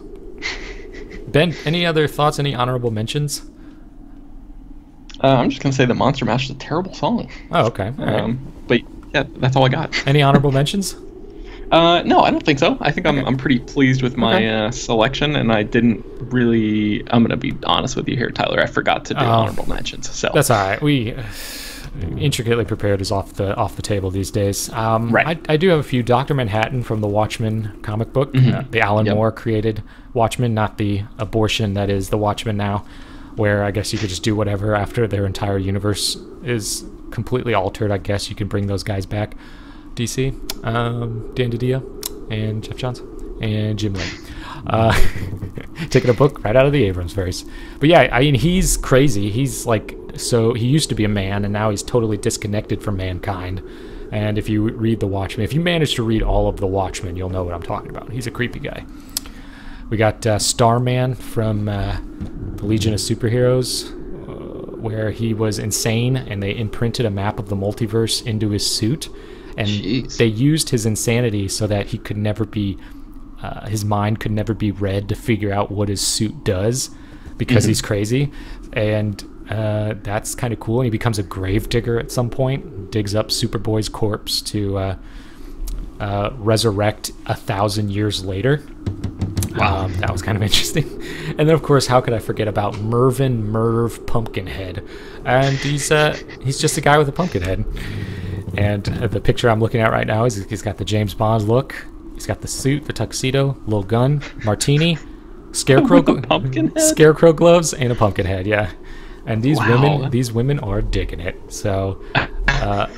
Ben, any other thoughts, any honorable mentions? I'm just going to say the Monster Mash is a terrible song. Oh, okay. All right. But yeah, that's all I got. Any honorable mentions? No, I don't think so. I think I'm pretty pleased with my selection, and I didn't really... I'm going to be honest with you here, Tyler. I forgot to do honorable mentions. So that's all right. We intricately prepared is off the table these days. Right. I do have a few. Dr. Manhattan from the Watchmen comic book. The Alan Moore created Watchmen, not the abortion that is the Watchmen now, where I guess you could just do whatever after their entire universe is completely altered. I guess you can bring those guys back. DC, Dan DiDio, and Jeff Johns, and Jim Lee. Taking a book right out of the Abrams verse. But yeah, I mean, he's crazy. He's like, so he used to be a man, and now he's totally disconnected from mankind. And if you read The Watchmen, if you manage to read all of The Watchmen, you'll know what I'm talking about. He's a creepy guy. We got Starman from the Legion of Superheroes, where he was insane, and they imprinted a map of the multiverse into his suit. And they used his insanity so that he could never be, his mind could never be read to figure out what his suit does because he's crazy. And that's kind of cool. And he becomes a gravedigger at some point, digs up Superboy's corpse to resurrect 1,000 years later. Wow. That was kind of interesting. And then, of course, how could I forget about Merv Pumpkinhead? And he's just a guy with a pumpkin head. And the picture I'm looking at right now is he's got the James Bond look. He's got the suit, the tuxedo, little gun, martini, scarecrow gloves, and a pumpkin head. Yeah, and these women are digging it. So, a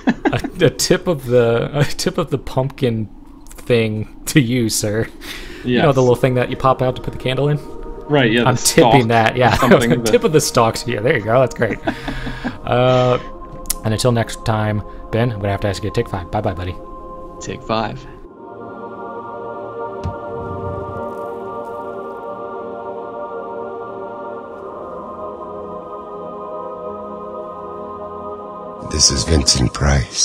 tip of the pumpkin thing to you, sir. Yes. You know the little thing that you pop out to put the candle in. Right. Yeah. I'm tipping that. Yeah. Tip of the stalks. Yeah. There you go. That's great. And until next time, Ben, I'm going to have to ask you to take 5. Bye-bye, buddy. Take 5. This is Vincent Price.